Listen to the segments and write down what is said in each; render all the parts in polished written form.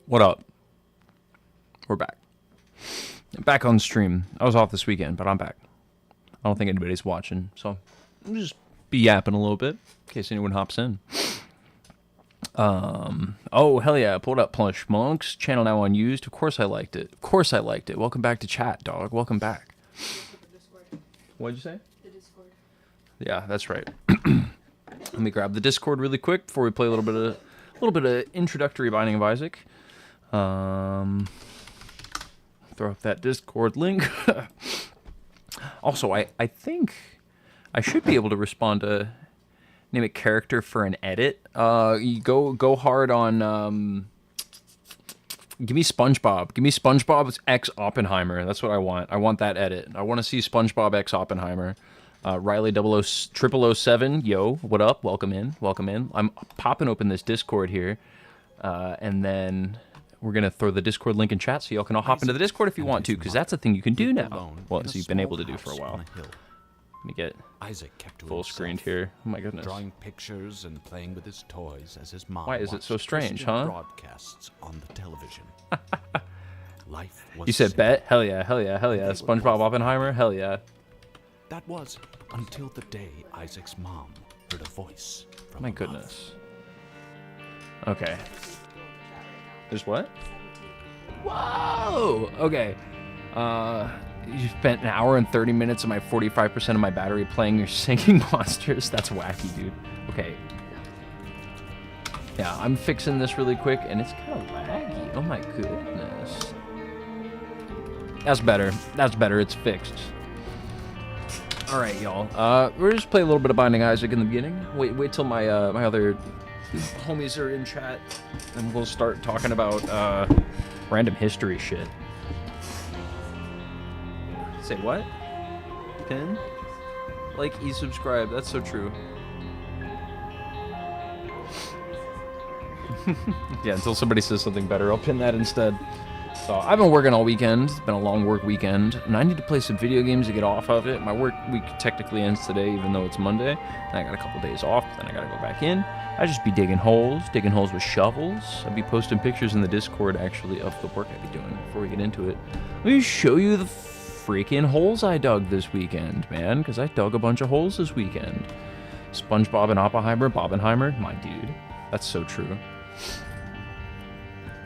What up? We're back. Back on stream. I was off this weekend, but I'm back. I don't think anybody's watching, so I'll just be yapping a little bit in case anyone hops in. Oh, hell yeah. Pulled up Plush Monks. Channel now unused. Of course I liked it. Of course I liked it. Welcome back to chat, dog. Welcome back. What'd you say? The Discord. Yeah, that's right. Let me grab the Discord really quick before we play a little bit of introductory Binding of Isaac. Throw up that Discord link. Also, I think I should be able to respond to name a character for an edit. You go hard on give me SpongeBob. Give me SpongeBob's X Oppenheimer. That's what I want. I want that edit. I want to see SpongeBob X Oppenheimer. Riley 0007, yo, what up? Welcome in. Welcome in. I'm popping open this Discord here, and then we're gonna throw the Discord link in chat so y'all can all hop into the Discord if you want to, because that's a thing you can do now. Well, so you've been able to do for a while. Let me get Isaac kept to full screened here. Oh my goodness. Drawing pictures and playing with his toys as his mom. Why is it so strange, huh? Broadcasts on the television. Life was You said simple. bet? Hell yeah, hell yeah, hell yeah. SpongeBob Oppenheimer? Hell yeah. That was until the day Isaac's mom heard a voice from My above. goodness. Okay. There's what? Whoa! Okay. You spent an hour and 30 minutes of my 45% of my battery playing your singing monsters. That's wacky, dude. Okay. Yeah, I'm fixing this really quick, and it's kind of laggy. Oh my goodness. That's better. That's better. It's fixed. All right, y'all. We're just play a little bit of Binding Isaac in the beginning. Wait till my my other homies are in chat, and we'll start talking about random history shit. Say what? Pin? Like, subscribe. That's so true. Yeah, until somebody says something better, I'll pin that instead. So I've been working all weekend. It's been a long work weekend, and I need to play some video games to get off of it. My work week technically ends today, even though it's Monday. And I got a couple days off, then I gotta go back in. I just be digging holes with shovels. I'll be posting pictures in the Discord, actually, of the work I be doing before we get into it. Let me show you the freaking holes I dug this weekend, man, because I dug a bunch of holes this weekend. SpongeBob and Oppenheimer, Bobenheimer, my dude. That's so true.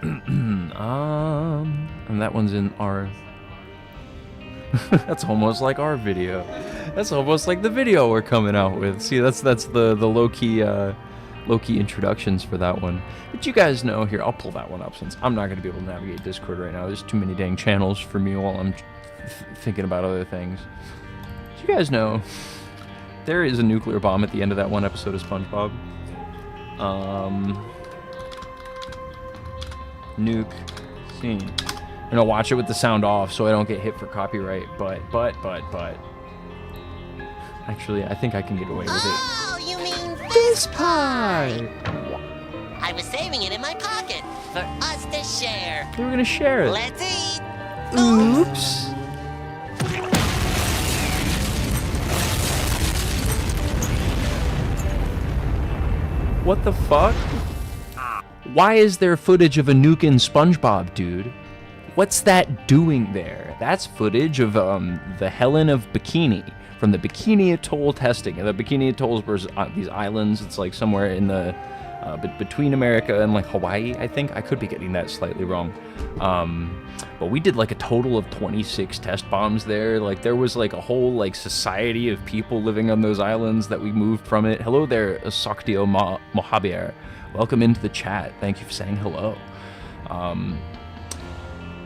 And that one's in our... That's almost like our video. That's almost like the video we're coming out with. See, that's the low-key introductions for that one. But you guys know, here, I'll pull that one up since I'm not going to be able to navigate Discord right now. There's too many dang channels for me while I'm thinking about other things. Do you guys know there is a nuclear bomb at the end of that one episode of SpongeBob? Nuke scene. I'm gonna watch it with the sound off so I don't get hit for copyright, but actually I think I can get away with it. Oh, you mean This pie! I was saving it in my pocket for us to share. They were gonna share it. Let's eat. Oops. What the fuck? Why is there footage of a nuke in SpongeBob, dude? What's that doing there? That's footage of the Helen of Bikini from the Bikini Atoll testing. And the Bikini Atolls were these islands. It's like somewhere in the between America and like Hawaii, I think. I could be getting that slightly wrong. But we did like a total of 26 test bombs there. Like there was like a whole like society of people living on those islands that we moved from it. Hello there, Saktio Mohabir. Welcome into the chat. Thank you for saying hello.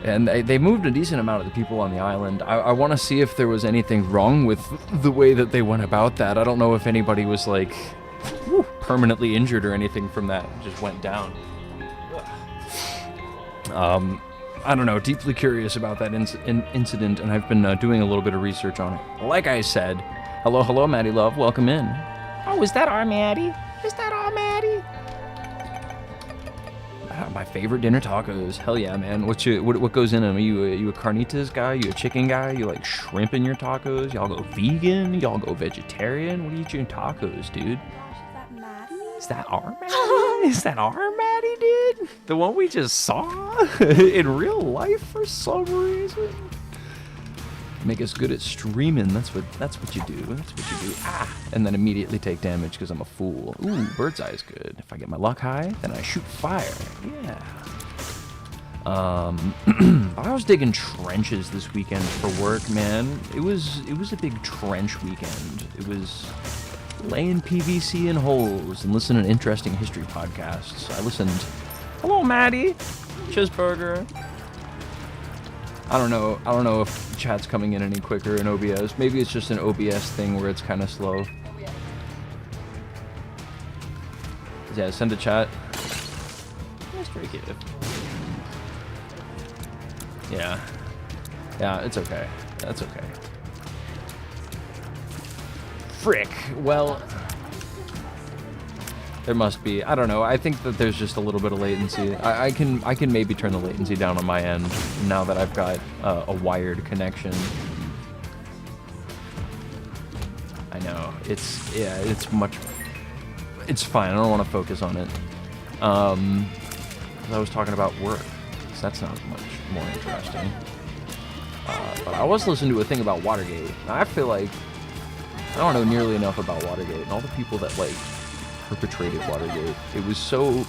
And they moved a decent amount of the people on the island. I want to see if there was anything wrong with the way that they went about that. I don't know if anybody was like permanently injured or anything from that. It just went down. I don't know. Deeply curious about that incident, and I've been doing a little bit of research on it. Like I said, hello, Maddie Love. Welcome in. Oh, is that our Maddie? Is that our Maddie? My favorite dinner tacos. Hell yeah, man. What goes in them? Are you a carnitas guy? You a chicken guy? You like shrimp in your tacos? Y'all go vegan? Y'all go vegetarian? What do you eat in tacos, dude? Gosh, is that Maddie? Is that our Maddie? Is that our Maddie, dude? The one we just saw in real life for some reason. Make us good at streaming. That's what you do. That's what you do. Ah, and then immediately take damage because I'm a fool. Ooh, bird's eye is good. If I get my luck high, then I shoot fire. Yeah. I was digging trenches this weekend for work, man. It was a big trench weekend. It was laying PVC in holes and listening to interesting history podcasts. I listened. Hello, Maddie. Cheeseburger. I don't know if chat's coming in any quicker in OBS. Maybe it's just an OBS thing where it's kind of slow. Yeah, send a chat. That's pretty good. Yeah. Yeah, it's okay. That's okay. Frick. Well, there must be. I don't know. I think that there's just a little bit of latency. I can maybe turn the latency down on my end now that I've got a wired connection. I know. It's fine. I don't want to focus on it. I was talking about work. So that's not much more interesting. But I was listening to a thing about Watergate. I feel like I don't know nearly enough about Watergate and all the people that like perpetrated Watergate. It was so.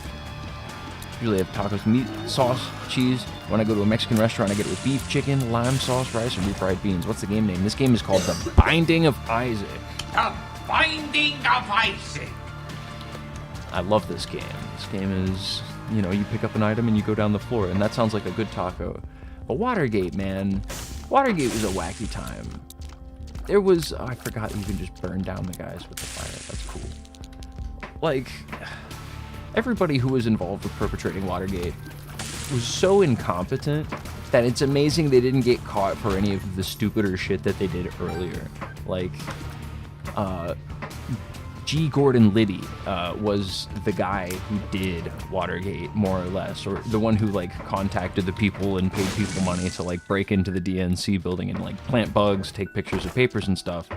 Usually I have tacos, meat, sauce, cheese. When I go to a Mexican restaurant, I get it with beef, chicken, lime sauce, rice, and refried beans. What's the game name? This game is called The Binding of Isaac. The Binding of Isaac. I love this game. This game is, you know, you pick up an item and you go down the floor, and that sounds like a good taco. But Watergate, man. Watergate was a wacky time. There was, I forgot you can just burn down the guys with the fire. That's cool. Like, everybody who was involved with perpetrating Watergate was so incompetent that it's amazing they didn't get caught for any of the stupider shit that they did earlier. Like, Gordon Liddy was the guy who did Watergate, more or less, or the one who, like, contacted the people and paid people money to, like, break into the DNC building and, like, plant bugs, take pictures of papers and stuff.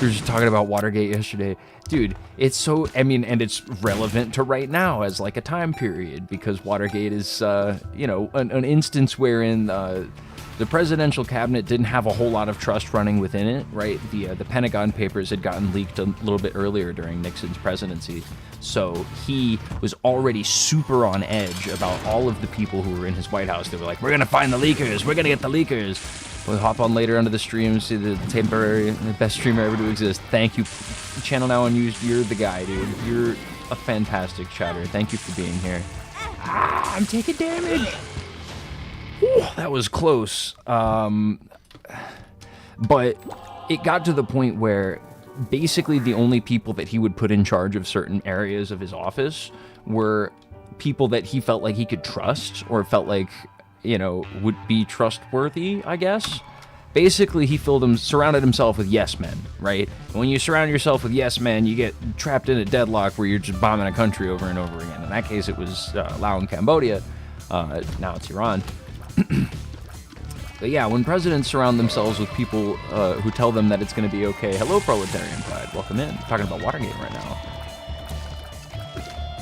We were just talking about Watergate yesterday. Dude, it's so, I mean, and it's relevant to right now as, like, a time period, because Watergate is, you know, an instance wherein the presidential cabinet didn't have a whole lot of trust running within it, right? The Pentagon Papers had gotten leaked a little bit earlier during Nixon's presidency, so he was already super on edge about all of the people who were in his White House. They were like, we're gonna find the leakers, we're gonna get the leakers. We'll hop on later onto the stream, see the best streamer ever to exist. Thank you, Channel Now Unused, you're the guy, dude. You're a fantastic chatter. Thank you for being here. Ah, I'm taking damage. Ooh, that was close. But it got to the point where basically the only people that he would put in charge of certain areas of his office were people that he felt like he could trust, or felt like, you know, would be trustworthy, I guess. Basically, he surrounded himself with yes men, right? And when you surround yourself with yes men, you get trapped in a deadlock where you're just bombing a country over and over again. In that case, it was Laos and Cambodia. Now it's Iran. But yeah, when presidents surround themselves with people who tell them that it's going to be okay. Hello, Proletarian Pride. Welcome in. We're talking about Watergate right now.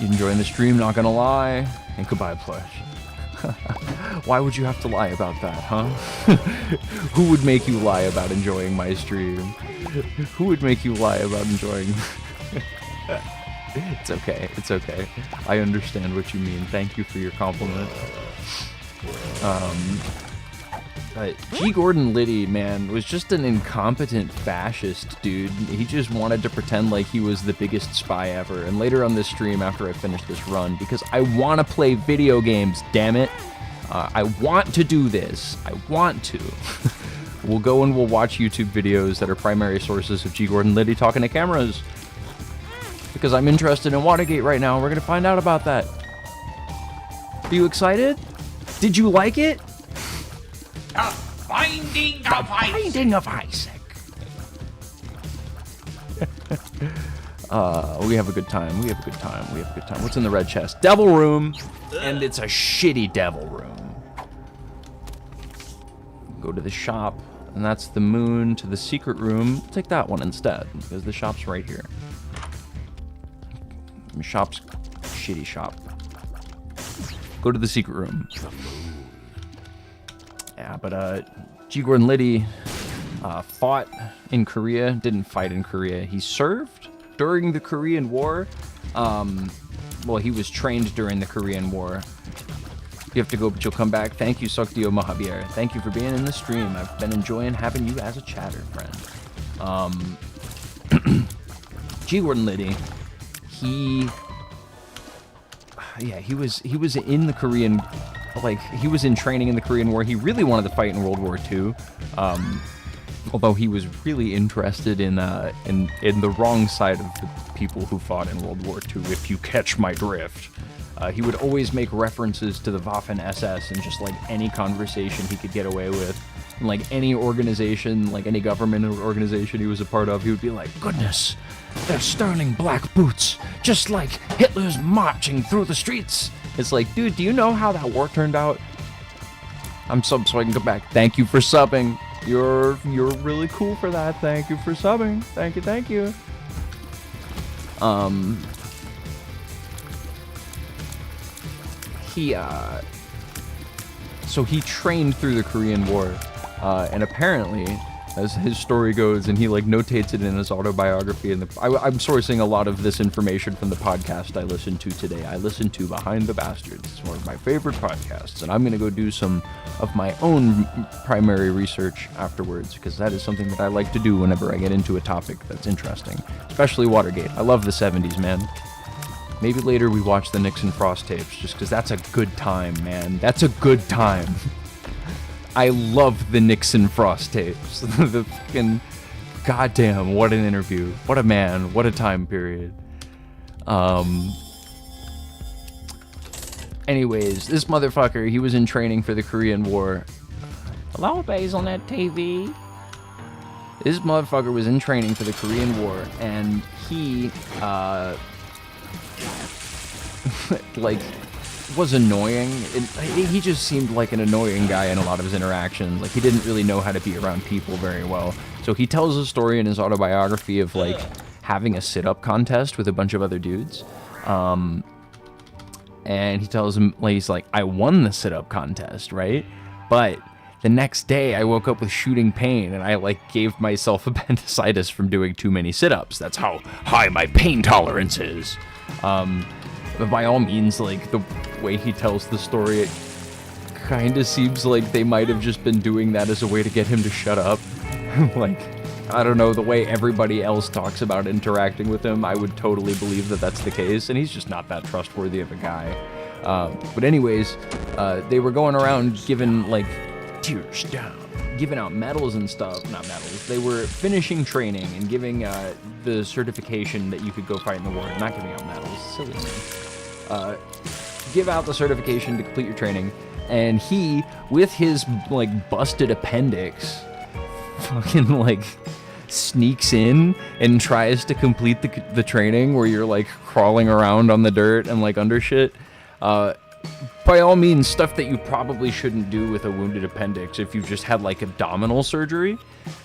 You enjoying the stream? Not gonna lie. And goodbye, Plush. Why would you have to lie about that, huh? Who would make you lie about enjoying my stream? Who would make you lie about enjoying... It's okay. It's okay. I understand what you mean. Thank you for your compliment. Gordon Liddy, man, was just an incompetent fascist, dude. He just wanted to pretend like he was the biggest spy ever. And later on this stream, after I finish this run, because I want to play video games, damn it. I want to do this. I want to. We'll go and we'll watch YouTube videos that are primary sources of Gordon Liddy talking to cameras. Because I'm interested in Watergate right now. We're going to find out about that. Are you excited? Did you like it? The Binding of Isaac. Binding of Isaac. We have a good time. We have a good time. We have a good time. What's in the red chest? Devil room. And it's a shitty devil room. Go to the shop. And that's the moon to the secret room. We'll take that one instead, because the shop's right here. Shop's shitty shop. Go to the secret room. Yeah, but G. Gordon Liddy fought in Korea, didn't fight in Korea. He served during the Korean War. Well, he was trained during the Korean War. You have to go, but you'll come back. Thank you, Sokdio Mahabir. Thank you for being in the stream. I've been enjoying having you as a chatter friend. G. Gordon Liddy, he was in the Korean, like, he was in training in the Korean War. He really wanted to fight in World War II. Although he was really interested in the wrong side of the people who fought in World War II, if you catch my drift. He would always make references to the Waffen-SS in just like any conversation he could get away with. And like any organization, like any government organization he was a part of, he would be like, goodness, they're starting black boots, just like Hitler's marching through the streets. It's like, dude, do you know how that war turned out? I'm subbed so I can go back. Thank you for subbing. You're really cool for that. Thank you for subbing. Thank you. So he trained through the Korean War, and apparently, as his story goes, and he like notates it in his autobiography, and I'm sourcing a lot of this information from the podcast I listened to today. I listened to Behind the Bastards. It's one of my favorite podcasts, and I'm going to go do some of my own primary research afterwards, because that is something that I like to do whenever I get into a topic that's interesting, especially Watergate. I love the 70s, man. Maybe later we watch the Nixon Frost tapes, just because that's a good time, man. That's a good time. I love the Nixon Frost tapes. The fucking... Goddamn, what an interview. What a man. What a time period. Anyways, this motherfucker, he was in training for the Korean War. Hello, Hazelnet TV. This motherfucker was in training for the Korean War, and he, like, was annoying. He just seemed like an annoying guy in a lot of his interactions. Like, he didn't really know how to be around people very well. So he tells a story in his autobiography of, like, having a sit-up contest with a bunch of other dudes. And he tells him, like, he's like, I won the sit-up contest, right? But the next day, I woke up with shooting pain, and I, like, gave myself appendicitis from doing too many sit-ups. That's how high my pain tolerance is. But by all means, like, the way he tells the story, it kind of seems like they might have just been doing that as a way to get him to shut up. Like, I don't know, the way everybody else talks about interacting with him, I would totally believe that that's the case, and he's just not that trustworthy of a guy. But anyways, they were going around giving, like, tears down, giving out medals and stuff. Not medals. They were finishing training and giving the certification that you could go fight in the war. Not giving out medals. Silly man. Give out the certification to complete your training. And he, with his, like, busted appendix, fucking, like, sneaks in and tries to complete the training where you're, like, crawling around on the dirt and, like, under shit. By all means, stuff that you probably shouldn't do with a wounded appendix if you've just had, like, abdominal surgery.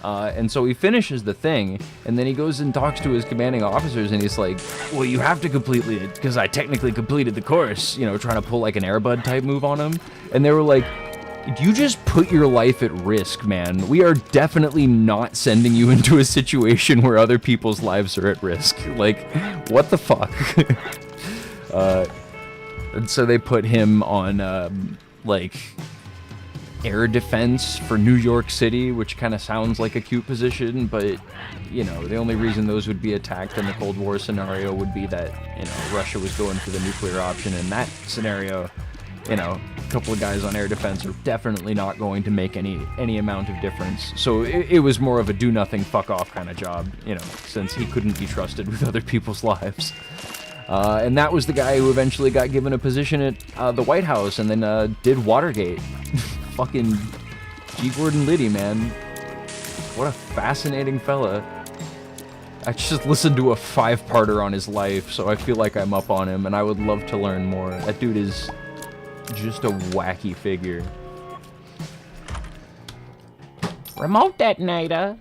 And so he finishes the thing, and then he goes and talks to his commanding officers, and he's like, well, you have to complete it, because I technically completed the course, you know, trying to pull, like, an Air Bud type move on him. And they were like, you just put your life at risk, man. We are definitely not sending you into a situation where other people's lives are at risk. Like, what the fuck? And so they put him on, like, air defense for New York City, which kind of sounds like a cute position, but, you know, the only reason those would be attacked in the Cold War scenario would be that, you know, Russia was going for the nuclear option. In that scenario, you know, a couple of guys on air defense are definitely not going to make any amount of difference. So it was more of a do-nothing, fuck-off kind of job, you know, since he couldn't be trusted with other people's lives. And that was the guy who eventually got given a position at the White House and then did Watergate. Fucking G. Gordon Liddy, man. What a fascinating fella. I just listened to a 5-parter on his life, so I feel like I'm up on him, and I would love to learn more. That dude is just a wacky figure. Remote detonator.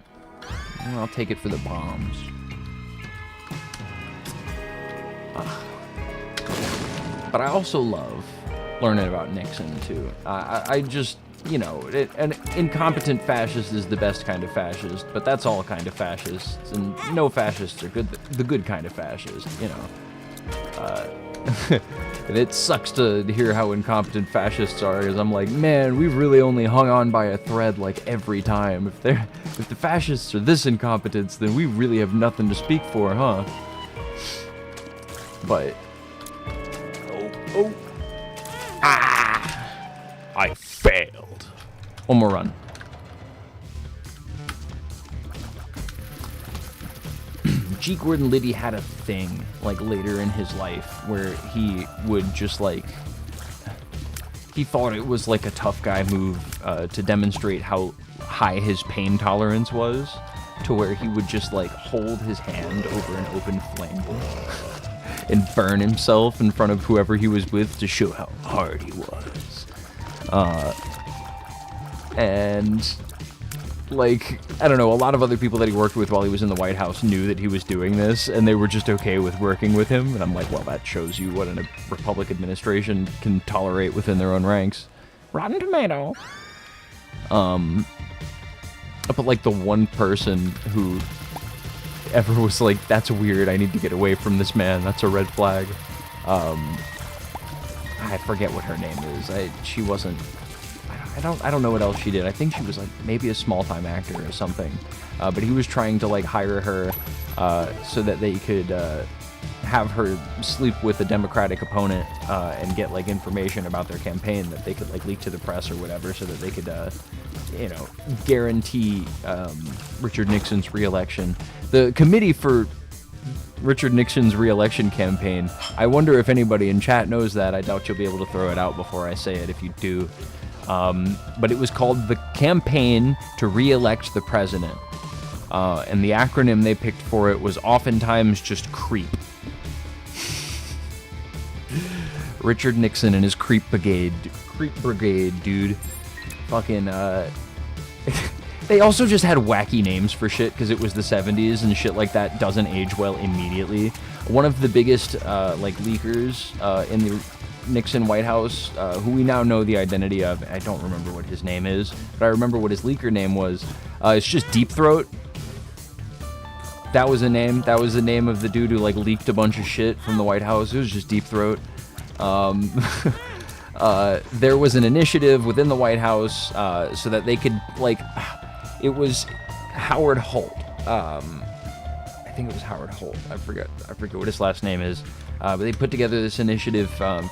I'll take it for the bombs. But I also love learning about Nixon too. I just, you know, an incompetent fascist is the best kind of fascist, but that's all kind of fascists, and no fascists are good. The good kind of fascist, you know. And it sucks to hear how incompetent fascists are, because I'm like, man, we've really only hung on by a thread like every time. If the fascists are this incompetent, then we really have nothing to speak for, huh? But I failed. one more run. G. Gordon Liddy had a thing, like, later in his life, where he would just, like... He thought it was, like, a tough guy move to demonstrate how high his pain tolerance was, to where he would just, like, hold his hand over an open flame and burn himself in front of whoever he was with to show how hard he was. And... like, I don't know, a lot of other people that he worked with while he was in the White House knew that he was doing this, and they were just okay with working with him. And I'm like, well, that shows you what a Republican administration can tolerate within their own ranks. Rotten Tomato. But, like, the one person who ever was like, that's weird, I need to get away from this man, that's a red flag. I forget what her name is. She wasn't... I don't know what else she did. I think she was like maybe a small-time actor or something. But he was trying to like hire her so that they could have her sleep with a Democratic opponent and get like information about their campaign that they could like leak to the press or whatever, so that they could you know, guarantee Richard Nixon's re-election. The committee for Richard Nixon's re-election campaign, I wonder if anybody in chat knows that. I doubt you'll be able to throw it out before I say it if you do. But it was called the Campaign to Re-elect the President. And the acronym they picked for it was oftentimes just CREEP. Richard Nixon and his CREEP Brigade, dude. Fucking, they also just had wacky names for shit because it was the 70s and shit like that doesn't age well immediately. One of the biggest, like, leakers in the Nixon White House, who we now know the identity of. I don't remember what his name is, but I remember what his leaker name was. It's just Deep Throat. That was a name. That was the name of the dude who like leaked a bunch of shit from the White House. It was just Deep Throat. There was an initiative within the White House so that they could like. It was Howard Holt. I think it was Howard Holt. I forget what his last name is. But they put together this initiative on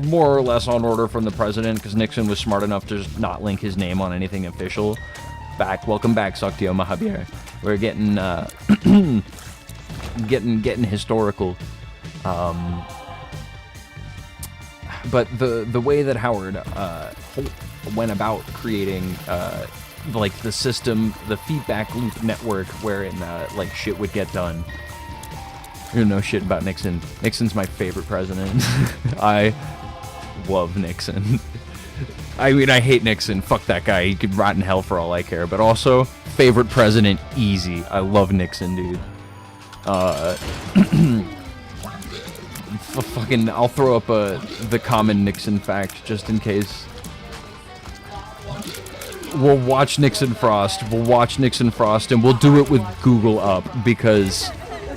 more or less on order from the president, because Nixon was smart enough to just not link his name on anything official. Welcome back, Saktio Mahabir. We're getting getting historical. But the way that Howard Holt went about creating like the system, the feedback loop network wherein like shit would get done. You know shit about Nixon. Nixon's my favorite president. I love Nixon. I mean, I hate Nixon. Fuck that guy. He could rot in hell for all I care. But also, favorite president, easy. I love Nixon, dude. Fucking, I'll throw up the common Nixon fact just in case. We'll watch Nixon Frost. We'll watch Nixon Frost, and we'll do it with Google up because...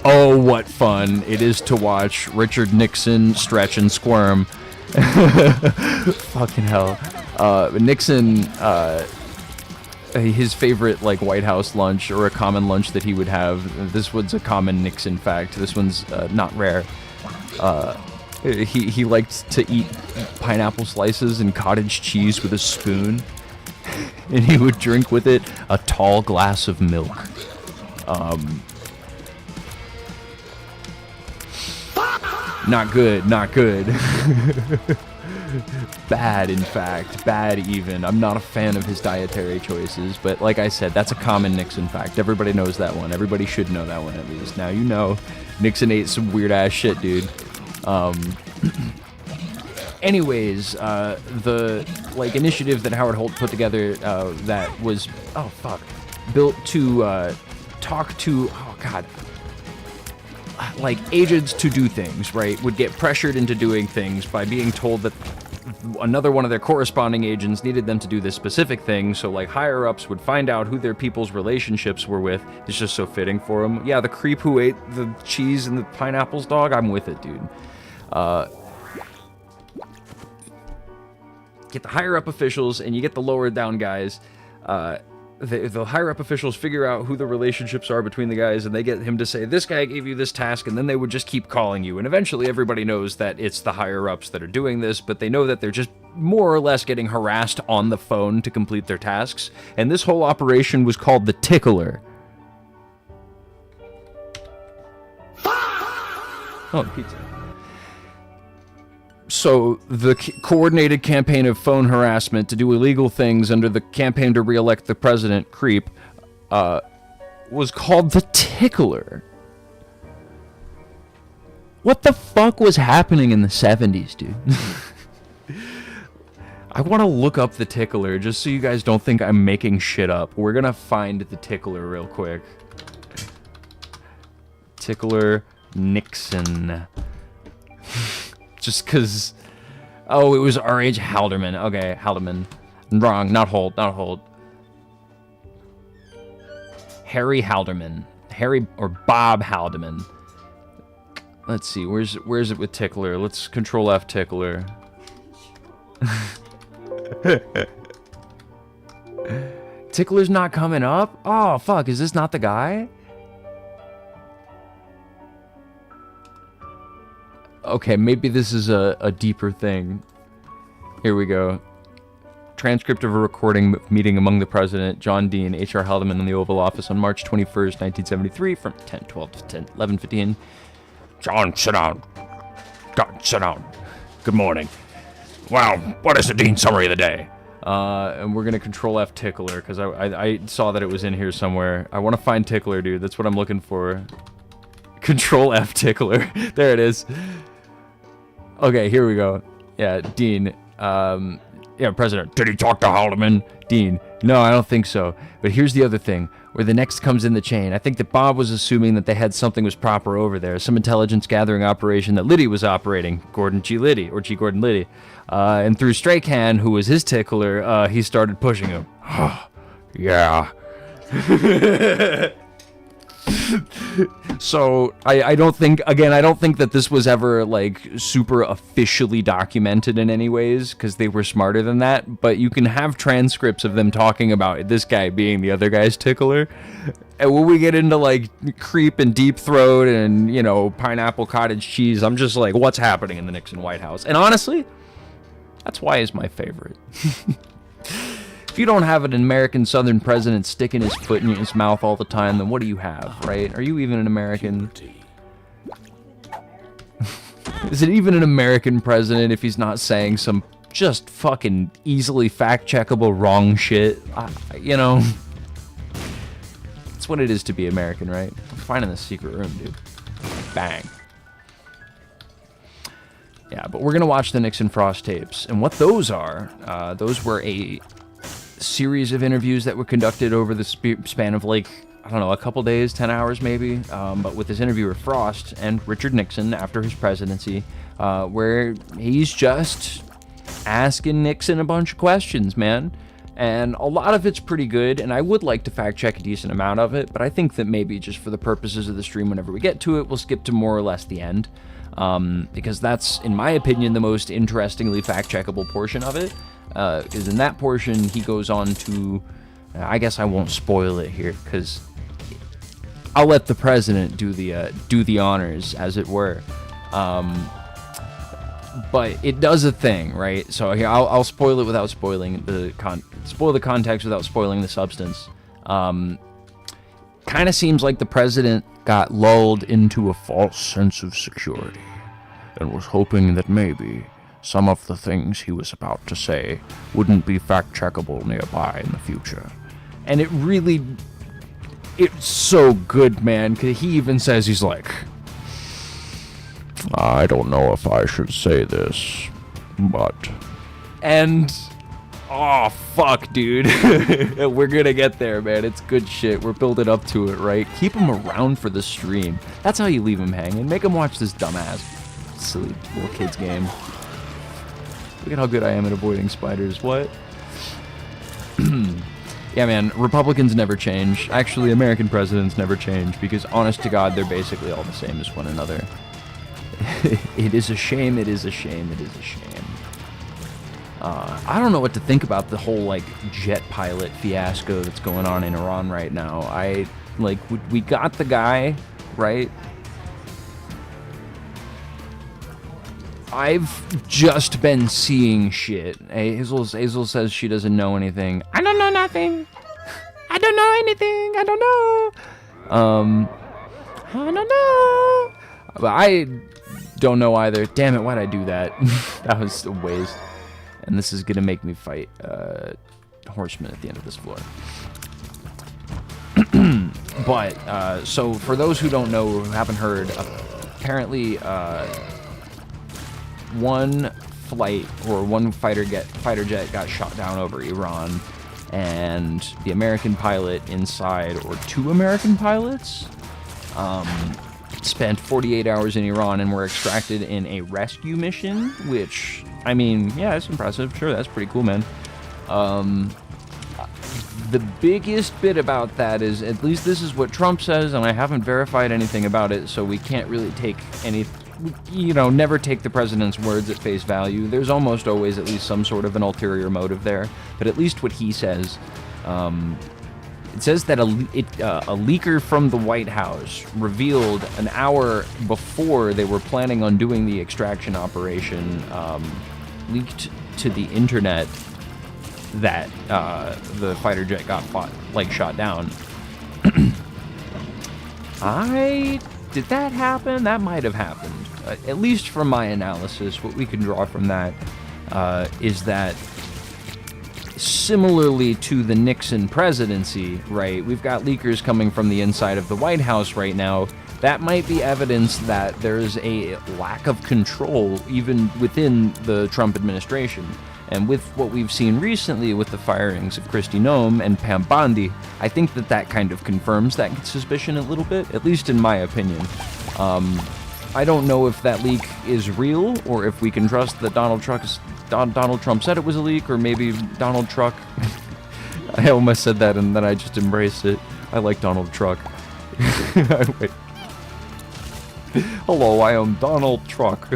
oh, what fun it is to watch Richard Nixon stretch and squirm. Fucking hell. Nixon, his favorite, like, White House lunch, or a common lunch that he would have, this one's a common Nixon fact, this one's not rare. He liked to eat pineapple slices and cottage cheese with a spoon, and he would drink with it a tall glass of milk. Not good, not good. Bad, in fact. Bad, even. I'm not a fan of his dietary choices, but like I said, that's a common Nixon fact. Everybody knows that one. Everybody should know that one, at least. Now you know. Nixon ate some weird-ass shit, dude. Anyways, the, like, initiative that Howard Holt put together, that was... oh, fuck. Built to, talk to... oh, God. like, agents to do things, right, would get pressured into doing things by being told that another one of their corresponding agents needed them to do this specific thing, so, like, higher-ups would find out who their people's relationships were with. It's just so fitting for them. Yeah, the creep who ate the cheese and the pineapples, dog, I'm with it, dude. Get the higher-up officials, and you get the lower-down guys. The higher-up officials figure out who the relationships are between the guys, and they get him to say, this guy gave you this task, and then they would just keep calling you. And eventually everybody knows that it's the higher-ups that are doing this, but they know that they're just more or less getting harassed on the phone to complete their tasks. And this whole operation was called the Tickler. Oh, pizza. So, the coordinated campaign of phone harassment to do illegal things under the campaign to re-elect the president, creep, was called the Tickler. What the fuck was happening in the 70s, dude? I want to look up the Tickler, just so you guys don't think I'm making shit up. We're gonna find the Tickler real quick. Tickler Nixon. Just because... Oh, it was R.H. Haldeman. Okay, Haldeman. Wrong, not Holt, not Holt. Harry Haldeman. Harry or Bob Haldeman. Let's see, where's it with Tickler? Let's Control F Tickler. Tickler's not coming up? Oh, fuck, is this not the guy? Okay, maybe this is a deeper thing. Here we go. Transcript of a recording meeting among the President, John Dean, H.R. Haldeman in the Oval Office on March 21st, 1973, from 10:12 to 11:15. John, sit down. John, sit down. Good morning. Well, what is the Dean summary of the day? And we're gonna Control F Tickler, because I saw that it was in here somewhere. I want to find Tickler, dude. That's what I'm looking for. Control F Tickler. There it is. Okay, here we go. Yeah, Dean. Yeah, President. Did he talk to Haldeman? Dean. No, I don't think so. But here's the other thing, where the next comes in the chain. I think that Bob was assuming that they had something was proper over there, some intelligence gathering operation that Liddy was operating, Gordon G. Liddy, or G. Gordon Liddy. And through Straycan, who was his tickler, he started pushing him. Yeah. So, I don't think that this was ever, like, super officially documented in any ways, because they were smarter than that, but you can have transcripts of them talking about this guy being the other guy's tickler. And when we get into, like, creep and deep throat and, you know, pineapple cottage cheese, I'm just like, what's happening in the Nixon White House? And honestly, that's why he's my favorite. If you don't have an American Southern president sticking his foot in his mouth all the time, then what do you have, right? Are you even an American? Is it even an American president if he's not saying some just fucking easily fact-checkable wrong shit? You know? That's what it is to be American, right? I'm finding the secret room, dude. Bang. Yeah, but we're gonna watch the Nixon Frost tapes, and what those are, those were a series of interviews that were conducted over the span of, like, I don't know, a couple days, 10 hours maybe, but with this interviewer Frost and Richard Nixon after his presidency, where he's just asking Nixon a bunch of questions, man. And a lot of it's pretty good, and I would like to fact check a decent amount of it, but I think that maybe just for the purposes of the stream, whenever we get to it, we'll skip to more or less the end, because that's, in my opinion, the most interestingly fact-checkable portion of it. Because in that portion, he goes on to, I guess I won't spoil it here, because I'll let the president do the honors, as it were. But it does a thing, right? So here, I'll spoil it without spoiling spoil the context without spoiling the substance. Kind of seems like the president got lulled into a false sense of security, and was hoping that maybe some of the things he was about to say wouldn't be fact-checkable nearby in the future. And it's so good, man, because he even says, he's like, I don't know if I should say this, but... And, Oh, fuck, dude. We're gonna get there, man. It's good shit. We're building up to it, right? Keep them around for the stream. That's how you leave them hanging. Make them watch this dumbass, silly little kid's game. Look at how good I am at avoiding spiders. What? Yeah, man. Republicans never change. Actually, American presidents never change because, honest to God, they're basically all the same as one another. It is a shame. It is a shame. It is a shame. I don't know what to think about the whole, like, jet pilot fiasco that's going on in Iran right now. We got the guy, right? I've just been seeing shit. Hazel says she doesn't know anything. I don't know nothing. I don't know anything. I don't know. I don't know. But I don't know either. Damn it, why'd I do that? That was a waste. And this is gonna make me fight horsemen at the end of this floor. But so for those who don't know, who haven't heard, apparently one flight or one fighter jet got shot down over Iran, and the American pilot inside, or two American pilots, spent 48 hours in Iran and were extracted in a rescue mission, which, I mean, yeah, that's impressive. Sure, that's pretty cool, man. The biggest bit about that is, at least this is what Trump says, and I haven't verified anything about it, so we can't really take any, never take the president's words at face value. There's almost always at least some sort of an ulterior motive there, but at least what he says, it says that a leaker from the White House revealed an hour before they were planning on doing the extraction operation, leaked to the internet that the fighter jet got shot down. Did that happen? That might have happened. At least from my analysis, what we can draw from that is that similarly to the Nixon presidency, right, we've got leakers coming from the inside of the White House right now. That might be evidence that there's a lack of control even within the Trump administration. And with what we've seen recently with the firings of Kristi Noem and Pam Bondi, I think that kind of confirms that suspicion a little bit, at least in my opinion. I don't know if that leak is real, or if we can trust that Donald Trump said it was a leak, or maybe Donald Truck. I almost said that and then I just embraced it. I like Donald Truck. Wait. Hello, I am Donald Truck.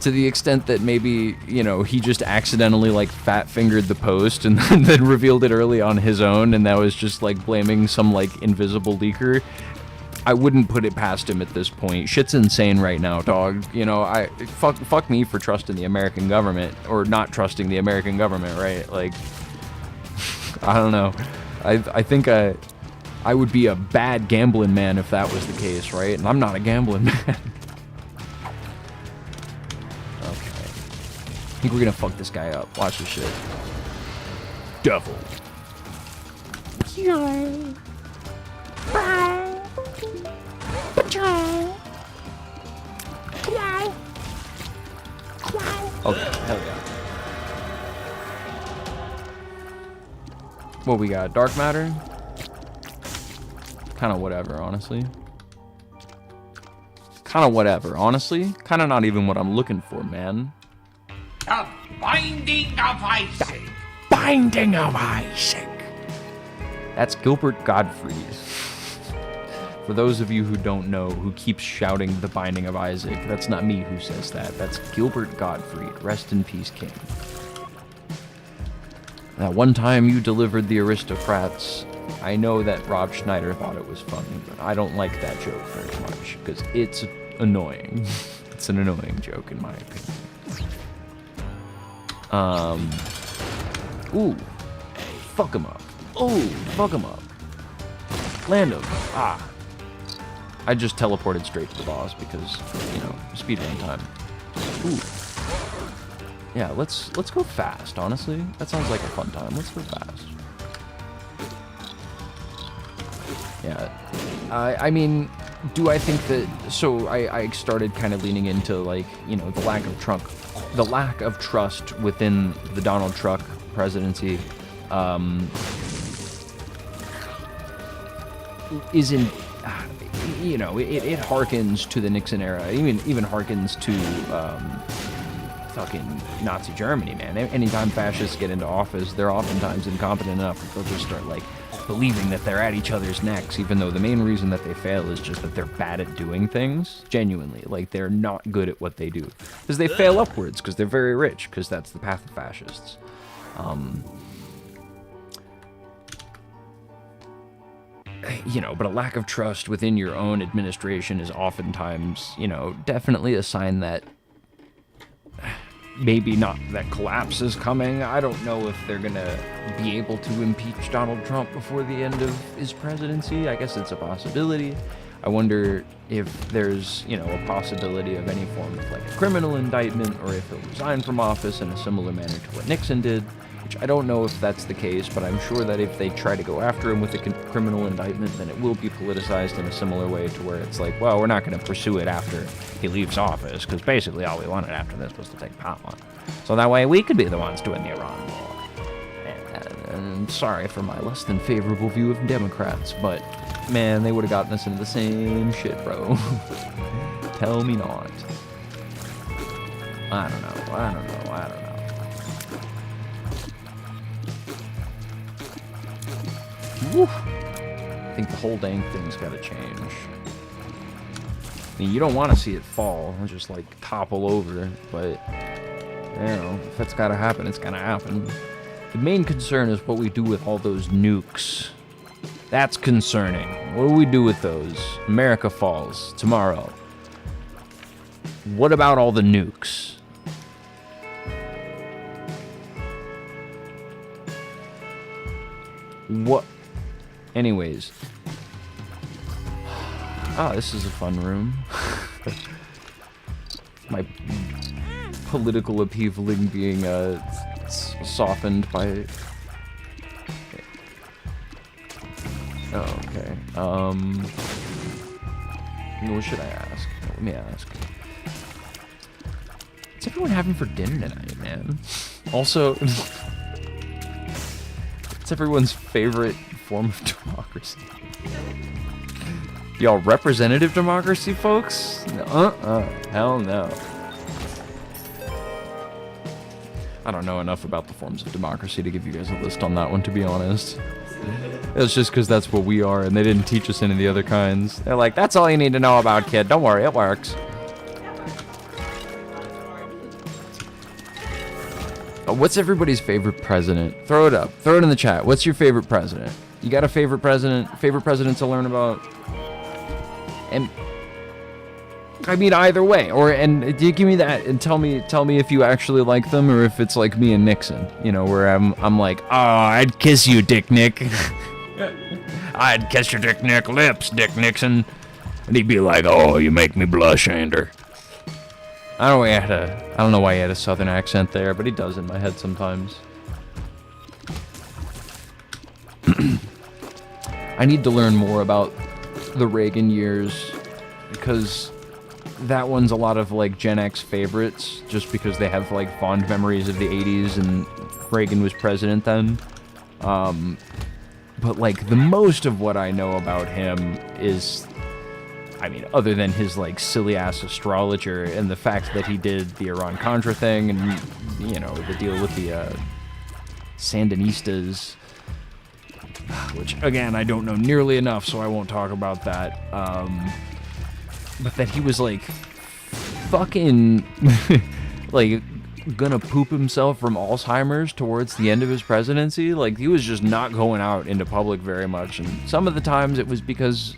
To the extent that maybe, he just accidentally, fat-fingered the post and then revealed it early on his own, and that was just, blaming some, invisible leaker. I wouldn't put it past him at this point. Shit's insane right now, dog. Fuck me for trusting the American government, or not trusting the American government, right? I don't know. I think I would be a bad gambling man if that was the case, right? And I'm not a gambling man. I think we're gonna fuck this guy up. Watch this shit. Devil. Okay, hell yeah. What we got? Dark matter? Kinda whatever, honestly. Kinda whatever, honestly. Kinda not even what I'm looking for, man. The Binding of Isaac. Binding of Isaac. That's Gilbert Gottfried. For those of you who don't know, who keeps shouting the Binding of Isaac, that's not me who says that. That's Gilbert Gottfried. Rest in peace, King. That one time you delivered the Aristocrats, I know that Rob Schneider thought it was funny, but I don't like that joke very much, because it's annoying. It's an annoying joke, in my opinion. Ooh. Fuck him up. Ooh, fuck him up. Land him. Ah. I just teleported straight to the boss because, speedrun time. Ooh. Yeah, let's go fast, honestly. That sounds like a fun time. Let's go fast. Yeah. I mean, do I think that, so I started kind of leaning into, like, you know, the lack of trust within the Donald Trump presidency isn't, you know, it harkens to the Nixon era, even harkens to fucking Nazi Germany, man. Anytime fascists get into office, they're oftentimes incompetent enough that they'll just start, like, believing that they're at each other's necks, even though the main reason that they fail is just that they're bad at doing things, genuinely. Like, they're not good at what they do. Because they fail upwards, because they're very rich, because that's the path of fascists. You know, but a lack of trust within your own administration is oftentimes, you know, definitely a sign that maybe not that collapse is coming. I don't know if they're gonna be able to impeach Donald Trump before the end of his presidency. I guess it's a possibility. I wonder if there's, you know, a possibility of any form of, like, a criminal indictment, or if he'll resign from office in a similar manner to what Nixon did, which I don't know if that's the case, but I'm sure that if they try to go after him with a criminal indictment, then it will be politicized in a similar way to where it's like, well, we're not going to pursue it after he leaves office, because basically all we wanted after this was to take power. So that way we could be the ones doing the Iran war. And sorry for my less than favorable view of Democrats, but man, they would have gotten us into the same shit, bro. Tell me not. I don't know. Woo. I think the whole dang thing's got to change. I mean, you don't want to see it fall and just, like, topple over, but, you know, if it's got to happen, it's going to happen. The main concern is what we do with all those nukes. That's concerning. What do we do with those? America falls tomorrow. What about all the nukes? What? Anyways. Ah, this is a fun room. My political upheavaling being softened by... Oh, okay. What should I ask? Let me ask. What's everyone having for dinner tonight, man? Also, it's everyone's favorite form of democracy. Y'all, representative democracy, folks? Hell no. I don't know enough about the forms of democracy to give you guys a list on that one, to be honest. It's just because that's what we are, and they didn't teach us any of the other kinds. They're like, that's all you need to know about, kid. Don't worry, it works. What's everybody's favorite president? Throw it up. Throw it in the chat. What's your favorite president? You got a favorite president? Favorite president to learn about? And I mean, either way. And you give me that and tell me if you actually like them, or if it's like me and Nixon. You know, where I'm like, oh, I'd kiss you, Dick Nick. I'd kiss your Dick Nick lips, Dick Nixon. And he'd be like, oh, you make me blush, Ander. I don't know why he had a southern accent there, but he does in my head sometimes. I need to learn more about the Reagan years, because that one's a lot of, like, Gen X favorites, just because they have, like, fond memories of the 80s and Reagan was president then. But, like, the most of what I know about him is, I mean, other than his, like, silly-ass astrologer and the fact that he did the Iran-Contra thing and, you know, the deal with the Sandinistas, which, again, I don't know nearly enough, so I won't talk about that. But that he was, like, fucking, like, gonna poop himself from Alzheimer's towards the end of his presidency. Like, he was just not going out into public very much, and some of the times it was because,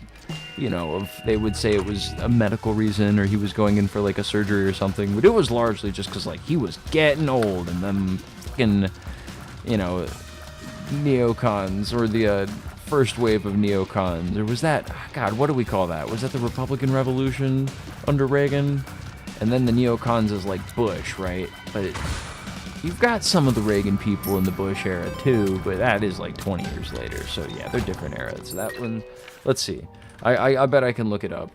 you know, they would say it was a medical reason, or he was going in for, like, a surgery or something, but it was largely just because, like, he was getting old, and them fucking, you know, neocons, or the first wave of neocons, or was that, God, what do we call that? Was that the Republican Revolution under Reagan? And then the neocons is like Bush, right? But you've got some of the Reagan people in the Bush era too, but that is like 20 years later, so yeah, they're different eras. That one, let's see. I bet I can look it up.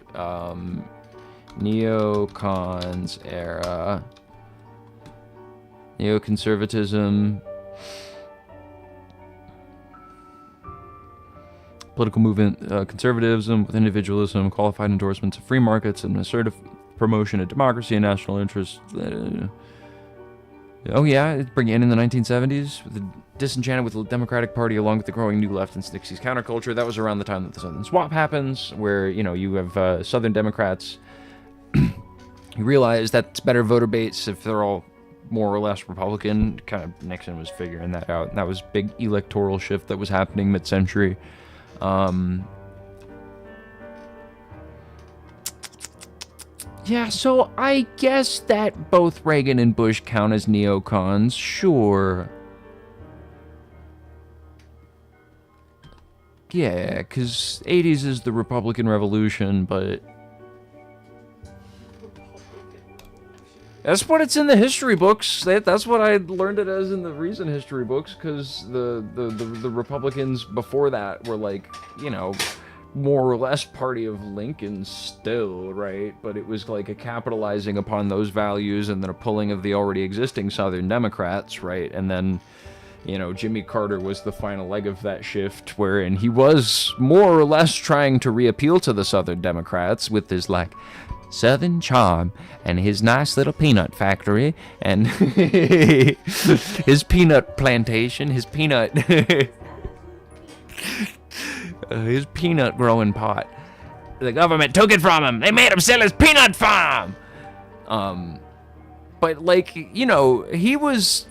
Neocons era. Neoconservatism. Political movement, conservatism with individualism, qualified endorsements of free markets, and assertive promotion of democracy and national interest. Oh yeah, it began in the 1970s, with the disenchanted with the Democratic Party along with the growing New Left and 60s counterculture. That was around the time that the Southern Swap happens, where, you know, you have Southern Democrats. You realize that's better voter base if they're all more or less Republican. Kind of Nixon was figuring that out, and that was big electoral shift that was happening mid-century. Yeah, so I guess that both Reagan and Bush count as neocons, sure. Yeah, because 80s is the Republican Revolution, but... That's what it's in the history books. That's what I learned it as in the recent history books, because the Republicans before that were like, you know, more or less party of Lincoln still, right? But it was like a capitalizing upon those values and then a pulling of the already existing Southern Democrats, right? And then, you know, Jimmy Carter was the final leg of that shift, wherein he was more or less trying to reappeal to the Southern Democrats with his, like, Southern charm and his nice little peanut factory and his peanut plantation, his peanut his peanut growing pot. The government took it from him. They made him sell his peanut farm. But like, you know, he was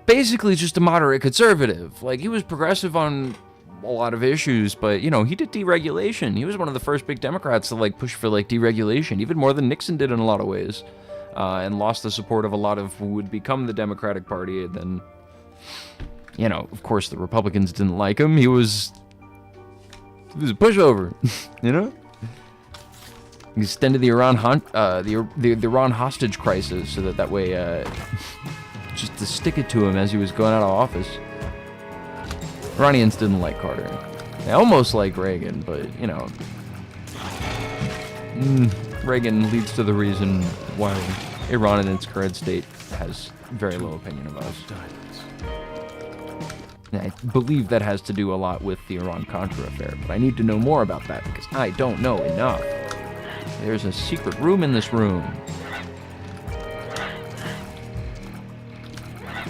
basically just a moderate conservative. Like, he was progressive on a lot of issues, but, you know, he did deregulation. He was one of the first big Democrats to, like, push for, like, deregulation, even more than Nixon did in a lot of ways, and lost the support of a lot of who would become the Democratic Party. And then, you know, of course, the Republicans didn't like him. He was a pushover, you know? He extended the Iran the Iran hostage crisis so that way, just to stick it to him as he was going out of office. Iranians didn't like Carter. They almost like Reagan, but, you know, Reagan leads to the reason why Iran in its current state has very low opinion of us. And I believe that has to do a lot with the Iran-Contra affair, but I need to know more about that because I don't know enough. There's a secret room in this room.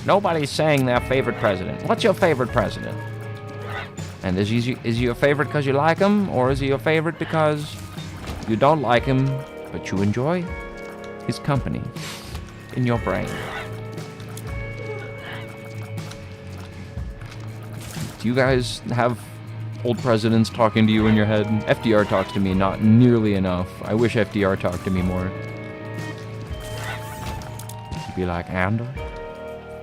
Nobody's saying their favorite president. What's your favorite president? And is he your favorite because you like him, or is he your favorite because you don't like him, but you enjoy his company in your brain? Do you guys have old presidents talking to you in your head? FDR talks to me not nearly enough. I wish FDR talked to me more. He'd be like, and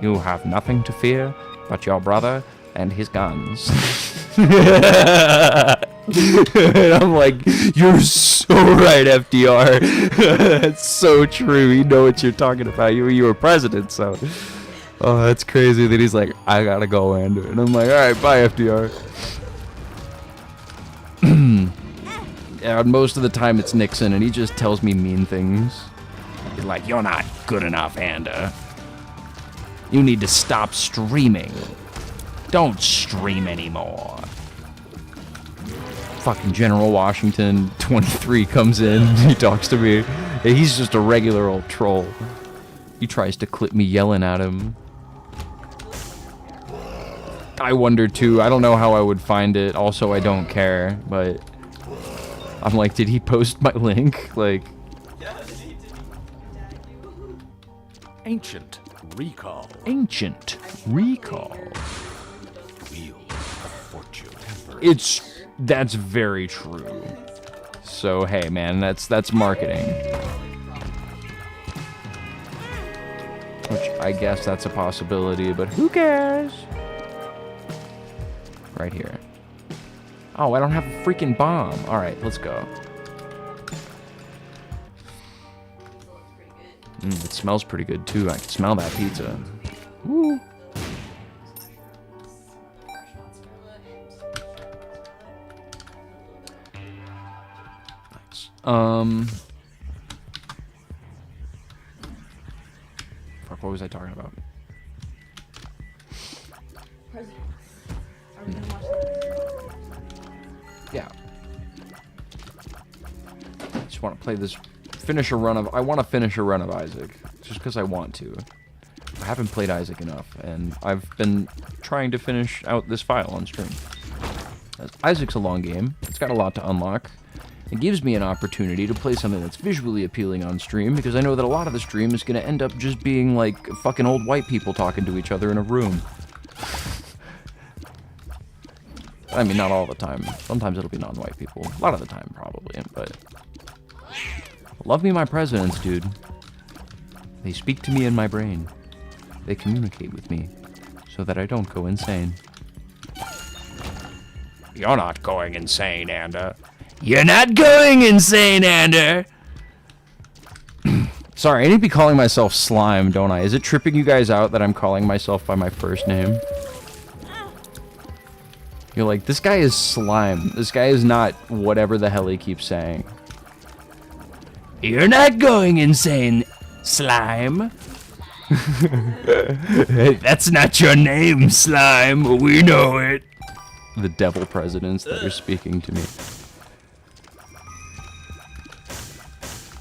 you have nothing to fear but your brother and his guns. And I'm like, you're so right, FDR. That's so true. You know what you're talking about. You were president, so. Oh, that's crazy that he's like, I gotta go, Andrew. And I'm like, alright, bye, FDR. And most of the time it's Nixon, and he just tells me mean things. He's like, you're not good enough, Andrew. You need to stop streaming. Don't stream anymore. Fucking General Washington 23 comes in. He talks to me. He's just a regular old troll. He tries to clip me yelling at him. I wonder too. I don't know how I would find it. Also, I don't care. But I'm like, did he post my link? Like, Ancient recall. Ancient recall. Wheel of fortune. That's very true. So hey, man, that's marketing. Which I guess that's a possibility, but who cares? Right here. Oh, I don't have a freaking bomb. All right, let's go. It smells pretty good too. I can smell that pizza. Woo. presidents. Fuck, what was I talking about? Presidents. Are we gonna watch that? Yeah. Just want to play this, finish a run of, I want to finish a run of Isaac, just because I want to. I haven't played Isaac enough, and I've been trying to finish out this file on stream. Isaac's a long game, it's got a lot to unlock. It gives me an opportunity to play something that's visually appealing on stream, because I know that a lot of the stream is going to end up just being like fucking old white people talking to each other in a room. I mean, not all the time. Sometimes it'll be non-white people. A lot of the time, probably, but... Love me my presidents, dude. They speak to me in my brain. They communicate with me, so that I don't go insane. You're not going insane, Ander. You're not going insane, Ander! Sorry, I need to be calling myself Slime, don't I? Is it tripping you guys out that I'm calling myself by my first name? You're like, this guy is Slime. This guy is not whatever the hell he keeps saying. You're not going insane, Slime. That's not your name, Slime. We know it. The devil presidents that are speaking to me.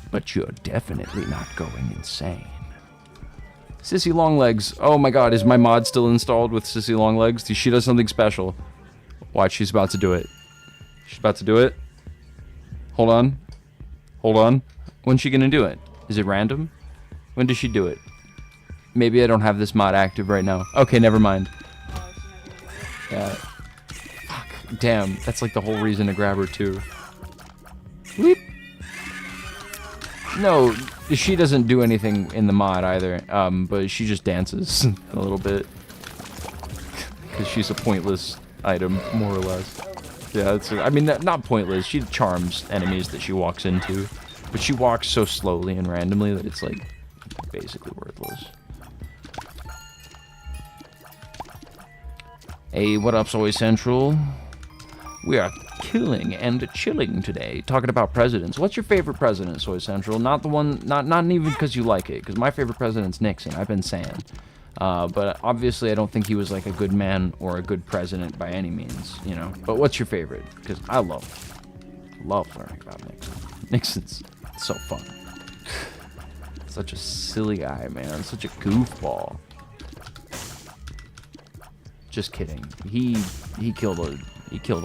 But you're definitely not going insane. Sissy Longlegs. Oh my god, is my mod still installed with Sissy Longlegs? She does something special. Watch, she's about to do it. She's about to do it. Hold on. Hold on. When's she gonna do it? Is it random? When does she do it? Maybe I don't have this mod active right now. Okay, never mind. Yeah. Fuck. Damn, that's like the whole reason to grab her too. Weep. No, she doesn't do anything in the mod either, but she just dances a little bit. Because she's a pointless item, more or less. Yeah, I mean, not pointless. She charms enemies that she walks into. But she walks so slowly and randomly that it's, like, basically worthless. Hey, what up, Soy Central? We are killing and chilling today, talking about presidents. What's your favorite president, Soy Central? Not the one, not even because you like it, because my favorite president's Nixon, I've been saying. But obviously I don't think he was like a good man or a good president by any means, you know. But what's your favorite? Because I love learning about Nixon. Nixon's so fun. Such a silly guy, man. Such a goofball. Just kidding. He killed a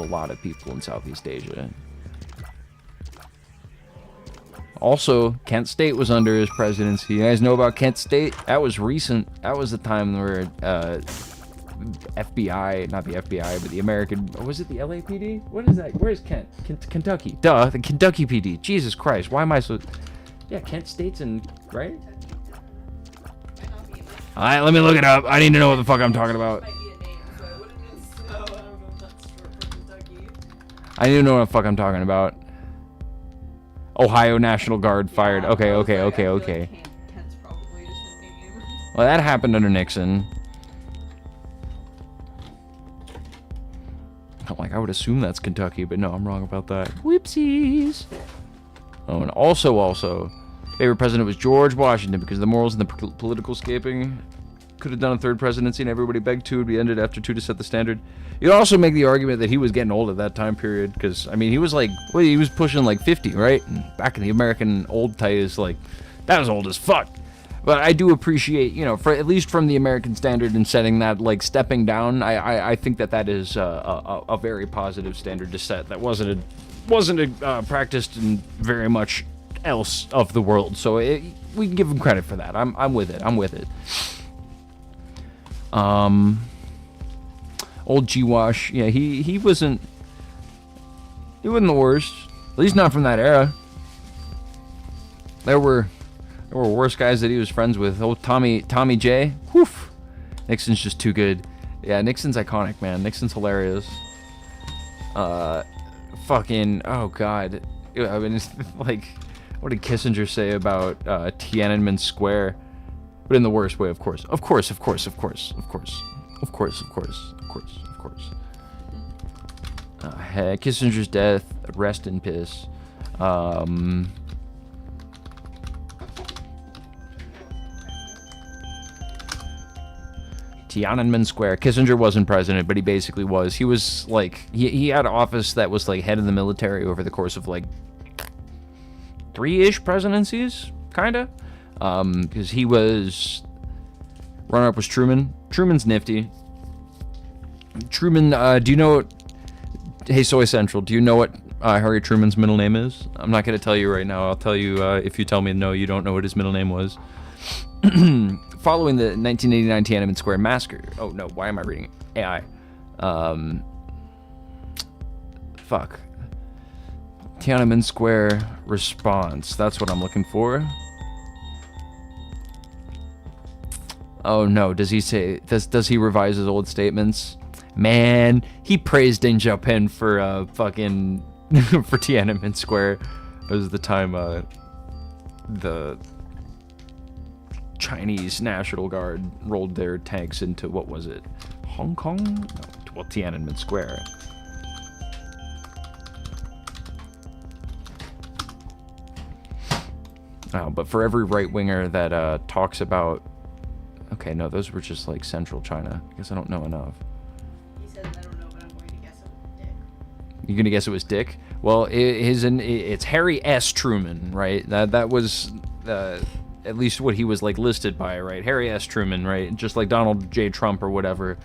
lot of people in Southeast Asia. Also, Kent State was under his presidency. You guys know about Kent State? That was recent. That was the time where FBI, not the FBI, but the American, was it the LAPD? What is that? Where is Kent? Kentucky. Duh, the Kentucky PD. Jesus Christ, why am I so... Yeah, Kent State's in, right? Alright, let me look it up. I need to know what the fuck I'm talking about. I need to know what the fuck I'm talking about. Ohio National Guard fired. Okay. Well, that happened under Nixon. I would assume that's Kentucky, but no, I'm wrong about that. Whoopsies. Oh, and also, favorite president was George Washington because the morals and the political escaping. Could have done a third presidency and everybody begged to. It would be ended after 2 to set the standard. You also make the argument that he was getting old at that time period because, I mean, he was like, well, he was pushing like 50, right? And back in the American old days, like, that was old as fuck. But I do appreciate, you know, for at least from the American standard and setting that, like, stepping down, I think that is a very positive standard to set. That wasn't practiced in very much else of the world. So we can give him credit for that. I'm with it. Old G-Wash, yeah, he wasn't the worst. At least not from that era. There were worse guys that he was friends with. Old Tommy J. Whew. Nixon's just too good. Yeah, Nixon's iconic, man. Nixon's hilarious. Fucking, oh god. I mean, it's like, what did Kissinger say about Tiananmen Square? But in the worst way, of course. Of course. Kissinger's death, rest in piss. Tiananmen Square. Kissinger wasn't president, but he basically was. He was like, he had an office that was like head of the military over the course of like 3-ish presidencies, kinda. Because he was, runner-up was Truman. Truman's nifty. Truman, do you know, hey Soy Central, do you know what Harry Truman's middle name is? I'm not going to tell you right now. I'll tell you if you tell me no, you don't know what his middle name was. Following the 1989 Tiananmen Square massacre. Oh no, why am I reading AI? Fuck. Tiananmen Square response. That's what I'm looking for. Oh no, does he say, does he revise his old statements? Man, he praised Deng Xiaoping for fucking for Tiananmen Square. It was the time the Chinese National Guard rolled their tanks into, what was it, Hong Kong? No, well, Tiananmen Square. Oh, but for every right-winger that talks about, okay, no, those were just like central China. I guess I don't know enough. He said, I don't know, but I'm going to guess it was Dick. You're gonna guess it was Dick? Well, it's Harry S. Truman, right? That was at least what he was like listed by, right? Harry S. Truman, right? Just like Donald J. Trump or whatever.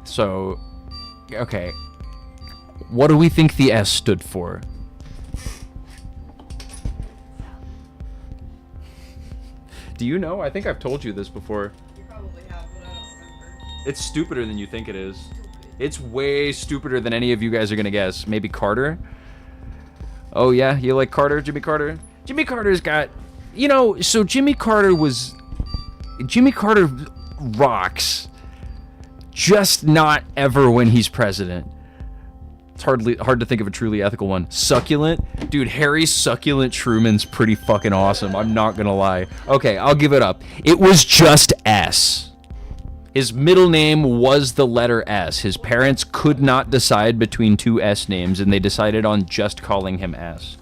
So, okay, what do we think the S stood for? Do you know? I think I've told you this before. You probably have, but I don't remember. It's stupider than you think it is. It's way stupider than any of you guys are gonna guess. Maybe Carter? Oh yeah, you like Carter? Jimmy Carter? Jimmy Carter's got, you know, so Jimmy Carter rocks, just not ever when he's president. It's hard to think of a truly ethical one. Succulent? Dude, Harry Succulent Truman's pretty fucking awesome. I'm not gonna lie. Okay, I'll give it up. It was just S. His middle name was the letter S. His parents could not decide between two S names, and they decided on just calling him S.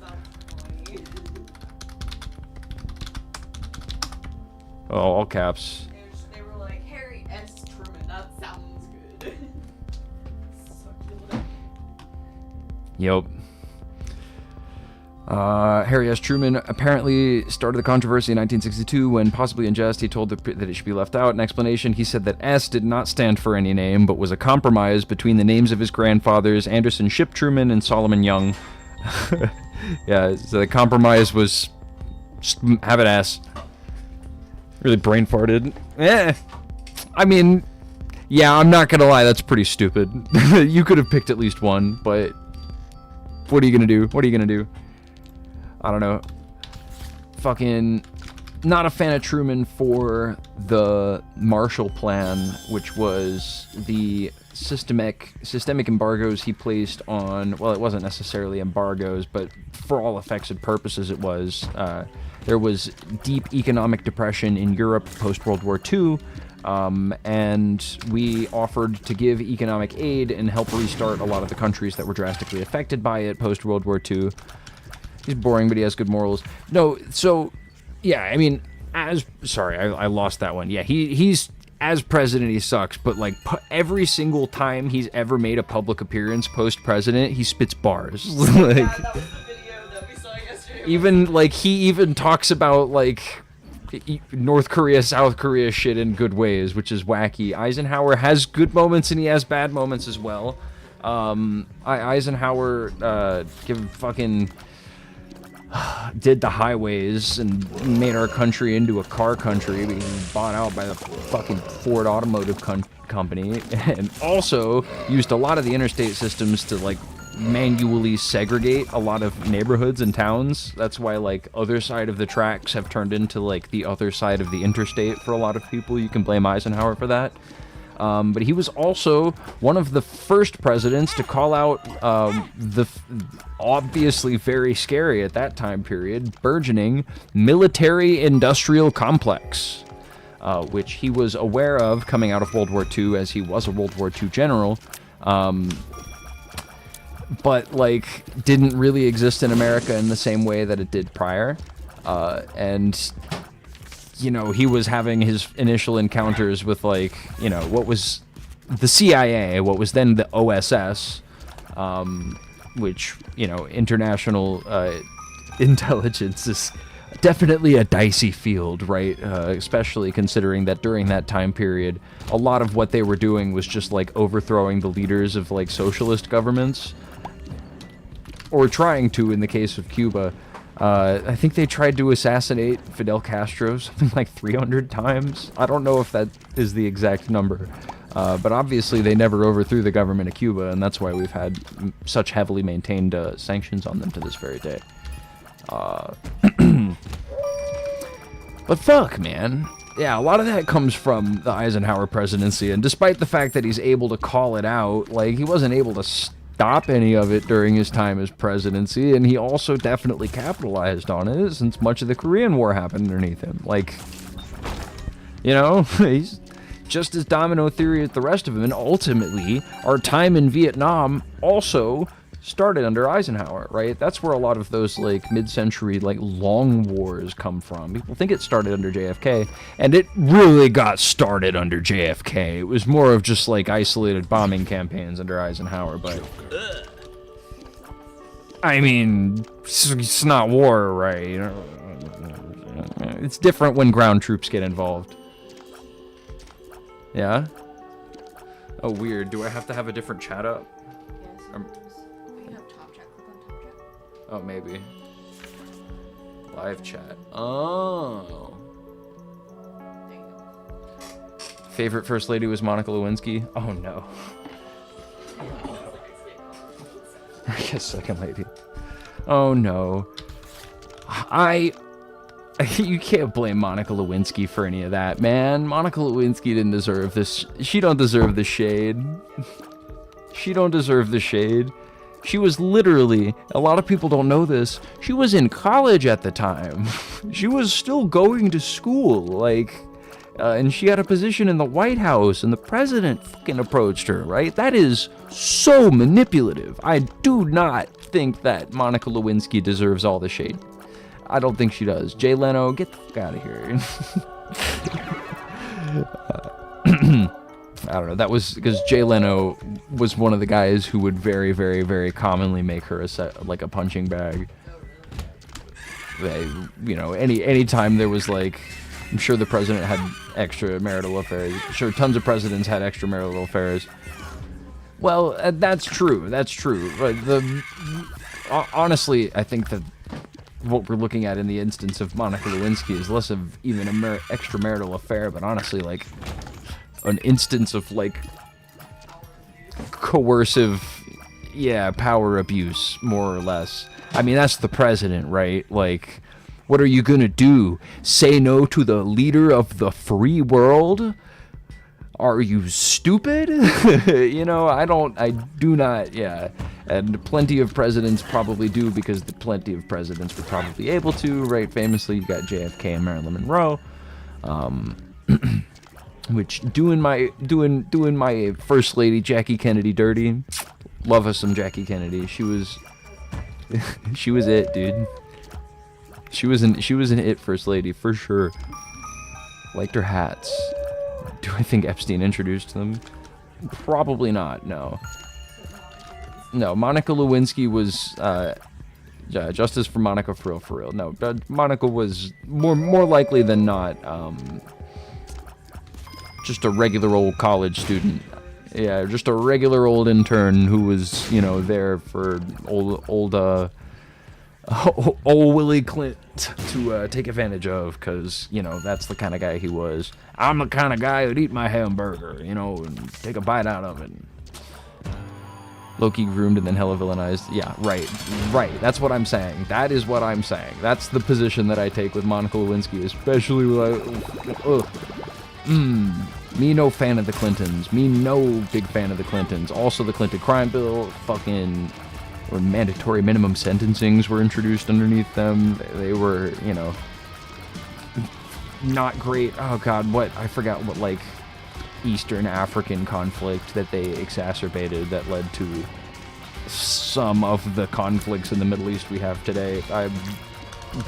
Oh, all caps. They were like, Harry S. Truman, that sounds good. Succulent. Yep. Harry S. Truman apparently started the controversy in 1962 when, possibly in jest, he told that it should be left out. In explanation, he said that S did not stand for any name, but was a compromise between the names of his grandfathers, Anderson Ship Truman and Solomon Young. Yeah, so the compromise was just have an S. Really brain farted. I mean, yeah, I'm not gonna lie, that's pretty stupid. You could have picked at least one, but what are you gonna do? What are you gonna do? I don't know. Fucking not a fan of Truman for the Marshall Plan, which was the systemic embargoes he placed on, well, it wasn't necessarily embargoes, but for all effects and purposes it was. There was deep economic depression in Europe post-World War II, and we offered to give economic aid and help restart a lot of the countries that were drastically affected by it post-World War II. He's boring, but he has good morals. No, so, yeah, I mean, sorry, I lost that one. Yeah, he's, as president, he sucks, but, like, every single time he's ever made a public appearance post-president, he spits bars. Like, Yeah, that was the video that we saw yesterday. even, like, he even talks about, like, North Korea, South Korea shit in good ways, which is wacky. Eisenhower has good moments and he has bad moments as well. Eisenhower, did the highways and made our country into a car country because he was bought out by the fucking Ford Automotive Company, and also used a lot of the interstate systems to, like, manually segregate a lot of neighborhoods and towns. That's why, like, other side of the tracks have turned into, like, the other side of the interstate for a lot of people. You can blame Eisenhower for that. But he was also one of the first presidents to call out the obviously very scary at that time period, burgeoning military-industrial complex, which he was aware of coming out of World War II, as he was a World War II general. but like didn't really exist in America in the same way that it did prior. And you know, he was having his initial encounters with like, you know, what was the CIA, what was then the OSS, which, you know, international intelligence is definitely a dicey field, right? Especially considering that during that time period, a lot of what they were doing was just like overthrowing the leaders of like socialist governments, or trying to in the case of Cuba. I think they tried to assassinate Fidel Castro something like 300 times. I don't know if that is the exact number, but obviously they never overthrew the government of Cuba, and that's why we've had such heavily maintained sanctions on them to this very day. But fuck, man. Yeah, a lot of that comes from the Eisenhower presidency, and despite the fact that he's able to call it out, like, he wasn't able to stop any of it during his time as presidency, and he also definitely capitalized on it since much of the Korean War happened underneath him. Like, you know, he's just as domino theory as the rest of them, and ultimately, our time in Vietnam also started under Eisenhower, right? That's where a lot of those, like, mid-century, like, long wars come from. People think it started under JFK, and it really got started under JFK. It was more of just, like, isolated bombing campaigns under Eisenhower, but I mean, it's not war, right? You know, it's different when ground troops get involved. Yeah? Oh, weird. Do I have to have a different chat up? You have top chat. Click on top chat. Oh, maybe. Live chat. Oh. There you go. Favorite First Lady was Monica Lewinsky? Oh, no. I guess Second Lady. Oh, no. You can't blame Monica Lewinsky for any of that, man. Monica Lewinsky didn't deserve this. She don't deserve the shade. She don't deserve the shade. She was literally, a lot of people don't know this, she was in college at the time. She was still going to school, like, and she had a position in the White House, and the president fucking approached her, right? That is so manipulative. I do not think that Monica Lewinsky deserves all the shade. I don't think she does. Jay Leno, get the fuck out of here. I don't know. That was because Jay Leno was one of the guys who would very, very, very commonly make her like a punching bag. They, you know, any time there was like, I'm sure the president had extramarital affairs. I'm sure tons of presidents had extramarital affairs. Well, that's true. That's true. But honestly, I think that what we're looking at in the instance of Monica Lewinsky is less of even an extramarital affair, but honestly, like, an instance of, like, coercive, power abuse, more or less. I mean, that's the president, right? Like, what are you gonna do? Say no to the leader of the free world? Are you stupid? You know, I do not, And plenty of presidents probably do, because plenty of presidents were probably able to, right? Famously, you got JFK and Marilyn Monroe. Which doing my first lady Jackie Kennedy dirty. Love us some Jackie Kennedy. She was she was it, dude. She was an it first lady for sure. Liked her hats. Do I think Epstein introduced them? Probably not. No. Monica Lewinsky was justice for Monica, for real. No, Monica was more likely than not just a regular old college student. Yeah, just a regular old intern who was, you know, there for old Willie Clint to take advantage of, because, you know, that's the kind of guy he was. I'm the kind of guy who'd eat my hamburger, you know, and take a bite out of it. Low-key groomed and then hella villainized. Yeah, right. That's what I'm saying. That is what I'm saying. That's the position that I take with Monica Lewinsky, especially with me no fan of the Clintons. Me no big fan of the Clintons. Also, the Clinton crime bill, or mandatory minimum sentencings were introduced underneath them. They were, you know, not great. Oh God, I forgot what, like, Eastern African conflict that they exacerbated that led to some of the conflicts in the Middle East we have today.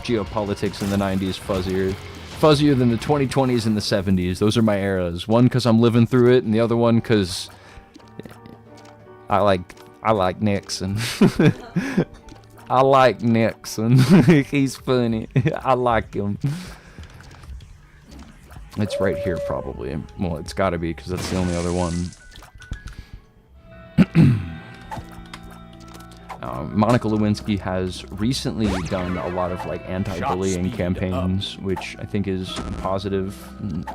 Geopolitics in the 90s fuzzier than the 2020s and the 70s. Those are my eras. One because I'm living through it, and the other one because I like Nixon. I like Nixon. He's funny. I like him. It's right here, probably. Well, it's got to be, because that's the only other one. Monica Lewinsky has recently done a lot of like anti-bullying campaigns, which I think is positive.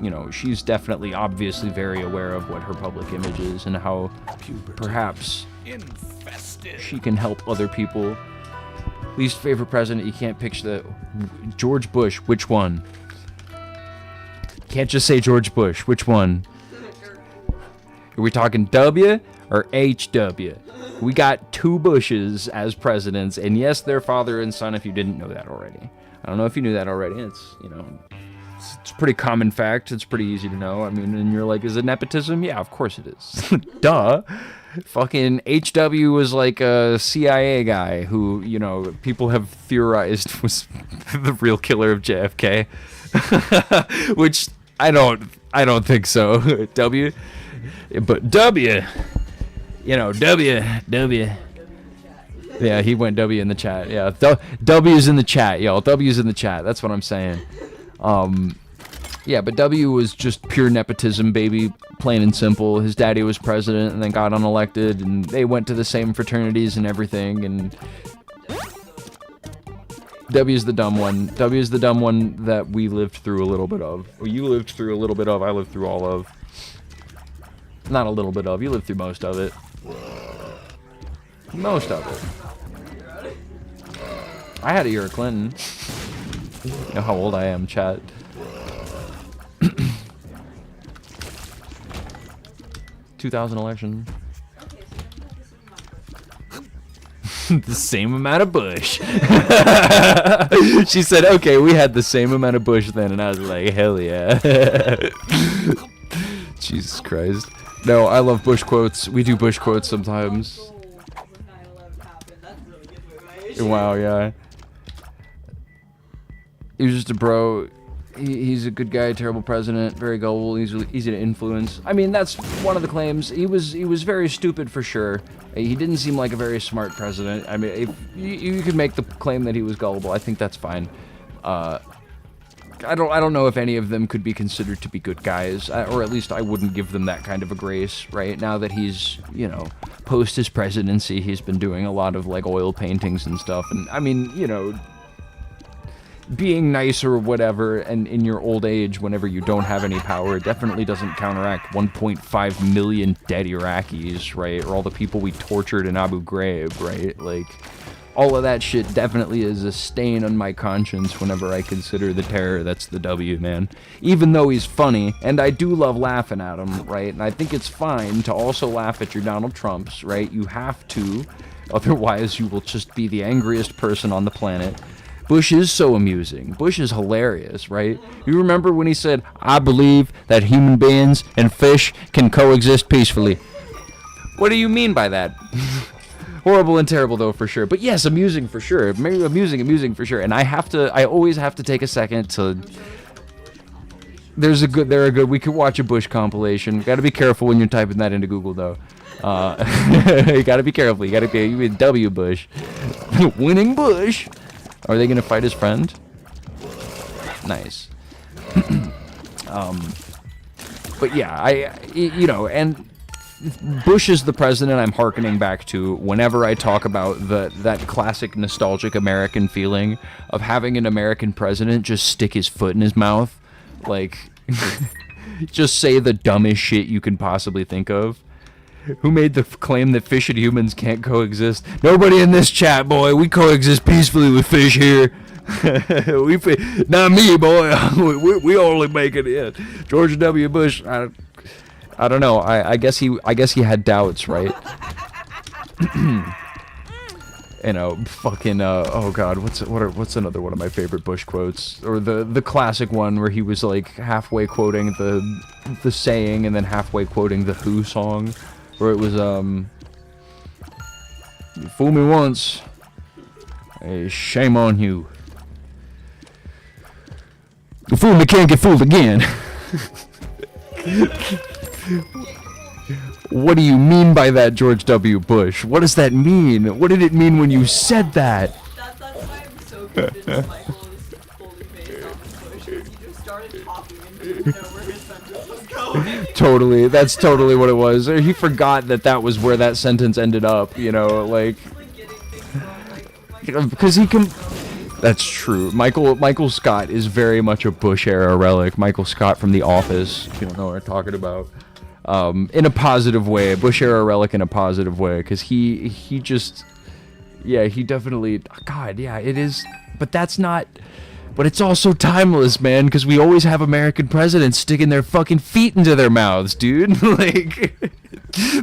You know, she's definitely, obviously, very aware of what her public image is and how perhaps she can help other people. Least favorite president, you can't picture the George Bush. Which one? Can't just say George Bush. Which one? Are we talking W or HW? We got 2 Bushes as presidents, and yes, they're father and son. If you didn't know that already, I don't know if you knew that already. It's, you know, it's a pretty common fact. It's pretty easy to know. I mean, and you're like, is it nepotism? Yeah, of course it is. Duh. Fucking HW was like a CIA guy who, you know, people have theorized was the real killer of JFK, which I don't think so. W, but W. You know, W. Yeah, he went W in the chat. Yeah, W's in the chat, y'all. W's in the chat. That's what I'm saying. Yeah, but W was just pure nepotism, baby. Plain and simple. His daddy was president and then got unelected, and they went to the same fraternities and everything, and W's the dumb one. W's the dumb one that we lived through a little bit of. Or you lived through a little bit of, I lived through all of. Not a little bit of, you lived through most of it. Most of it. I had a year of Clinton. You know how old I am, chat. 2000 election. The same amount of Bush. She said, okay, we had the same amount of Bush then, and I was like, hell yeah. Jesus Christ. No, I love Bush quotes. We do Bush quotes sometimes. Wow, yeah. He was just a bro. He's a good guy, terrible president, very gullible, easy to influence. I mean, that's one of the claims. He was very stupid for sure. He didn't seem like a very smart president. I mean, if you could make the claim that he was gullible, I think that's fine. I don't know if any of them could be considered to be good guys, or at least I wouldn't give them that kind of a grace, right? Now that he's, you know, post his presidency, he's been doing a lot of like oil paintings and stuff, and I mean, you know, being nice or whatever, and in your old age, whenever you don't have any power, definitely doesn't counteract 1.5 million dead Iraqis, right? Or all the people we tortured in Abu Ghraib, right? Like, all of that shit definitely is a stain on my conscience whenever I consider the terror that's the W, man. Even though he's funny, and I do love laughing at him, right? And I think it's fine to also laugh at your Donald Trumps, right? You have to, otherwise you will just be the angriest person on the planet. Bush is so amusing. Bush is hilarious, right? You remember when he said, I believe that human beings and fish can coexist peacefully. What do you mean by that? Horrible and terrible, though, for sure. But yes, amusing for sure. Amusing for sure. And I always have to take a second to... We could watch a Bush compilation. Gotta be careful when you're typing that into Google, though. You gotta be careful. You mean W Bush. Winning Bush. Are they gonna fight his friend? Nice. But yeah, you know, and Bush is the president I'm hearkening back to whenever I talk about that classic nostalgic American feeling of having an American president just stick his foot in his mouth, like, just say the dumbest shit you can possibly think of. Who made the claim that fish and humans can't coexist? Nobody in this chat, boy. We coexist peacefully with fish here. Not me, boy. we only make it in. George W. Bush. I don't know. I guess he had doubts, right? You know, fucking. Oh God, what's another one of my favorite Bush quotes? Or the classic one where he was like halfway quoting the saying and then halfway quoting the Who song. Where it was, You fool me once. Hey, shame on you. You fool me can't get fooled again. What do you mean by that, George W. Bush? What does that mean? What did it mean when you said that? That's why I'm so convinced Michael is fully based on the push. He just started talking and didn't know where his sentence was going. Totally, that's totally what it was. He forgot that was where that sentence ended up, you know, like... Like getting things wrong. Like, Because he can... That's true. Michael Scott is very much a Bush-era relic. Michael Scott from The Office, if you don't know what I'm talking about. In a positive way. Bush-era relic in a positive way. Because he just... Yeah, he definitely... God, yeah, it is... But that's not... But it's also timeless, man, because we always have American presidents sticking their fucking feet into their mouths, dude. Like...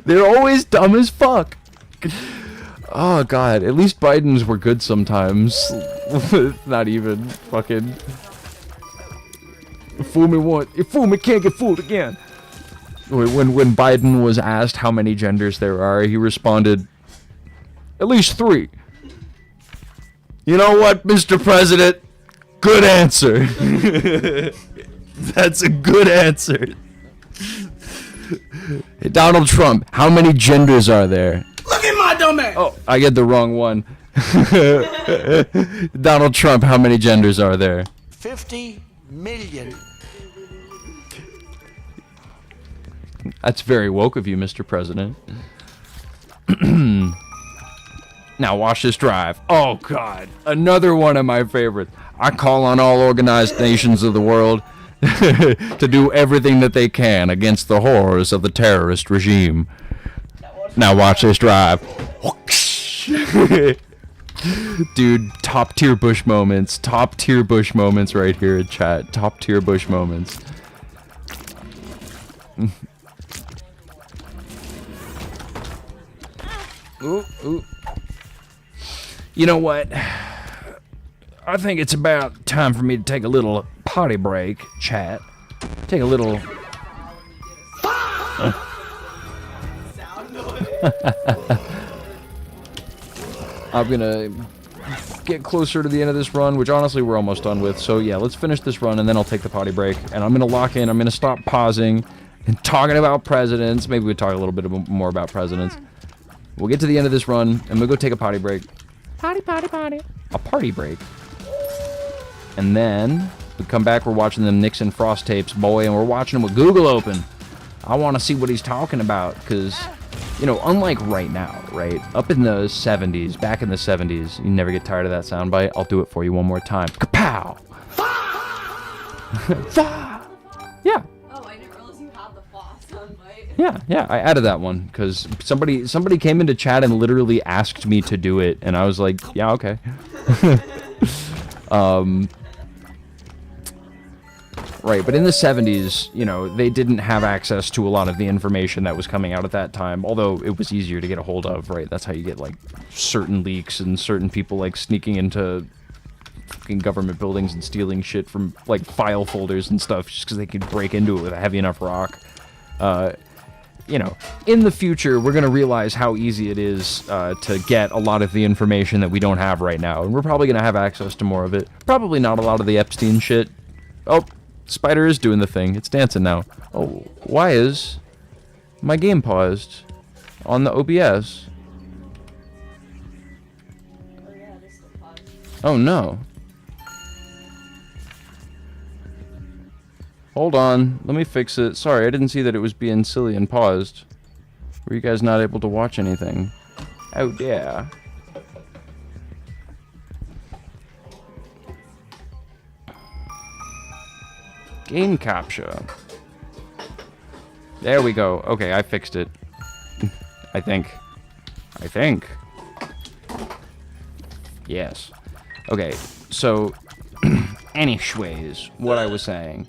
They're always dumb as fuck. Oh, God. At least Biden's were good sometimes. Not even fucking... Fool me once. You fool me can't get fooled again. When Biden was asked how many genders there are, he responded, at least 3. You know what, Mr. President? Good answer. That's a good answer. Hey, Donald Trump, how many genders are there? Look at my dumb ass! Oh, I get the wrong one. Donald Trump, how many genders are there? 50 million. That's very woke of you, Mr. President. Now watch this drive. Oh, God. Another one of my favorites. I call on all organized nations of the world to do everything that they can against the horrors of the terrorist regime. Now watch this drive. Dude, top tier Bush moments. Top tier Bush moments right here in chat. Top tier Bush moments. Ooh, ooh. You know what? I think it's about time for me to take a little potty break, chat. Take a little... I'm gonna get closer to the end of this run, which honestly we're almost done with. So yeah, let's finish this run and then I'll take the potty break. And I'm gonna lock in, I'm gonna stop pausing and talking about presidents. Maybe we'll talk a little bit more about presidents. We'll get to the end of this run and we'll go take a potty break. Potty. A party break. And then we come back, we're watching the Nixon Frost tapes, boy, and we're watching them with Google open. I want to see what he's talking about, because, you know, unlike right now, right? Up in the 70s, back in the 70s, you never get tired of that soundbite. I'll do it for you one more time. Kapow! Yeah. oh, I didn't realize you had the floss sunlight. Yeah, I added that one because somebody came into chat and literally asked me to do it, and I was like, yeah, okay. Right, but in the 70s, you know, they didn't have access to a lot of the information that was coming out at that time, although it was easier to get a hold of, right? That's how you get, like, certain leaks and certain people, like, sneaking into fucking government buildings and stealing shit from, like, file folders and stuff just because they could break into it with a heavy enough rock. You know, in the future, we're going to realize how easy it is to get a lot of the information that we don't have right now, and we're probably going to have access to more of it. Probably not a lot of the Epstein shit. Oh, Spider is doing the thing. It's dancing now. Oh, why is my game paused on the OBS? Oh yeah, this is the pod. Oh no. Hold on, let me fix it. Sorry, I didn't see that it was being silly and paused. Were you guys not able to watch anything? Oh yeah. Game capture. There we go. Okay, I fixed it. I think. Yes. Okay, so anyways, what I was saying.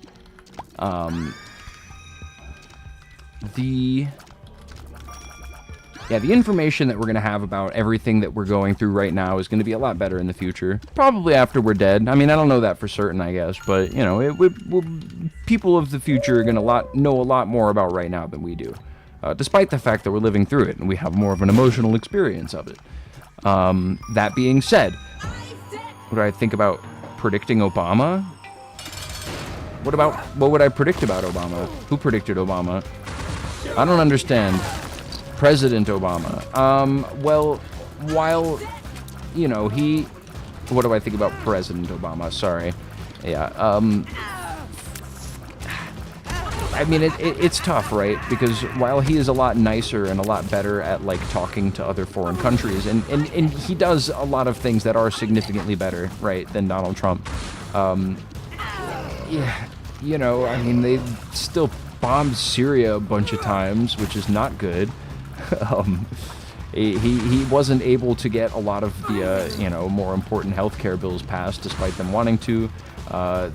The information that we're going to have about everything that we're going through right now is going to be a lot better in the future. Probably after we're dead. I mean, I don't know that for certain, I guess. But, you know, people of the future are going to know a lot more about right now than we do. Despite the fact that we're living through it and we have more of an emotional experience of it. That being said, what do I think about predicting Obama? What would I predict about Obama? Who predicted Obama? I don't understand. President Obama. Well, while, you know, what do I think about President Obama? Sorry. Yeah, I mean, it's tough, right? Because while he is a lot nicer and a lot better at, like, talking to other foreign countries, and he does a lot of things that are significantly better, right, than Donald Trump, yeah, you know, I mean, they still bombed Syria a bunch of times, which is not good. He wasn't able to get a lot of the, you know, more important healthcare bills passed, despite them wanting to.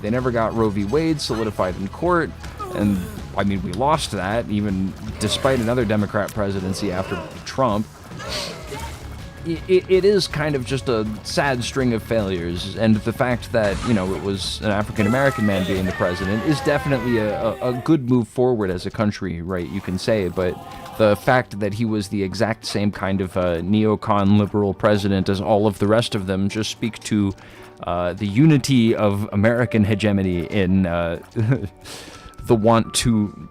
They never got Roe v. Wade solidified in court, and, I mean, we lost that, even despite another Democrat presidency after Trump. It is kind of just a sad string of failures, and the fact that, you know, it was an African-American man being the president is definitely a good move forward as a country, right, you can say, but the fact that he was the exact same kind of neocon liberal president as all of the rest of them just speak to the unity of American hegemony in the want to,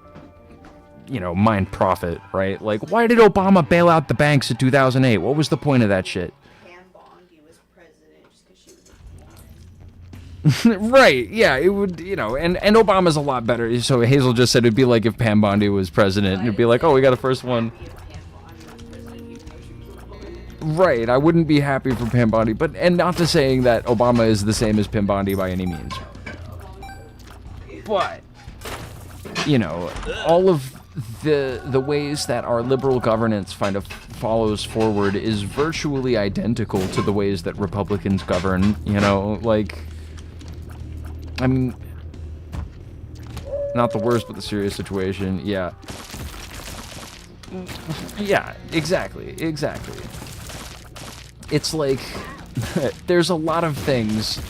you know, mine profit, right? Like, why did Obama bail out the banks in 2008? What was the point of that shit? Pam Bondi was president just because she was Right, yeah, it would, you know, and Obama's a lot better. So Hazel just said it'd be like if Pam Bondi was president. It'd be like, oh, we got a first one. Right, I wouldn't be happy for Pam Bondi, but, and not to saying that Obama is the same as Pam Bondi by any means. But, you know, all of the ways that our liberal governance kind of follows forward is virtually identical to the ways that Republicans govern, you know, like, I mean, not the worst, but the serious situation, yeah. Yeah, exactly. It's like, there's a lot of things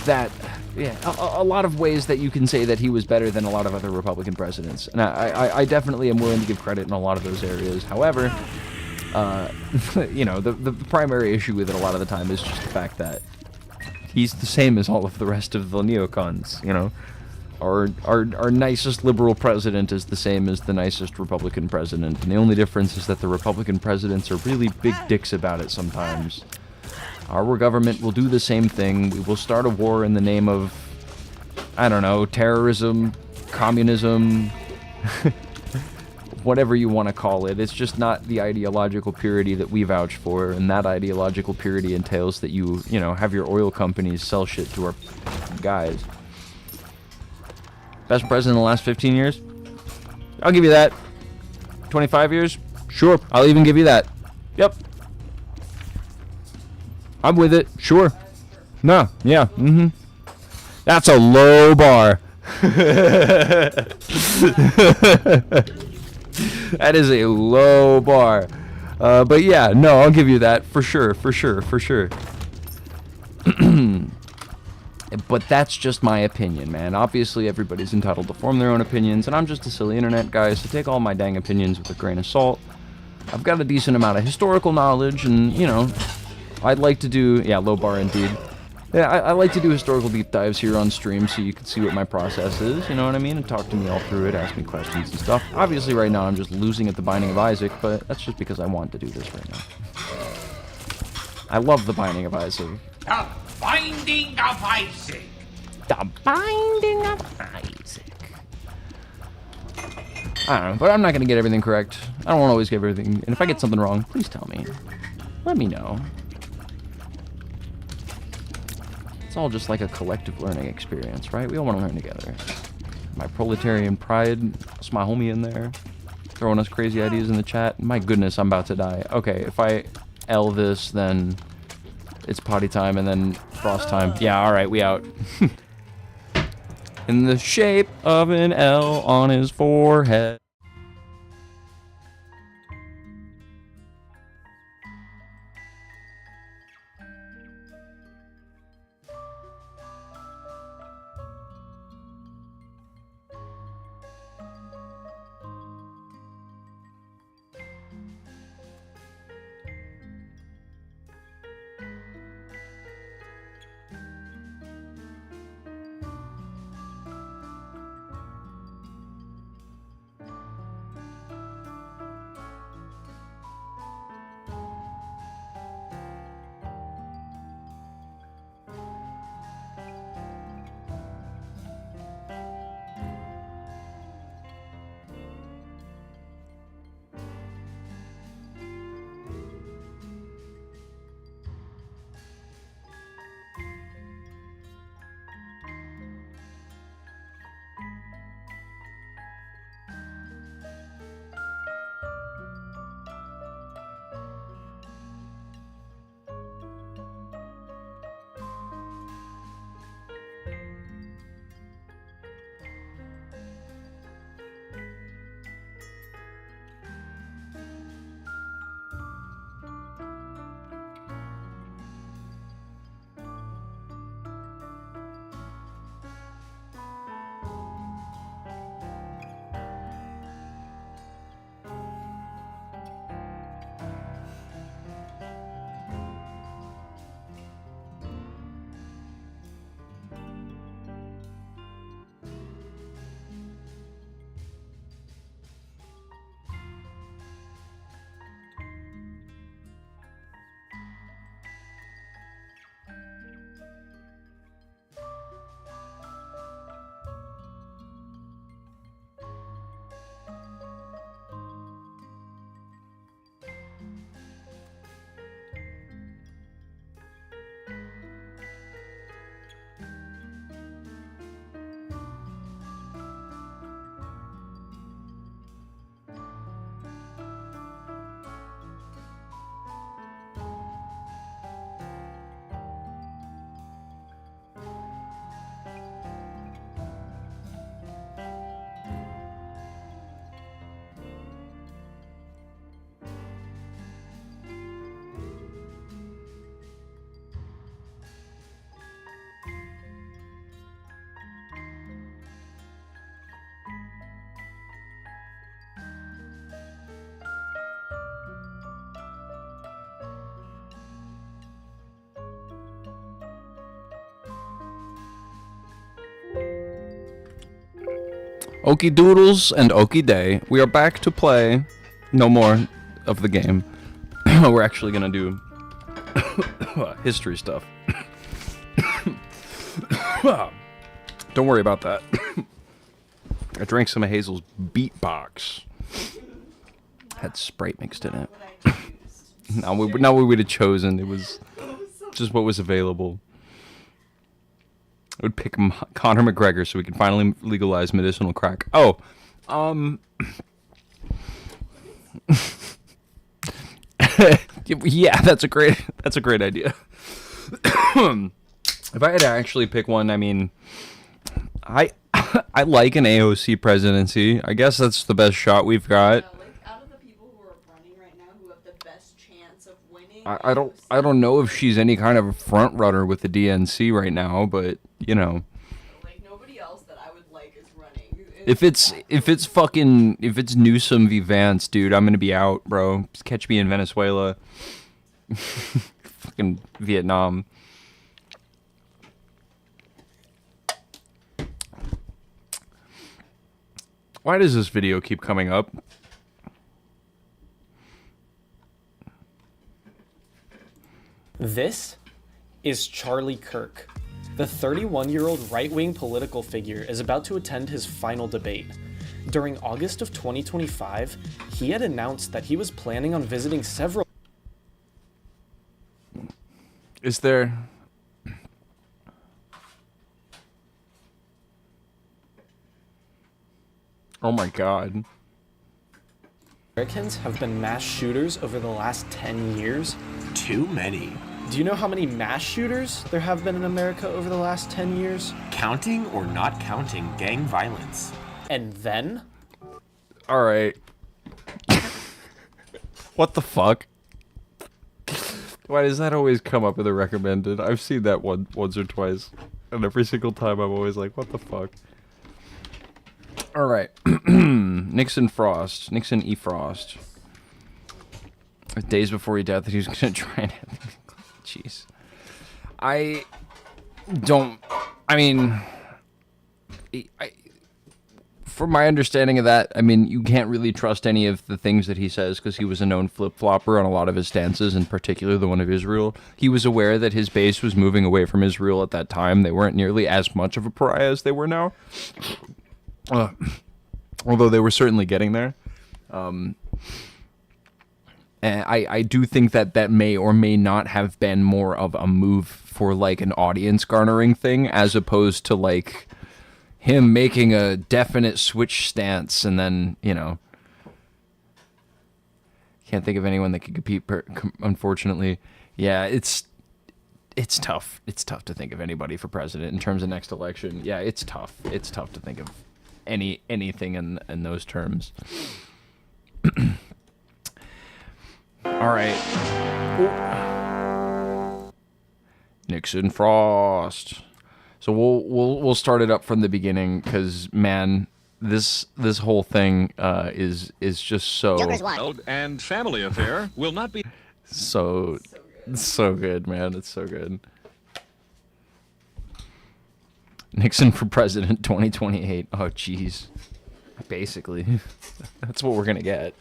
that, yeah, a lot of ways that you can say that he was better than a lot of other Republican presidents. And I definitely am willing to give credit in a lot of those areas. However, you know, the primary issue with it a lot of the time is just the fact that he's the same as all of the rest of the neocons, you know? Our nicest liberal president is the same as the nicest Republican president, and the only difference is that the Republican presidents are really big dicks about it sometimes. Our government will do the same thing. We will start a war in the name of, I don't know, terrorism, communism, whatever you want to call it. It's just not the ideological purity that we vouch for, and that ideological purity entails that you know, have your oil companies sell shit to our guys. Best president in the last 15 years? I'll give you that. 25 years? Sure, I'll even give you that. Yep. I'm with it. Sure. No, yeah, That's a low bar. That is a low bar. But yeah, no, I'll give you that for sure. But that's just my opinion, man. Obviously, everybody's entitled to form their own opinions, and I'm just a silly internet guy, so take all my dang opinions with a grain of salt. I've got a decent amount of historical knowledge, and, you know, I'd like to do... Yeah, low bar indeed. Yeah, I like to do historical deep dives here on stream so you can see what my process is, you know what I mean? And talk to me all through it, ask me questions and stuff. Obviously, right now, I'm just losing at the Binding of Isaac, but that's just because I want to do this right now. I love the Binding of Isaac. The Binding of Isaac. The Binding of Isaac. I don't know, but I'm not going to get everything correct. I don't want to always get everything, and if I get something wrong, please tell me. Let me know. It's all just like a collective learning experience, right? We all want to learn together. My proletarian pride, it's my homie in there, throwing us crazy ideas in the chat. My goodness, I'm about to die. Okay, if I L this, then it's potty time and then frost time. Yeah, alright, we out. In the shape of an L on his forehead. Okie doodles and okie day. We are back to play. No more of the game. We're actually gonna do history stuff. Don't worry about that. I drank some of Hazel's beatbox. Had Sprite mixed in it. Now we would have chosen. It was just what was available. I would pick Conor McGregor so we can finally legalize medicinal crack. Oh, yeah, that's a great idea. If I had to actually pick one, I mean, I like an AOC presidency. I guess that's the best shot we've got. Like, out of the people who are running right now, who have the best chance of winning, I don't know if she's any kind of a front runner with the DNC right now, but you know. like nobody else that I would like is running. If it's Newsom v. Vance, dude, I'm gonna be out, bro. Just catch me in Venezuela. Fucking Vietnam. Why does this video keep coming up? This is Charlie Kirk. The 31-year-old right-wing political figure is about to attend his final debate. During August of 2025, he had announced that he was planning on visiting several... Is there... Oh my god. Americans have been mass shooters over the last 10 years. Too many. Do you know how many mass shooters there have been in America over the last 10 years? Counting or not counting gang violence. And then? Alright. What the fuck? Why does that always come up in the recommended? I've seen that once or twice. And every single time I'm always like, what the fuck? Alright. Nixon E. Frost. Days before he died that he was gonna try and... Jeez. I mean... From my understanding of that, I mean, you can't really trust any of the things that he says because he was a known flip-flopper on a lot of his stances, in particular the one of Israel. He was aware that his base was moving away from Israel at that time. They weren't nearly as much of a pariah as they were now. Although they were certainly getting there. And I do think that may or may not have been more of a move for, like, an audience garnering thing, as opposed to, like, him making a definite switch stance and then, you know. Can't think of anyone that could compete, unfortunately. Yeah, it's tough. It's tough to think of anybody for president in terms of next election. Yeah, it's tough. It's tough to think of anything in those terms. All right. Nixon Frost. So we'll start it up from the beginning because, man, this whole thing is just so and family affair will not be so good, man. It's so good. Nixon for president 2028. Oh, jeez. Basically, that's what we're gonna get.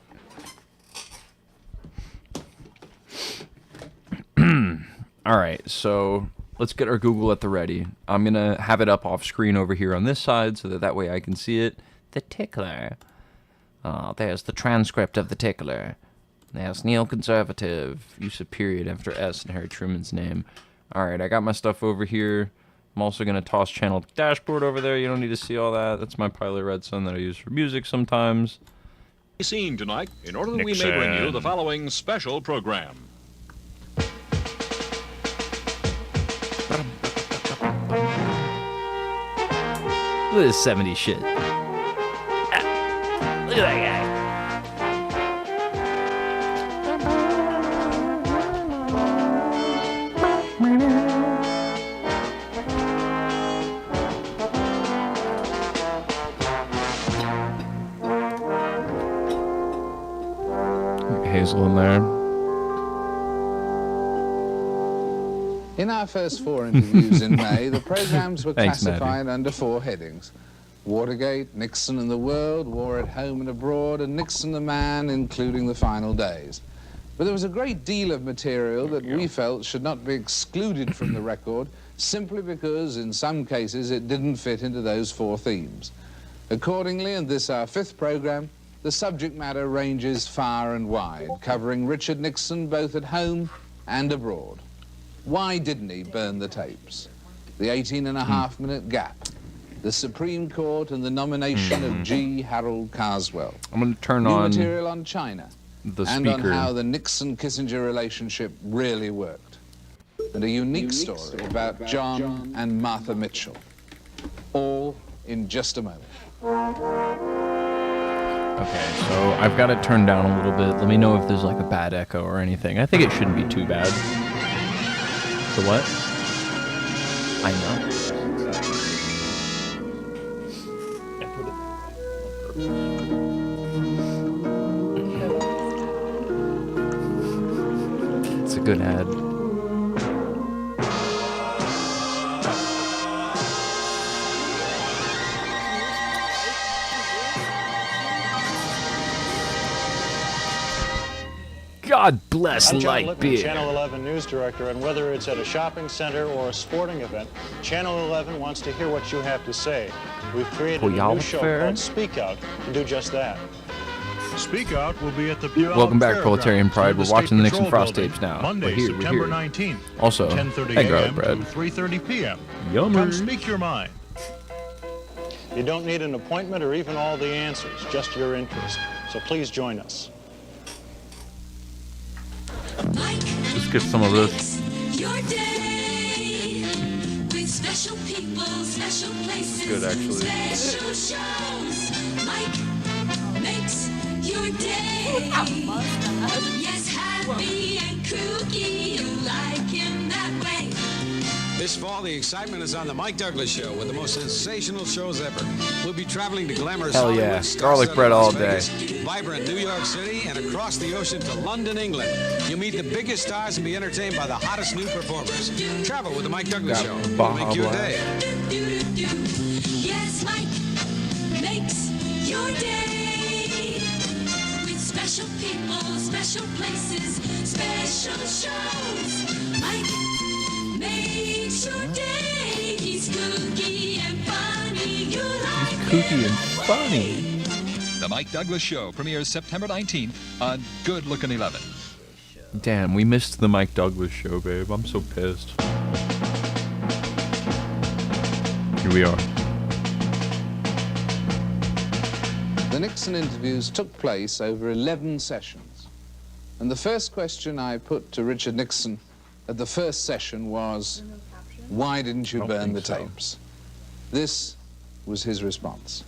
All right, so let's get our Google at the ready. I'm gonna have it up off screen over here on this side so that way I can see it. The tickler. There's the transcript of the tickler. There's neoconservative. Use of period after S in Harry Truman's name. All right, I got my stuff over here. I'm also going to toss channel dashboard over there. You don't need to see all that. That's my Pilot Redson that I use for music sometimes. seen tonight in order that we may bring you the following special program. Look at this 70s shit. Look at that guy. Hazel in there. In our first 4 interviews in May, the programs were Thanks, classified under 4 headings. Watergate, Nixon and the World, War at Home and Abroad, and Nixon the Man, including the final days. But there was a great deal of material that we felt should not be excluded from the record, simply because, in some cases, it didn't fit into those 4 themes. Accordingly, in this, our 5th program, the subject matter ranges far and wide, covering Richard Nixon both at home and abroad. Why didn't he burn the tapes? The 18.5-minute gap. The Supreme Court and the nomination of G. Harold Carswell. I'm going to turn New on material on China. the And speaker. on how the Nixon-Kissinger relationship really worked. And a unique story about John and Martha Mitchell. All in just a moment. Okay, so I've got it turned down a little bit. Let me know if there's like a bad echo or anything. I think it shouldn't be too bad. The what? I know. It's a good ad. God bless I'm John light Lippman, beer. Channel 11 News Director, and whether it's at a shopping center or a sporting event, Channel 11 wants to hear what you have to say. We've created a new show called Speak Out to do just that. Speak Out will be at the Puyallup Welcome back, Fairgrounds Proletarian Pride. near We're watching the Nixon Patrol Frost Building, tapes now. Monday, We're here, September we're here. 19th. Also, 10:30 hey, garlic a.m. bread. to 3:30 p.m. Yummy. Come speak your mind. You don't need an appointment or even all the answers, just your interest. So please join us. Let's get some of this. Your day with special people, special places, Good, actually. special shows. Mike makes your day. Yes, happy and kooky, you like him that way. This fall, the excitement is on the Mike Douglas Show with the most sensational shows ever. We'll be traveling to glamorous Hell yeah. Hollywood, Garlic star-studded bread all Las day. Vegas, vibrant New York City, and across the ocean to London, England. You'll meet the biggest stars and be entertained by the hottest new performers. Travel with the Mike Douglas Show. It'll make your day. Yes, Mike makes your day with special people, special places, special shows. Mike makes your day. He's kooky and funny. You like Kooky and funny. The Mike Douglas Show premieres September 19th on Good Looking 11. Damn, we missed the Mike Douglas show, babe. I'm so pissed. Here we are. The Nixon interviews took place over 11 sessions. And the first question I put to Richard Nixon at the first session was, why didn't you burn the tapes? This was his response.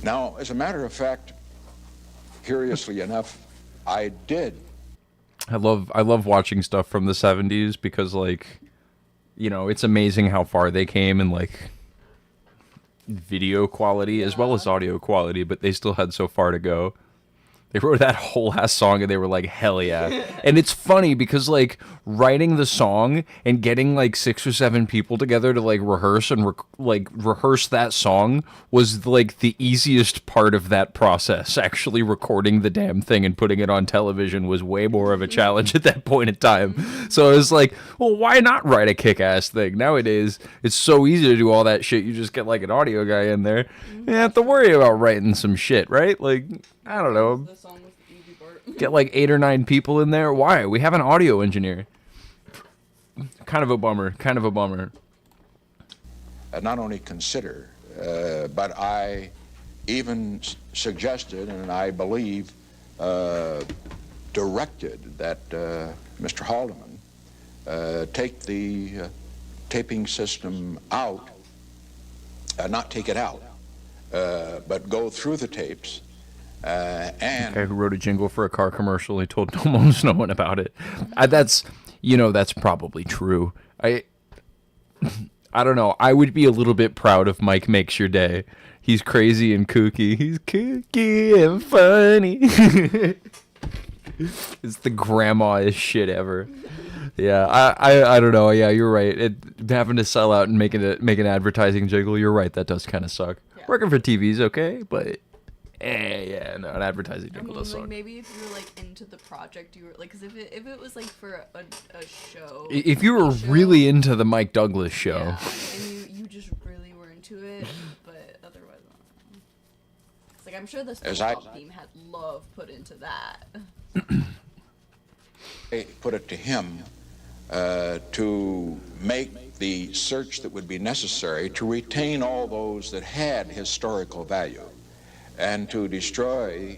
Now, as a matter of fact, curiously enough, I did. I love watching stuff from the 70s because, like, you know, it's amazing how far they came in, like, video quality as well as audio quality, but they still had so far to go. They wrote that whole ass song and they were like, hell yeah. And it's funny because, like, writing the song and getting like 6 or 7 people together to like rehearse and rehearse that song was like the easiest part of that process. Actually recording the damn thing and putting it on television was way more of a challenge at that point in time. So I was like, well, why not write a kick-ass thing? Nowadays, it's so easy to do all that shit. You just get like an audio guy in there. You don't have to worry about writing some shit, right? Like, I don't know. Get like 8 or 9 people in there. Why? We have an audio engineer. Kind of a bummer. Kind of a bummer. Not only consider, but I even suggested, and I believe directed that Mr. Haldeman take the taping system out, not take it out, but go through the tapes. And guy who wrote a jingle for a car commercial, he told almost no one about it. That's, you know, that's probably true. I don't know. I would be a little bit proud if Mike makes your day. He's crazy and kooky. He's kooky and funny. It's the grandma-ish shit ever. Yeah, I don't know. Yeah, you're right. Having to sell out and make an advertising jiggle. You're right. That does kind of suck. Yeah. Working for TV's okay, but yeah, no, an advertising jiggle does suck. Maybe if you were like into the project, you were like, because if it was like for a show. If you were really into the Mike Douglas show. Yeah, and you just really were into it, but otherwise, it's like I'm sure the SpongeBob team had love put into that. I put it to him to make the search that would be necessary to retain all those that had historical value and to destroy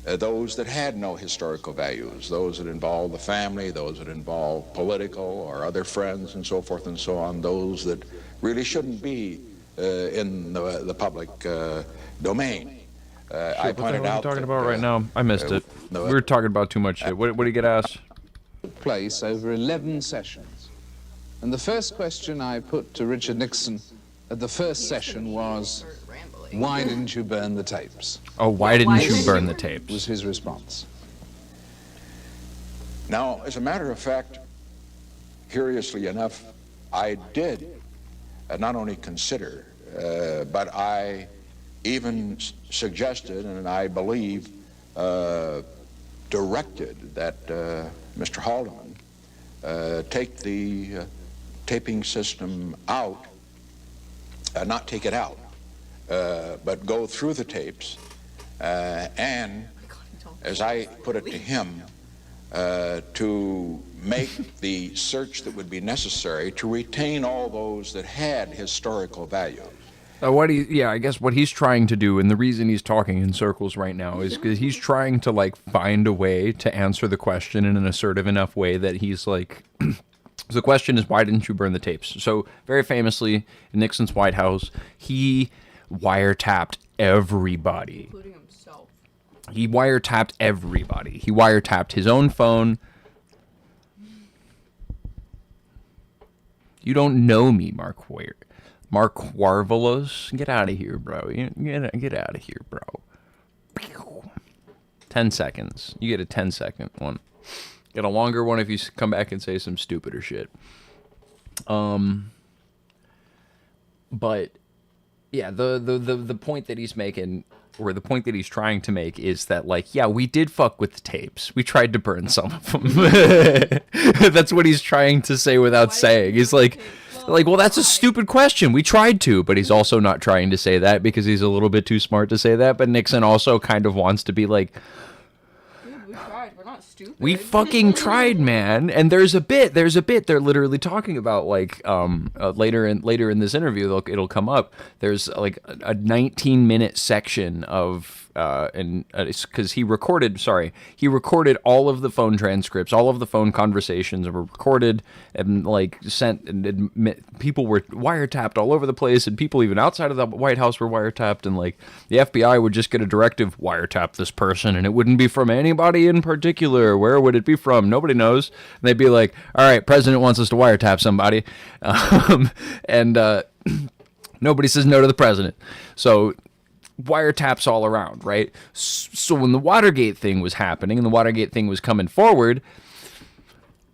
those that had no historical values, those that involve the family, those that involve political or other friends and so forth and so on, those that really shouldn't be in the public domain. I pointed out. What are you talking about right now? I missed it. We were talking about too much shit. What do you get asked? Place over 11 sessions. And the first question I put to Richard Nixon at the first session was, why didn't you burn the tapes? Oh, why didn't you burn the tapes? Was his response. Now, as a matter of fact, curiously enough, I did not only consider, but I even suggested, and I believe directed that Mr. Haldeman take the taping system out, not take it out, but go through the tapes, and, as I put it to him, to make the search that would be necessary to retain all those that had historical value. I guess what he's trying to do, and the reason he's talking in circles right now, is because he's trying to like find a way to answer the question in an assertive enough way that he's like, the question is, why didn't you burn the tapes? So very famously in Nixon's White House, he wiretapped everybody. Including himself. He wiretapped everybody. He wiretapped his own phone. You don't know me, Mark Warvelos. Get out of here, bro. Get out of here, bro. 10 seconds. You get a 10-second one. Get a longer one if you come back and say some stupider shit. But yeah, the point that he's making, or the point that he's trying to make, is that, like, yeah, we did fuck with the tapes. We tried to burn some of them. That's what he's trying to say without saying. He's like, well, that's a stupid question. We tried to, but he's also not trying to say that because he's a little bit too smart to say that. But Nixon also kind of wants to be like, dude, we tried. We're not stupid. We fucking tried, man. And there's a bit they're literally talking about, like, later in this interview, it'll come up. There's like a 19-minute section of because he recorded all of the phone transcripts, all of the phone conversations were recorded and like sent, and people were wiretapped all over the place, and people even outside of the White House were wiretapped, and like the FBI would just get a directive, wiretap this person, and it wouldn't be from anybody in particular. Where would it be from? Nobody knows. And they'd be like, all right, president wants us to wiretap somebody, and nobody says no to the president. So wiretaps all around, right? So when the Watergate thing was happening and the Watergate thing was coming forward,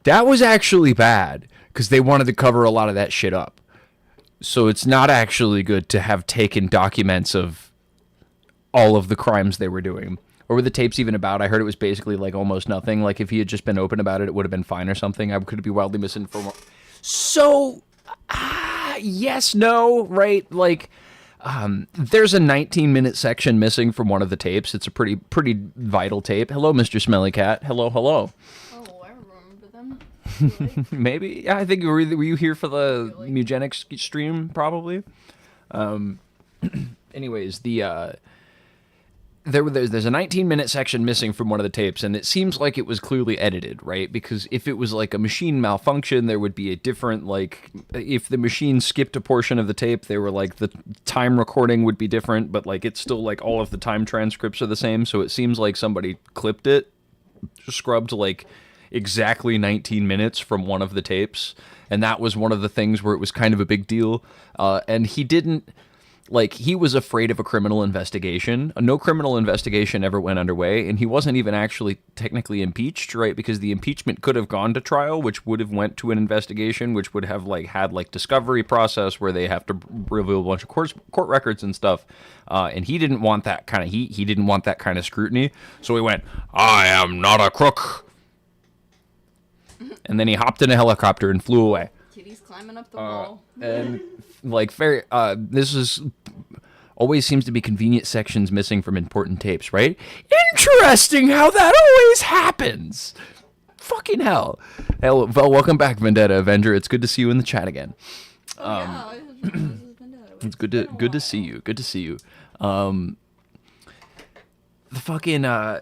that was actually bad because they wanted to cover a lot of that shit up. So it's not actually good to have taken documents of all of the crimes they were doing. Or were the tapes even about? I heard it was basically like almost nothing. Like if he had just been open about it, it would have been fine or something. I could be wildly misinformed. So, yes, no, right? Like, there's a 19-minute section missing from one of the tapes. It's a pretty vital tape. Hello, Mr. Smelly Cat. Hello. Oh, I remember them. Maybe. Yeah, I think were you here for the eugenics stream? Probably. Anyways, there's a 19-minute section missing from one of the tapes, and it seems like it was clearly edited, right? Because if it was like a machine malfunction, there would be a different, like, if the machine skipped a portion of the tape, they were like, the time recording would be different, but like it's still like all of the time transcripts are the same, so it seems like somebody clipped it, scrubbed like exactly 19 minutes from one of the tapes, and that was one of the things where it was kind of a big deal, and he didn't. like, he was afraid of a criminal investigation. No criminal investigation ever went underway, and he wasn't even actually technically impeached, right? Because the impeachment could have gone to trial, which would have went to an investigation, which would have, like, had, like, discovery process where they have to reveal a bunch of court records and stuff. And he didn't want that kind of he didn't want that kind of scrutiny. So he went, I am not a crook. And then he hopped in a helicopter and flew away. Kitty's climbing up the wall. And like this is always seems to be convenient sections missing from important tapes, right? Interesting how that always happens. Fucking hell. Well, welcome back, Vendetta Avenger. It's good to see you in the chat again. It's good to see you. Good to see you. The fucking oh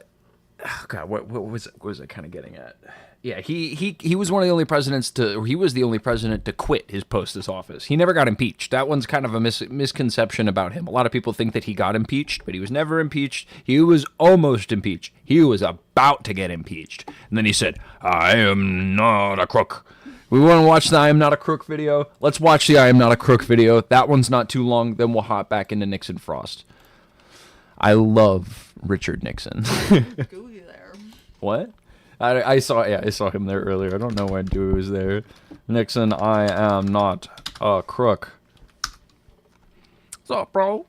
God, what was I kind of getting at? Yeah, he was one of the only presidents he was the only president to quit his post as office. He never got impeached. That one's kind of a misconception about him. A lot of people think that he got impeached, but he was never impeached. He was almost impeached. He was about to get impeached. And then he said, I am not a crook. We want to watch the I am not a crook video. Let's watch the I am not a crook video. That one's not too long. Then we'll hop back into Nixon Frost. I love Richard Nixon. What? I saw him there earlier. I don't know why Dewey was there. Nixon, I am not a crook. What's up, bro?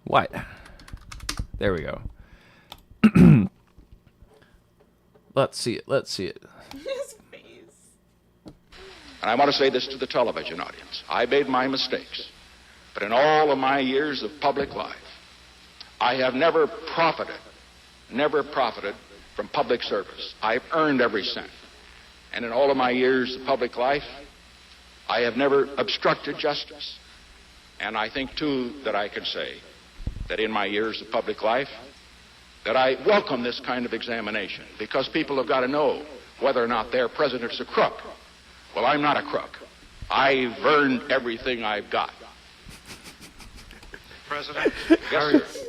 What? There we go. Let's see it. His face. And I want to say this to the television audience. I made my mistakes. But in all of my years of public life, I have never profited from public service. I've earned every cent. And in all of my years of public life, I have never obstructed justice. And I think, too, that I can say that in my years of public life, that I welcome this kind of examination, because people have got to know whether or not their president's a crook. Well, I'm not a crook. I've earned everything I've got. President? Yes,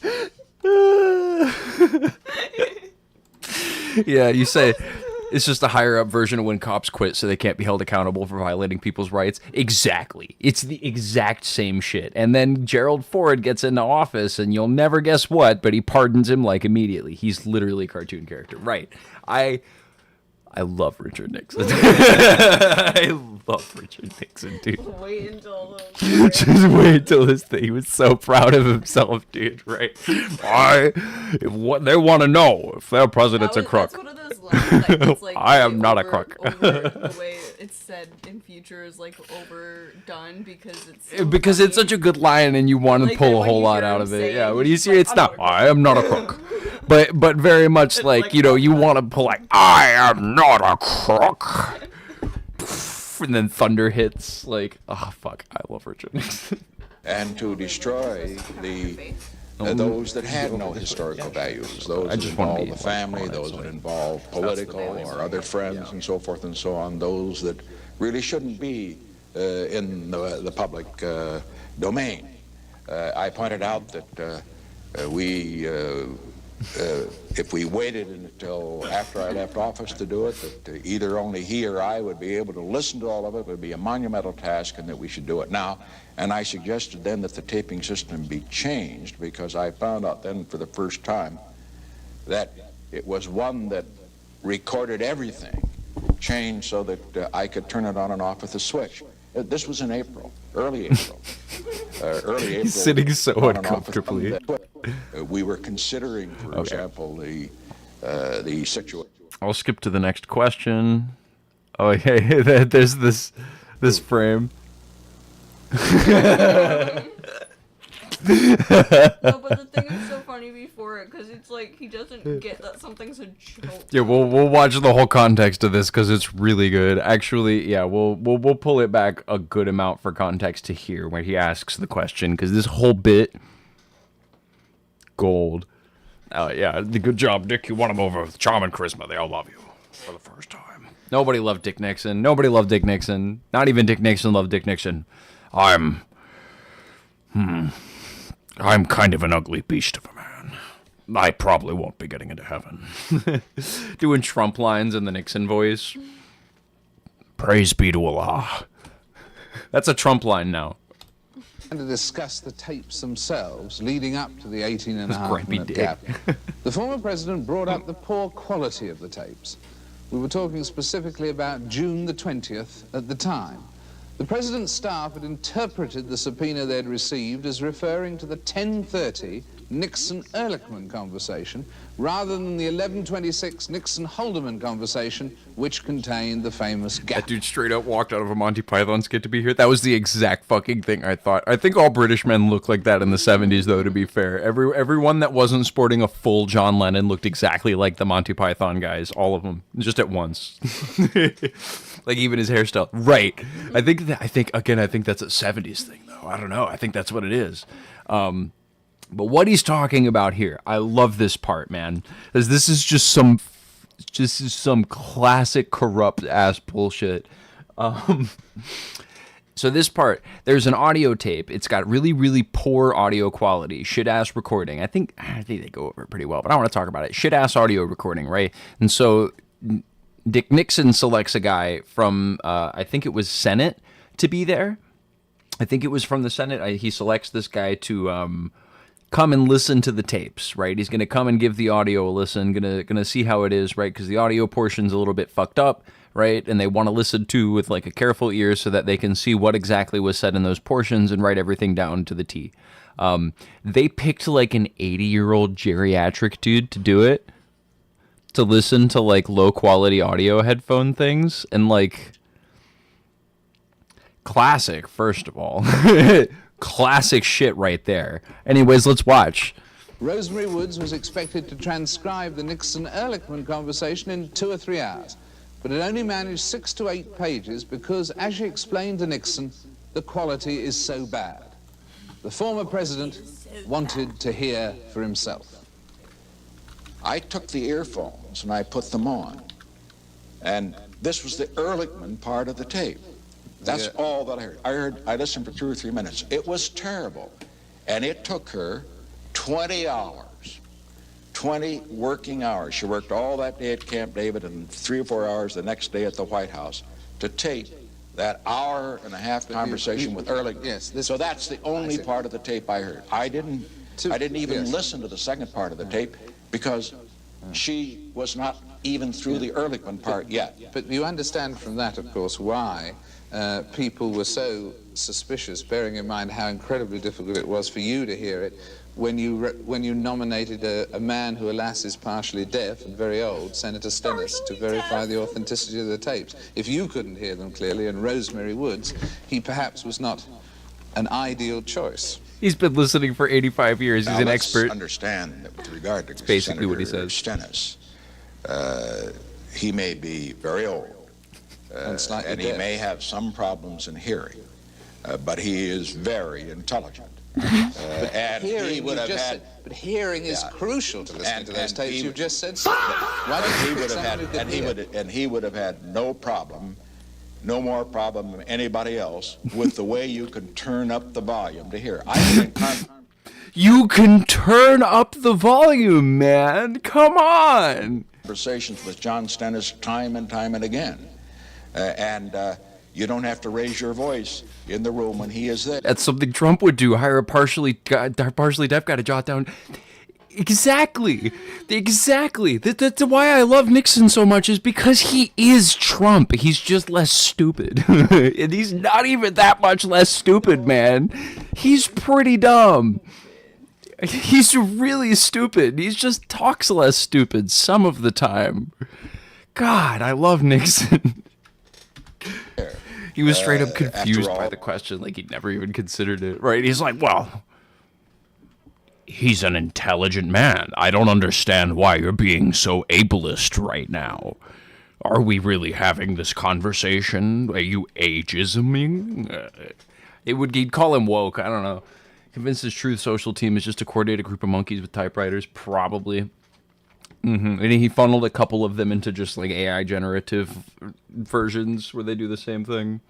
sir. Yeah, you say it's just a higher up version of when cops quit so they can't be held accountable for violating people's rights. Exactly. It's the exact same shit. And then Gerald Ford gets into office and you'll never guess what, but he pardons him like immediately. He's literally a cartoon character. Right. I love Richard Nixon. I love Richard Nixon, dude. Wait until just wait until this thing. He was so proud of himself, dude. Right? What they want to know if their president's a crook. That's one of those lines that gets, like, I am not a crook. The way it's said in future is like overdone because it's so because funny. it's such a good line and you want to Like, pull a whole lot out of it. Yeah, when you see it's not. I am not a crook. But very much like, you know, you want to pull like, I am not a crook. And then thunder hits. Like, oh, fuck. I love Richard Nixon. And to destroy those that had no historical values, those that involve the family, those that involve political or other friends and so forth and so on, those that really shouldn't be in the public domain. I pointed out that if we waited until after I left office to do it, that either only he or I would be able to listen to all of it would be a monumental task, and that we should do it now. And I suggested then that the taping system be changed, because I found out then for the first time that it was one that recorded everything, changed so that I could turn it on and off with a switch. This was in April, early April. He's sitting so uncomfortably. We were considering, for example, the situation. I'll skip to the next question. Oh, hey, there's this frame. No, but the thing is so funny before it, because it's like he doesn't get that something's a joke. Yeah, we'll watch the whole context of this because it's really good. Actually, yeah, we'll pull it back a good amount for context to hear where he asks the question, because this whole bit, gold. Yeah, good job, Dick. You won him over with charm and charisma. They all love you for the first time. Nobody loved Dick Nixon. Nobody loved Dick Nixon. Not even Dick Nixon loved Dick Nixon. I'm kind of an ugly beast of a man. I probably won't be getting into heaven. Doing Trump lines in the Nixon voice. Praise be to Allah. That's a Trump line now. And to discuss the tapes themselves leading up to the 18.5-minute gap. The former president brought up the poor quality of the tapes. We were talking specifically about June the 20th at the time. The president's staff had interpreted the subpoena they'd received as referring to the 10:30 Nixon-Ehrlichman conversation rather than the 11:26 Nixon-Haldeman conversation, which contained the famous gap. That dude straight up walked out of a Monty Python skit to be here. That was the exact fucking thing I thought. I think all British men looked like that in the 70s, though, to be fair. Everyone that wasn't sporting a full John Lennon looked exactly like the Monty Python guys. All of them. Just at once. Like even his hairstyle. Right. I think that's a 70s thing, though. I don't know. I think that's what it is. But what he's talking about here, I love this part, man, because this is just some classic corrupt ass bullshit. So this part, there's an audio tape. It's got really, really poor audio quality, shit ass recording. I think they go over it pretty well, but I want to talk about it. Shit ass audio recording, right? And so Dick Nixon selects a guy from, I think it was Senate, to be there. I think it was from the Senate. He selects this guy to come and listen to the tapes, right? He's going to come and give the audio a listen, gonna see how it is, right? Because the audio portion's a little bit fucked up, right? And they want to listen to with like a careful ear so that they can see what exactly was said in those portions and write everything down to the T. They picked like an 80-year-old geriatric dude to do it, to listen to like low quality audio headphone things, and like classic, first of all. Classic shit right there. Anyways, let's watch. Rosemary Woods was expected to transcribe the Nixon-Ehrlichman conversation in 2 or 3 hours, but it only managed 6 to 8 pages because, as she explained to Nixon, the quality is so bad. The former president wanted to hear for himself. I took the earphones and I put them on, and this was the Ehrlichman part of the tape. That's all that I heard. I listened for 2 or 3 minutes. It was terrible. And it took her 20 hours, 20 working hours. She worked all that day at Camp David and 3 or 4 hours the next day at the White House to tape that hour-and-a-half conversation with Ehrlichman. Yes, so that's the only part of the tape I heard. I didn't even listen to the second part of the tape because she was not even through the Ehrlichman part yet. But you understand from that, of course, why people were so suspicious, bearing in mind how incredibly difficult it was for you to hear it when you nominated a man who, alas, is partially deaf and very old, Senator Stennis, to verify the authenticity of the tapes. If you couldn't hear them clearly, and Rosemary Woods, he perhaps was not an ideal choice. He's been listening for 85 years. He's an expert. Understand that with regard to That's basically Senator what he says. Stennis, he may be very old, and he may have some problems in hearing, but he is very intelligent. And hearing, he would have had. But hearing is crucial to listening to those tapes. You've just said so. He would have had no problem, no more problem than anybody else with the way you can turn up the volume to hear. You can turn up the volume, man. Come on. Conversations with John Stennis time and time and again, and you don't have to raise your voice in the room when he is there. That's something Trump would do. Hire a partially deaf guy to jot down. Exactly. That's why I love Nixon so much, is because he is Trump. He's just less stupid. And he's not even that much less stupid, man. He's pretty dumb. He's really stupid. He just talks less stupid some of the time. God, I love Nixon. He was straight up confused by the question, like he'd never even considered it, right? He's like, well, he's an intelligent man. I don't understand why you're being so ableist right now. Are we really having this conversation? Are you ageisming? He'd call him woke. I don't know. Convinced his Truth Social team is just a coordinated group of monkeys with typewriters, probably. And he funneled a couple of them into just like AI generative versions where they do the same thing.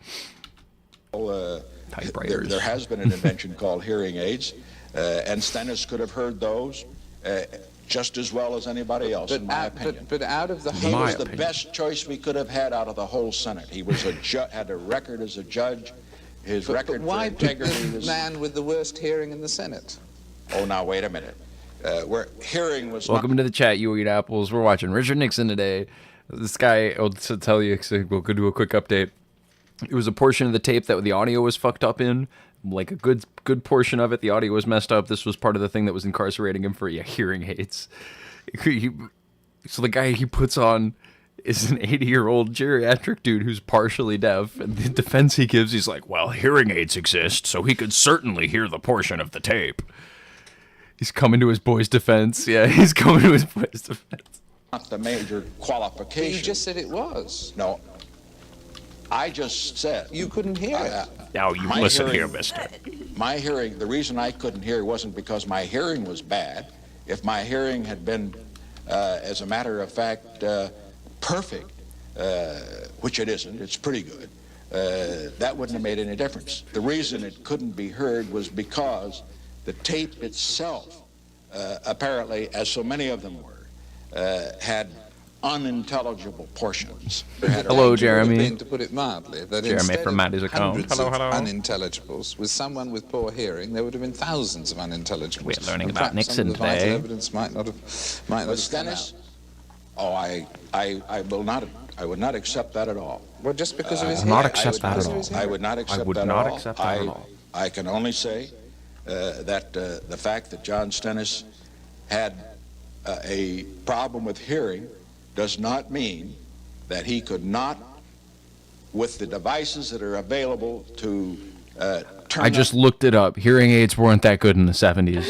Typewriters. There has been an invention called hearing aids, and Stennis could have heard those. just as well as anybody else, in my opinion. But out of the he whole... was the best choice we could have had out of the whole Senate. He was had a record as a judge. His record for integrity was... man with the worst hearing in the Senate? Oh, now, wait a minute. Where hearing was... Welcome to the chat, you eat apples. We're watching Richard Nixon today. This guy, I'll tell you, we'll go do a quick update. It was a portion of the tape that the audio was fucked up in. Like a good portion of it, the audio was messed up. This was part of the thing that was incarcerating him for hearing aids. So the guy he puts on is an 80-year-old geriatric dude who's partially deaf, and the defense he gives, he's like, well, hearing aids exist, so he could certainly hear the portion of the tape. He's coming to his boy's defense. Yeah, he's coming to his boy's defense. Not the major qualification. You just said it was. No. I just said... You couldn't hear it. Now you listen here, mister. My hearing, the reason I couldn't hear wasn't because my hearing was bad. If my hearing had been, as a matter of fact, perfect, which it isn't, it's pretty good, that wouldn't have made any difference. The reason it couldn't be heard was because the tape itself, apparently, as so many of them were, had unintelligible portions. Hello, Jeremy. To put it mildly, that Jeremy from Maddie's account. Hello. Unintelligibles. With someone with poor hearing, there would have been thousands of unintelligibles. We're learning In about fact, Nixon some of the vital today. evidence might not have come Stennis? out. Oh, I will not. I would not accept that at all. Well, just because of his I would not hearing. accept that at all. I would not accept that at all. I can only say that the fact that John Stennis had a problem with hearing does not mean that he could not, with the devices that are available to turn I just looked it up. Hearing aids weren't that good in the 70s.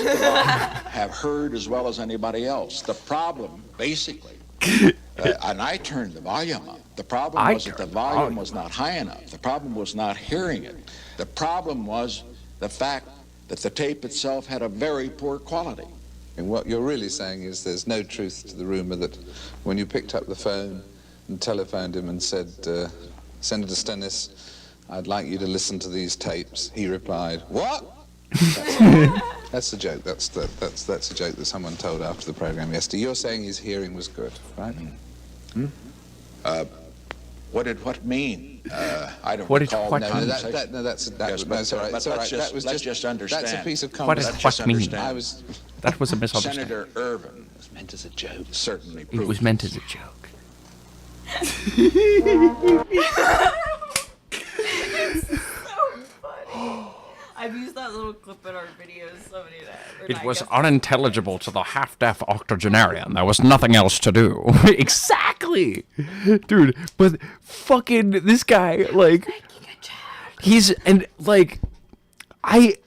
have heard as well as anybody else. The problem, basically, and I turned the volume up. The problem was that the volume was not high enough. The problem was not hearing it. The problem was the fact that the tape itself had a very poor quality. And what you're really saying is there's no truth to the rumor that when you picked up the phone and telephoned him and said, Senator Stennis, I'd like you to listen to these tapes, he replied, what? That's a joke. That's a joke that someone told after the program yesterday. You're saying his hearing was good, right? What did what mean? I don't What did recall what the mean? conversation. That's all right. But let's just understand. That's a piece of What conversation. does what mean? That was a misunderstanding. Senator Irvin was meant as a joke. Certainly It proved. was meant as a joke. I've used that little clip in our videos so many times. It was unintelligible to the half-deaf octogenarian. There was nothing else to do. Exactly, dude. But fucking this guy, like, he's and like, I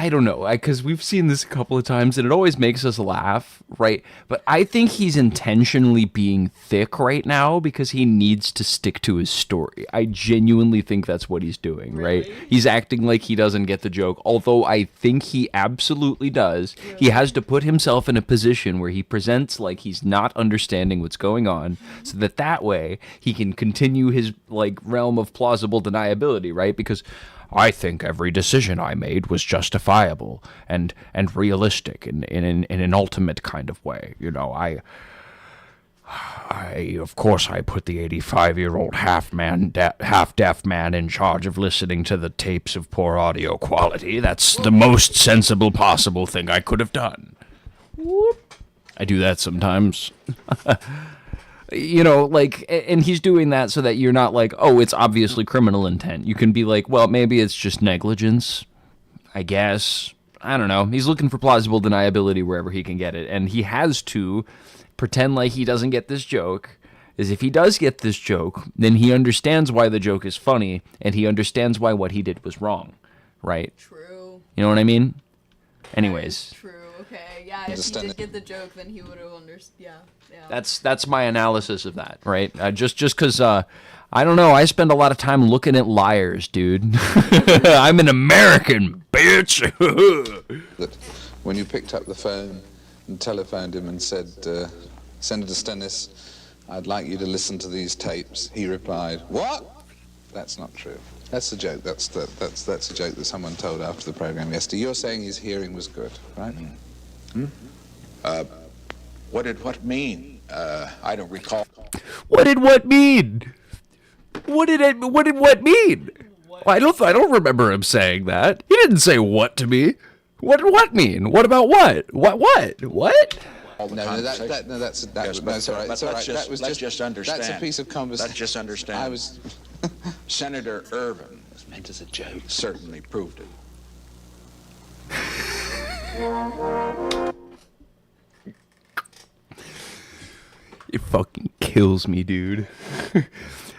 don't know, because we've seen this a couple of times and it always makes us laugh, right? But I think he's intentionally being thick right now because he needs to stick to his story. I genuinely think that's what he's doing, right? He's acting like he doesn't get the joke, although I think he absolutely does. He has to put himself in a position where he presents like he's not understanding what's going on, so that way he can continue his like realm of plausible deniability, right? Because I think every decision I made was justifiable and realistic in an ultimate kind of way. You know, I of course I put the 85-year-old half-deaf man in charge of listening to the tapes of poor audio quality. That's the most sensible possible thing I could have done. Whoop. I do that sometimes. You know, like, and he's doing that so that you're not like, oh, it's obviously criminal intent. You can be like, well, maybe it's just negligence, I guess. I don't know. He's looking for plausible deniability wherever he can get it. And he has to pretend like he doesn't get this joke. Is if he does get this joke, then he understands why the joke is funny, and he understands why what he did was wrong, right? True. You know what I mean? Anyways. True. Okay. Yeah. If he did get the joke, then he would have understood. Yeah. Yeah. That's my analysis of that, right? Just because I don't know, I spend a lot of time looking at liars, dude. I'm an American, bitch. That when you picked up the phone and telephoned him and said, Senator Stennis, I'd like you to listen to these tapes, he replied, what? That's not true. That's a joke. That's a joke that someone told after the program yesterday. You're saying his hearing was good, right? What did what mean? I don't recall. What did what mean? What did what mean? I don't remember him saying that. He didn't say what to me. What did what mean? What about what? What? No, that's all right. It's all right. Let's just understand. That's a piece of conversation. Let's just understand. Senator Irvin Meant as a joke. certainly proved it. It fucking kills me, dude.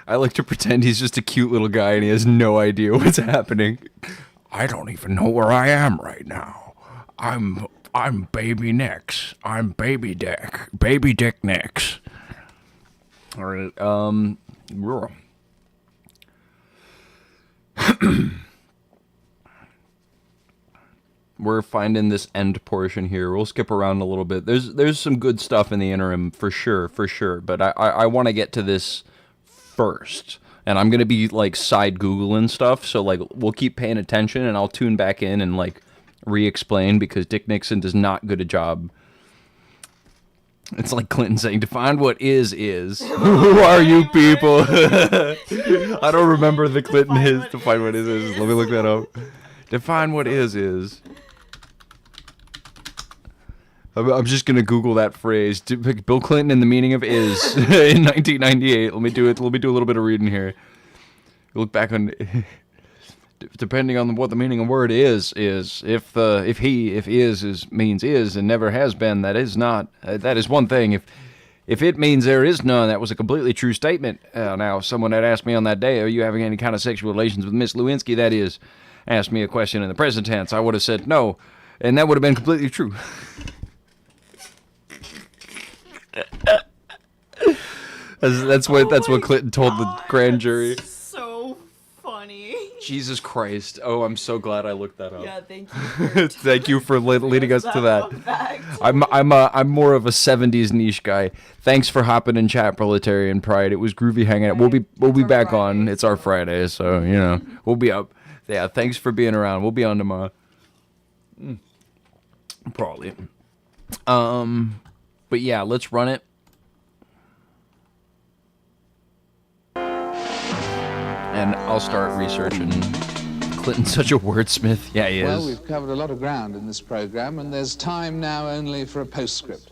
I like to pretend he's just a cute little guy and he has no idea what's happening. I don't even know where I am right now. I'm baby Nix. I'm baby Dick. Baby Dick Nix. All right. We're finding this end portion here. We'll skip around a little bit. There's some good stuff in the interim for sure. But I want to get to this first. And I'm gonna be like side Googling stuff, so like we'll keep paying attention and I'll tune back in and like re-explain because Dick Nixon does not good a job. It's like Clinton saying, define what is. Who are you people? I don't remember the Clinton his define what is. Let me look that up. Define what is. I'm just gonna Google that phrase. Bill Clinton and the meaning of is in 1998. Let me do a little bit of reading here. Look back on. Depending on what the meaning of word is if is means is and never has been, that is not. That is one thing. If it means there is none, that was a completely true statement. Now, if someone had asked me on that day, are you having any kind of sexual relations with Miss Lewinsky? That is, asked me a question in the present tense, I would have said no, and that would have been completely true. That's what Clinton told the grand jury. So funny. Jesus Christ! Oh, I'm so glad I looked that up. Yeah, thank you. Thank you for leading us to that. I'm more of a '70s niche guy. Thanks for hopping in chat, Proletarian Pride. It was groovy hanging out. We'll be back Friday, on. It's our Friday, so you know we'll be up. Yeah, thanks for being around. We'll be on tomorrow. Probably. But yeah, let's run it. And I'll start researching. Clinton's such a wordsmith. Yeah, he is. Well, we've covered a lot of ground in this program, and there's time now only for a postscript,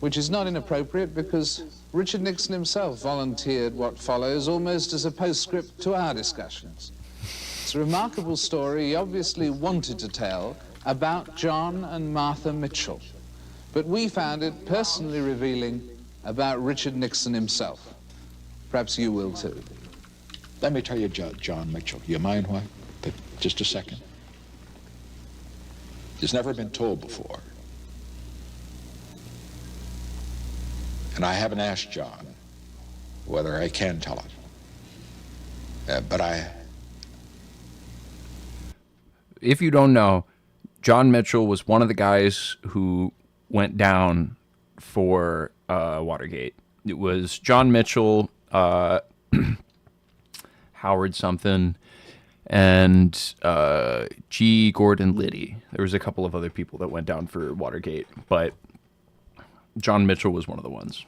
which is not inappropriate because Richard Nixon himself volunteered what follows almost as a postscript to our discussions. It's a remarkable story he obviously wanted to tell about John and Martha Mitchell, but we found it personally revealing about Richard Nixon himself. Perhaps you will too. Let me tell you, John Mitchell. You mind why? Just a second. It's never been told before. And I haven't asked John whether I can tell it. But if you don't know, John Mitchell was one of the guys who went down for Watergate. It was John Mitchell, Howard something, and G. Gordon Liddy. There was a couple of other people that went down for Watergate, but John Mitchell was one of the ones.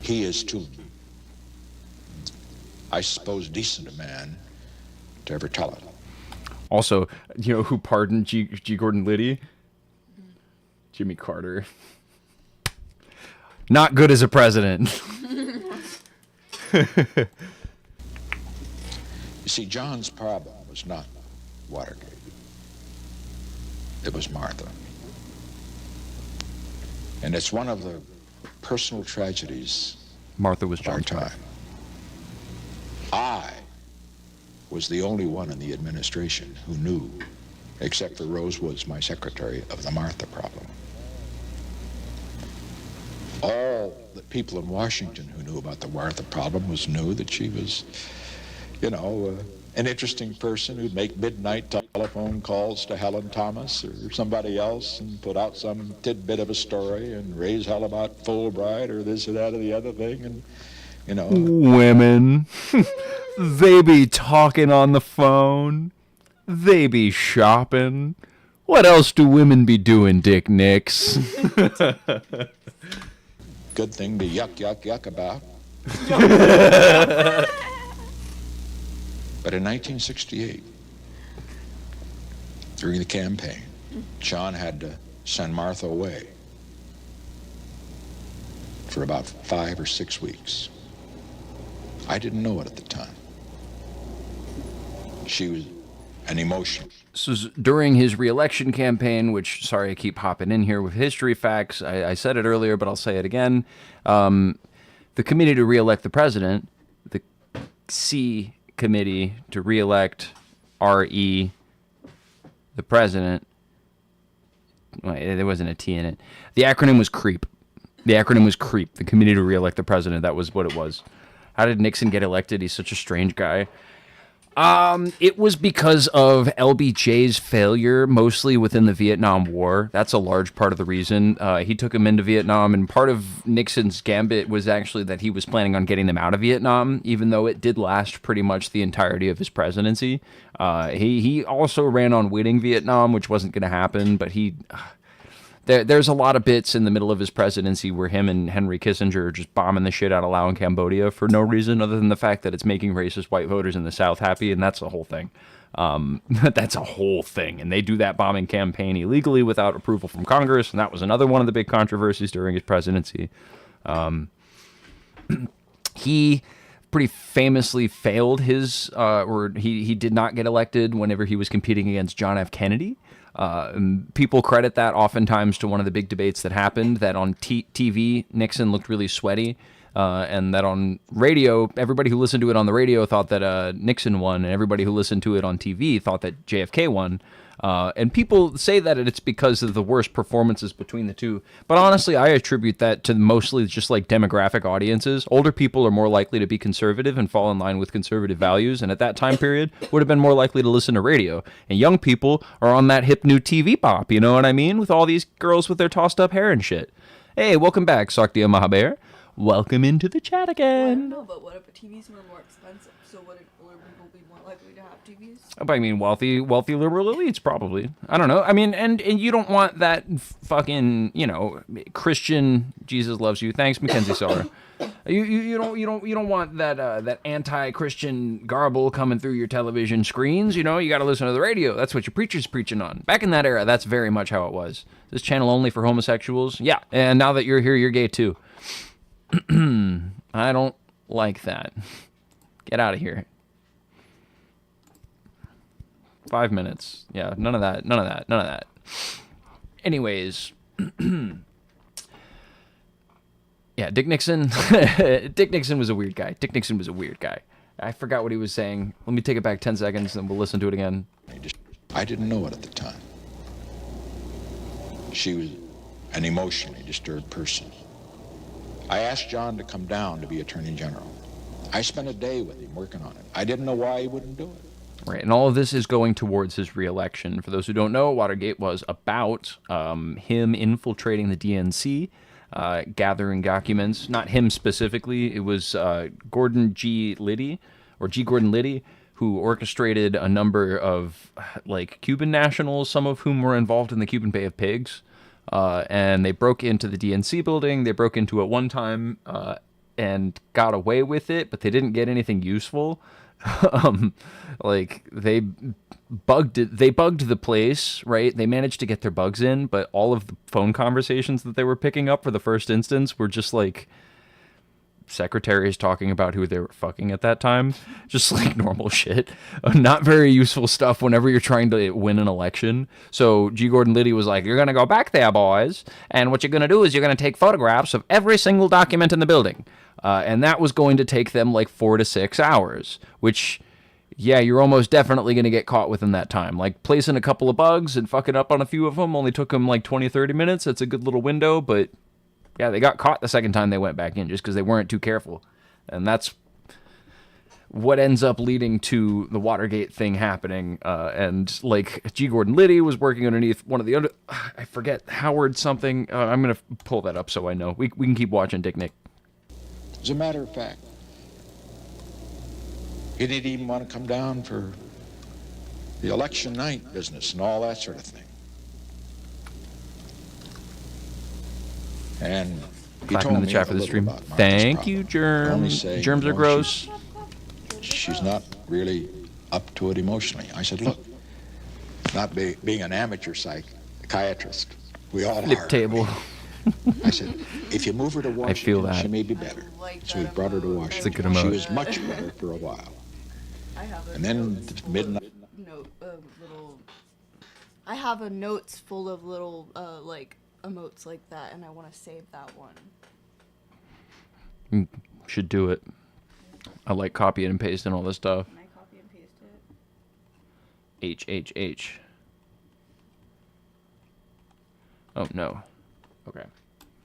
he is too, I suppose, decent a man to ever tell it. Also, you know who pardoned G. Gordon Liddy? Jimmy Carter. Not good as a president. You see, John's problem was not Watergate. It was Martha. And it's one of the personal tragedies Martha was of our time. I was the only one in the administration who knew, except for Rose Woods, my secretary, of the Martha problem. All the people in Washington who knew about the Martha problem knew that she was, you know, an interesting person who'd make midnight telephone calls to Helen Thomas or somebody else and put out some tidbit of a story and raise hell about Fulbright or this or that or the other thing, and, you know. Women. They be talking on the phone. They be shopping. What else do women be doing, Dick Nix? Good thing to yuck about. But in 1968, during the campaign, John had to send Martha away for about 5 or 6 weeks. I didn't know it at the time. She was an emotion. This was during his re-election campaign, which, sorry, I keep hopping in here with history facts. I said it earlier, but I'll say it again. The committee to re-elect the president, the C committee to re-elect R.E., the president, well, there wasn't a T in it. The acronym was CREEP. The committee to re-elect the president. That was what it was. How did Nixon get elected? He's such a strange guy. It was because of LBJ's failure, mostly within the Vietnam War. That's a large part of the reason. He took him into Vietnam, and part of Nixon's gambit was actually that he was planning on getting them out of Vietnam, even though it did last pretty much the entirety of his presidency. He also ran on winning Vietnam, which wasn't going to happen, but there's a lot of bits in the middle of his presidency where him and Henry Kissinger are just bombing the shit out of Laos and Cambodia for no reason other than the fact that it's making racist white voters in the South happy, and that's the whole thing. That's a whole thing, and they do that bombing campaign illegally without approval from Congress, and that was another one of the big controversies during his presidency. He pretty famously failed his, or he did not get elected whenever he was competing against John F. Kennedy. People credit that oftentimes to one of the big debates that happened, that on TV, Nixon looked really sweaty, and that on radio, everybody who listened to it on the radio thought that Nixon won, and everybody who listened to it on TV thought that JFK won. And people say that it's because of the worst performances between the two. But honestly, I attribute that to mostly just like demographic audiences. Older people are more likely to be conservative and fall in line with conservative values, and at that time period would have been more likely to listen to radio. And young people are on that hip new TV pop, you know what I mean? With all these girls with their tossed up hair and shit. Hey, welcome back, Saktia Mahaber. Welcome into the chat again. Well, I don't know, but what if TVs were more expensive? So would older people be more likely to have TVs? I mean, wealthy liberal elites, probably. I don't know. I mean, and you don't want that fucking, Christian Jesus loves you. Thanks, Mackenzie Soller. You don't want that anti-Christian garble coming through your television screens. You got to listen to the radio. That's what your preacher's preaching on. Back in that era, that's very much how it was. This channel only for homosexuals. Yeah, and now that you're here, you're gay too. I don't like that. Get out of here. 5 minutes. Yeah, none of that. Anyways. Yeah, Dick Nixon. Dick Nixon was a weird guy. I forgot what he was saying. Let me take it back 10 seconds and we'll listen to it again. I didn't know it at the time. She was an emotionally disturbed person. I asked John to come down to be Attorney General. I spent a day with him working on it. I didn't know why he wouldn't do it. Right, and all of this is going towards his re-election. For those who don't know, Watergate was about him infiltrating the DNC, gathering documents. Not him specifically. It was Gordon Liddy, who orchestrated a number of Cuban nationals, some of whom were involved in the Cuban Bay of Pigs. And they broke into the DNC building. They broke into it one time and got away with it, but they didn't get anything useful. They bugged it. They bugged the place, right? They managed to get their bugs in, but all of the phone conversations that they were picking up for the first instance were just secretaries talking about who they were fucking at that time. Just normal shit. Not very useful stuff whenever you're trying to win an election. So G. Gordon Liddy was like, you're going to go back there, boys. And what you're going to do is you're going to take photographs of every single document in the building. And that was going to take them 4 to 6 hours, which, yeah, you're almost definitely going to get caught within that time. Placing a couple of bugs and fucking up on a few of them only took them 20, 30 minutes. That's a good little window, but yeah, they got caught the second time they went back in just because they weren't too careful. And that's what ends up leading to the Watergate thing happening. And G. Gordon Liddy was working underneath one of the other, I forget, Howard something. I'm going to pull that up so I know. We can keep watching Dick Nick. As a matter of fact, he didn't even want to come down for the election night business and all that sort of thing. And he Clapping told in the me chat a for the little stream. about Martha's Thank you, problem, only Germs. saying, Germs you are know, gross. She's not really up to it emotionally. I said, look, not being an amateur psychiatrist, we all Flip are. table. I said, if you move her to Washington, I feel that. she may be better. So we brought her to Washington. It's a good She emote. was much better for a while. I have a And then notes full midnight. of little. I have a notes full of little like emotes like that, and I want to save that one. Should do it. I like copying and pasting all this stuff. Can I copy and paste it? H. Oh, no. Okay.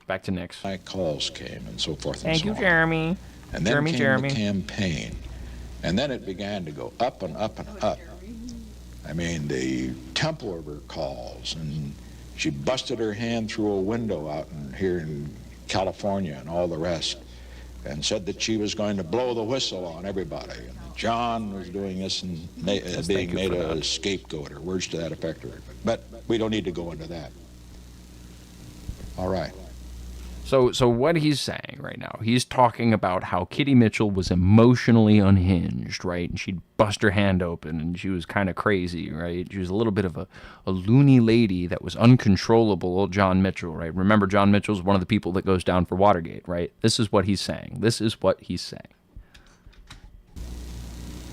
Back to Nick's. My calls came and so forth and Thank so you, on. Jeremy. And then Jeremy, came Jeremy. the campaign. And then it began to go up and up and up. I mean, the tempo of her calls, and she busted her hand through a window out here in California and all the rest, and said that she was going to blow the whistle on everybody. And John was doing this and being made a scapegoat, or words to that effect. But we don't need to go into that. All right. So what he's saying right now, he's talking about how Kitty Mitchell was emotionally unhinged, right? And she'd bust her hand open, and she was kind of crazy, right? She was a little bit of a loony lady that was uncontrollable, old John Mitchell, right? Remember, John Mitchell's one of the people that goes down for Watergate, right? This is what he's saying. This is what he's saying.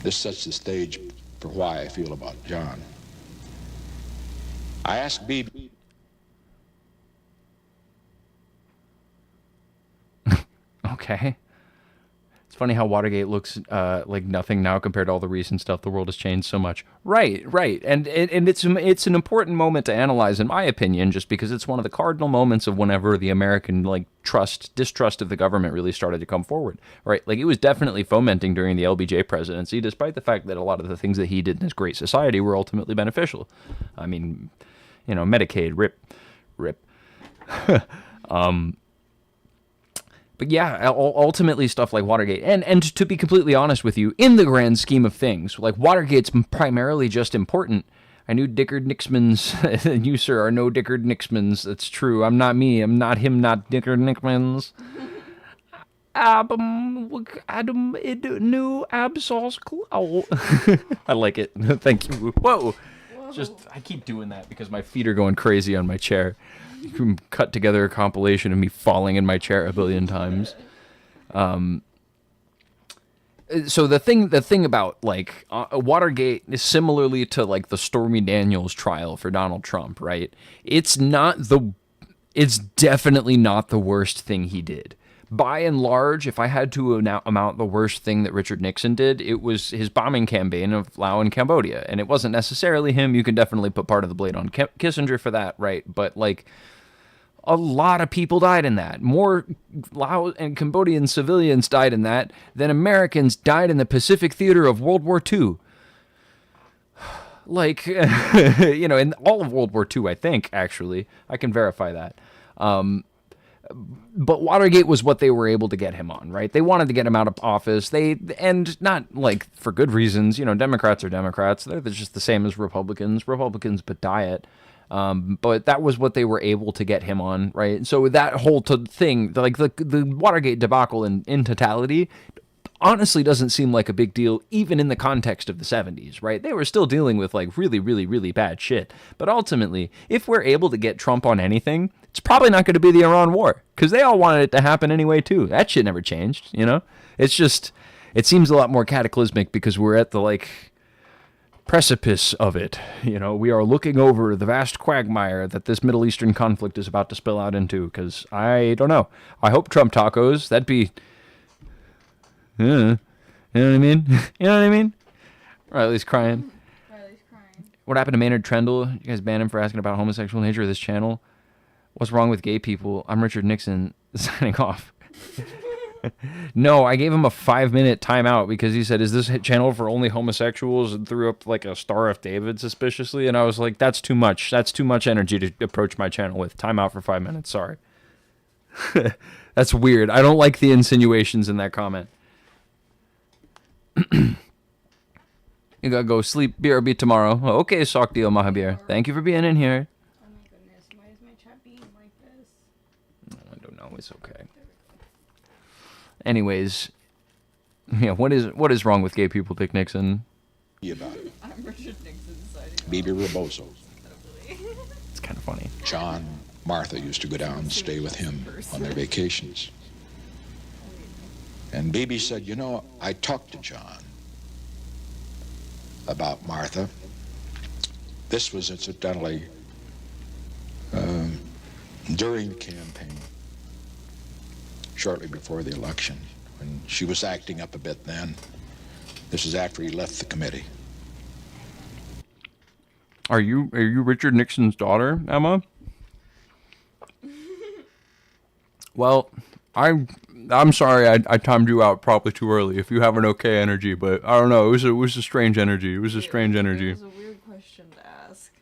This sets the stage for why I feel about John. I asked Bibi. Okay. It's funny how Watergate looks like nothing now compared to all the recent stuff. The world has changed so much. Right. And it's an important moment to analyze, in my opinion, just because it's one of the cardinal moments of whenever the American distrust of the government really started to come forward. Right. Like, it was definitely fomenting during the LBJ presidency, despite the fact that a lot of the things that he did in his great society were ultimately beneficial. I mean, you know, Medicaid, rip. But yeah, ultimately stuff like Watergate, and to be completely honest with you, in the grand scheme of things, like, Watergate's primarily just important. I knew Dickard Nixmans, and you, sir, are no Dickard Nixmans. That's true. I'm not me. I'm not him, not Dickard Nixmans. Adam, new Absol's clow. I like it. Thank you. Whoa. Just, I keep doing that because my feet are going crazy on my chair. You can cut together a compilation of me falling in my chair a billion times. So the thing about, like, Watergate is similarly to, like, the Stormy Daniels trial for Donald Trump, right? It's definitely not the worst thing he did. By and large, if I had to amount the worst thing that Richard Nixon did, it was his bombing campaign of Laos and Cambodia. And it wasn't necessarily him. You can definitely put part of the blame on Kissinger for that, right? But, like, a lot of people died in that. More Laos and Cambodian civilians died in that than Americans died in the Pacific theater of World War II. Like, you know, in all of World War II, I think, actually. I can verify that. But Watergate was what they were able to get him on, right? They wanted to get him out of office. And not, like, for good reasons. You know, Democrats are Democrats. They're just the same as Republicans. Republicans but diet. But that was what they were able to get him on, right? So that whole thing, like the Watergate debacle in totality, honestly doesn't seem like a big deal, even in the context of the 70s, right? They were still dealing with, like, really, really, really bad shit. But ultimately, if we're able to get Trump on anything, it's probably not going to be the Iran war, because they all wanted it to happen anyway, too. That shit never changed, you know? It's just, it seems a lot more cataclysmic because we're at the, like, precipice of it. You know, we are looking over the vast quagmire that this Middle Eastern conflict is about to spill out into, because I don't know. I hope Trump tacos. That'd be... you know what I mean? You know what I mean? Riley's crying. What happened to Maynard Trendle? You guys banned him for asking about homosexual nature of this channel. What's wrong with gay people? I'm Richard Nixon, signing off. No, I gave him a 5-minute timeout because he said, is this channel for only homosexuals? And threw up, like, a Star of David suspiciously. And I was like, that's too much. That's too much energy to approach my channel with. Timeout for 5 minutes. Sorry. That's weird. I don't like the insinuations in that comment. You gotta go sleep. BRB tomorrow. Oh, okay, Sokdio Mahabir. Thank you for being in here. Oh my goodness, why is my chat being like this? I don't It's okay. Anyways, yeah, what is wrong with gay people, Dick Nixon? About it. I'm Richard Nixon's side. Bibi Rebozo. It's kind of funny. John, Martha used to go down and stay with him on their vacations. And Bibi said, you know, I talked to John about Martha. This was incidentally during the campaign, shortly before the election, when she was acting up a bit then. This is after he left the committee. Are you Richard Nixon's daughter, Emma? Well, I'm sorry I timed you out probably too early if you have an okay energy, but I don't know, it was a strange energy. It was a strange energy. It was a weird question to ask.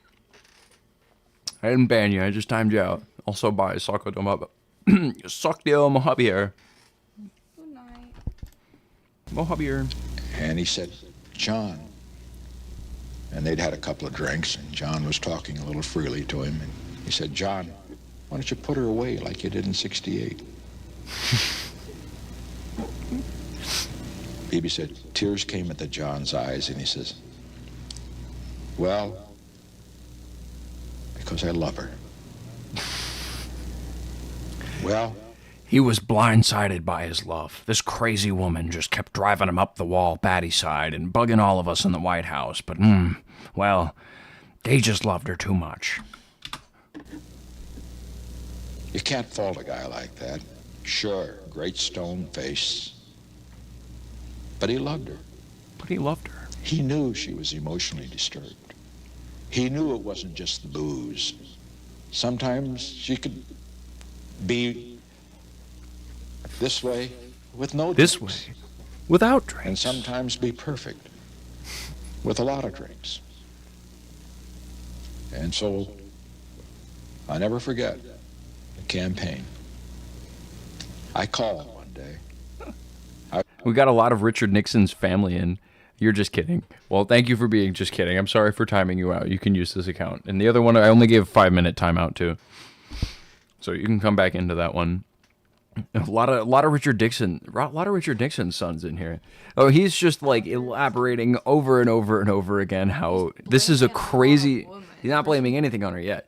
I didn't ban you, I just timed you out. Also bye, suck the Mojabier. Good night. Mojabier. And he said, John. And they'd had a couple of drinks, and John was talking a little freely to him. And he said, John, why don't you put her away like you did in '68? Bibi said, tears came into John's eyes, and he says, well, because I love her. Well, he was blindsided by his love. This crazy woman just kept driving him up the wall, batty side, and bugging all of us in the White House. But, well, they just loved her too much. You can't fault a guy like that. Sure, great stone face. But he loved her. He knew she was emotionally disturbed. He knew it wasn't just the booze. Sometimes she could be this way with no This drinks. way, without drinks. And sometimes be perfect with a lot of drinks. And so, I'll never forget the campaign. I called one day. We got a lot of Richard Nixon's family in. You're just kidding. Well, thank you for being just kidding. I'm sorry for timing you out. You can use this account. And the other one, I only gave a 5-minute timeout to. So you can come back into that one. A lot of Richard Nixon's sons in here. Oh, he's just like elaborating over and over and over again how this is a crazy. He's not blaming anything on her yet.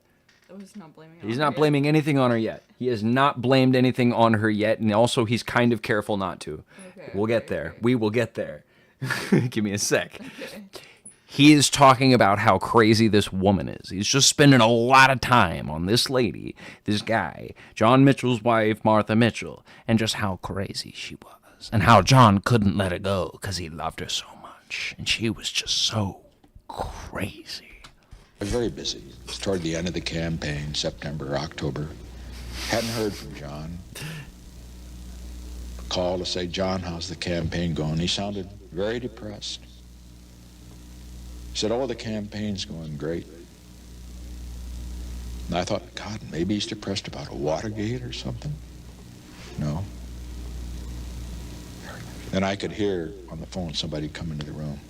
He's not blaming anything on her yet. He has not blamed anything on her yet, and also he's kind of careful not to. We'll get there. We will get there. Give me a sec. He is talking about how crazy this woman is. He's just spending a lot of time on this lady, this guy, John Mitchell's wife, Martha Mitchell, and just how crazy she was. And how John couldn't let her go because he loved her so much. And she was just so crazy. I was very busy. It was toward the end of the campaign, September, October. Hadn't heard from John. Called to say, John, how's the campaign going? He sounded very depressed. He said, oh, the campaign's going great. And I thought, God, maybe he's depressed about a Watergate or something. No. Then I could hear on the phone somebody come into the room.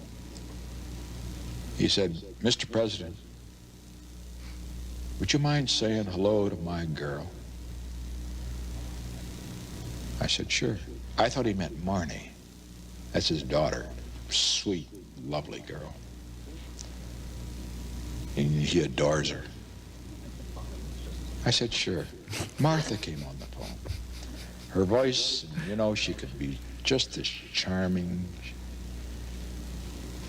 He said, Mr. President, would you mind saying hello to my girl? I said, sure. I thought he meant Marnie. That's his daughter. Sweet, lovely girl. And he adores her. I said, sure. Martha came on the phone. Her voice, you know, she could be just as charming,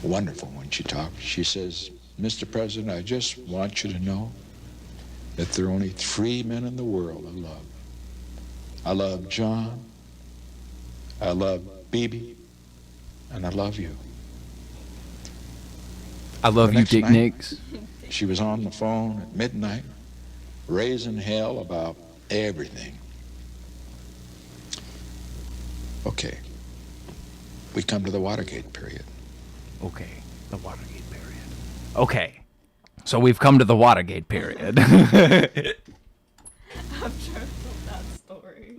wonderful when she talked. She says, Mr. President, I just want you to know that there are only 3 men in the world I love. I love John, I love Bibi, and I love you. I love you, Dick Nix. She was on the phone at midnight, raising hell about everything. Okay. We come to the Watergate period. Okay, the Watergate period. Okay, so we've come to the Watergate period. I'm trying to tell that story.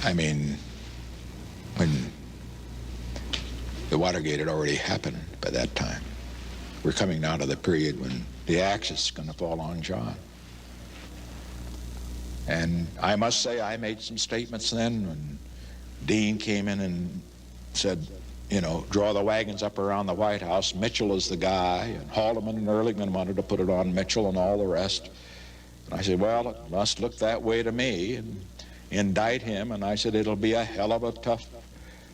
I mean, when the Watergate had already happened by that time. We're coming now to the period when the axe is going to fall on John. And I must say, I made some statements then when Dean came in and said, you know, draw the wagons up around the White House. Mitchell is the guy, and Haldeman and Ehrlichman wanted to put it on Mitchell and all the rest. And I said, well, it must look that way to me, and indict him. And I said, it'll be a hell of a tough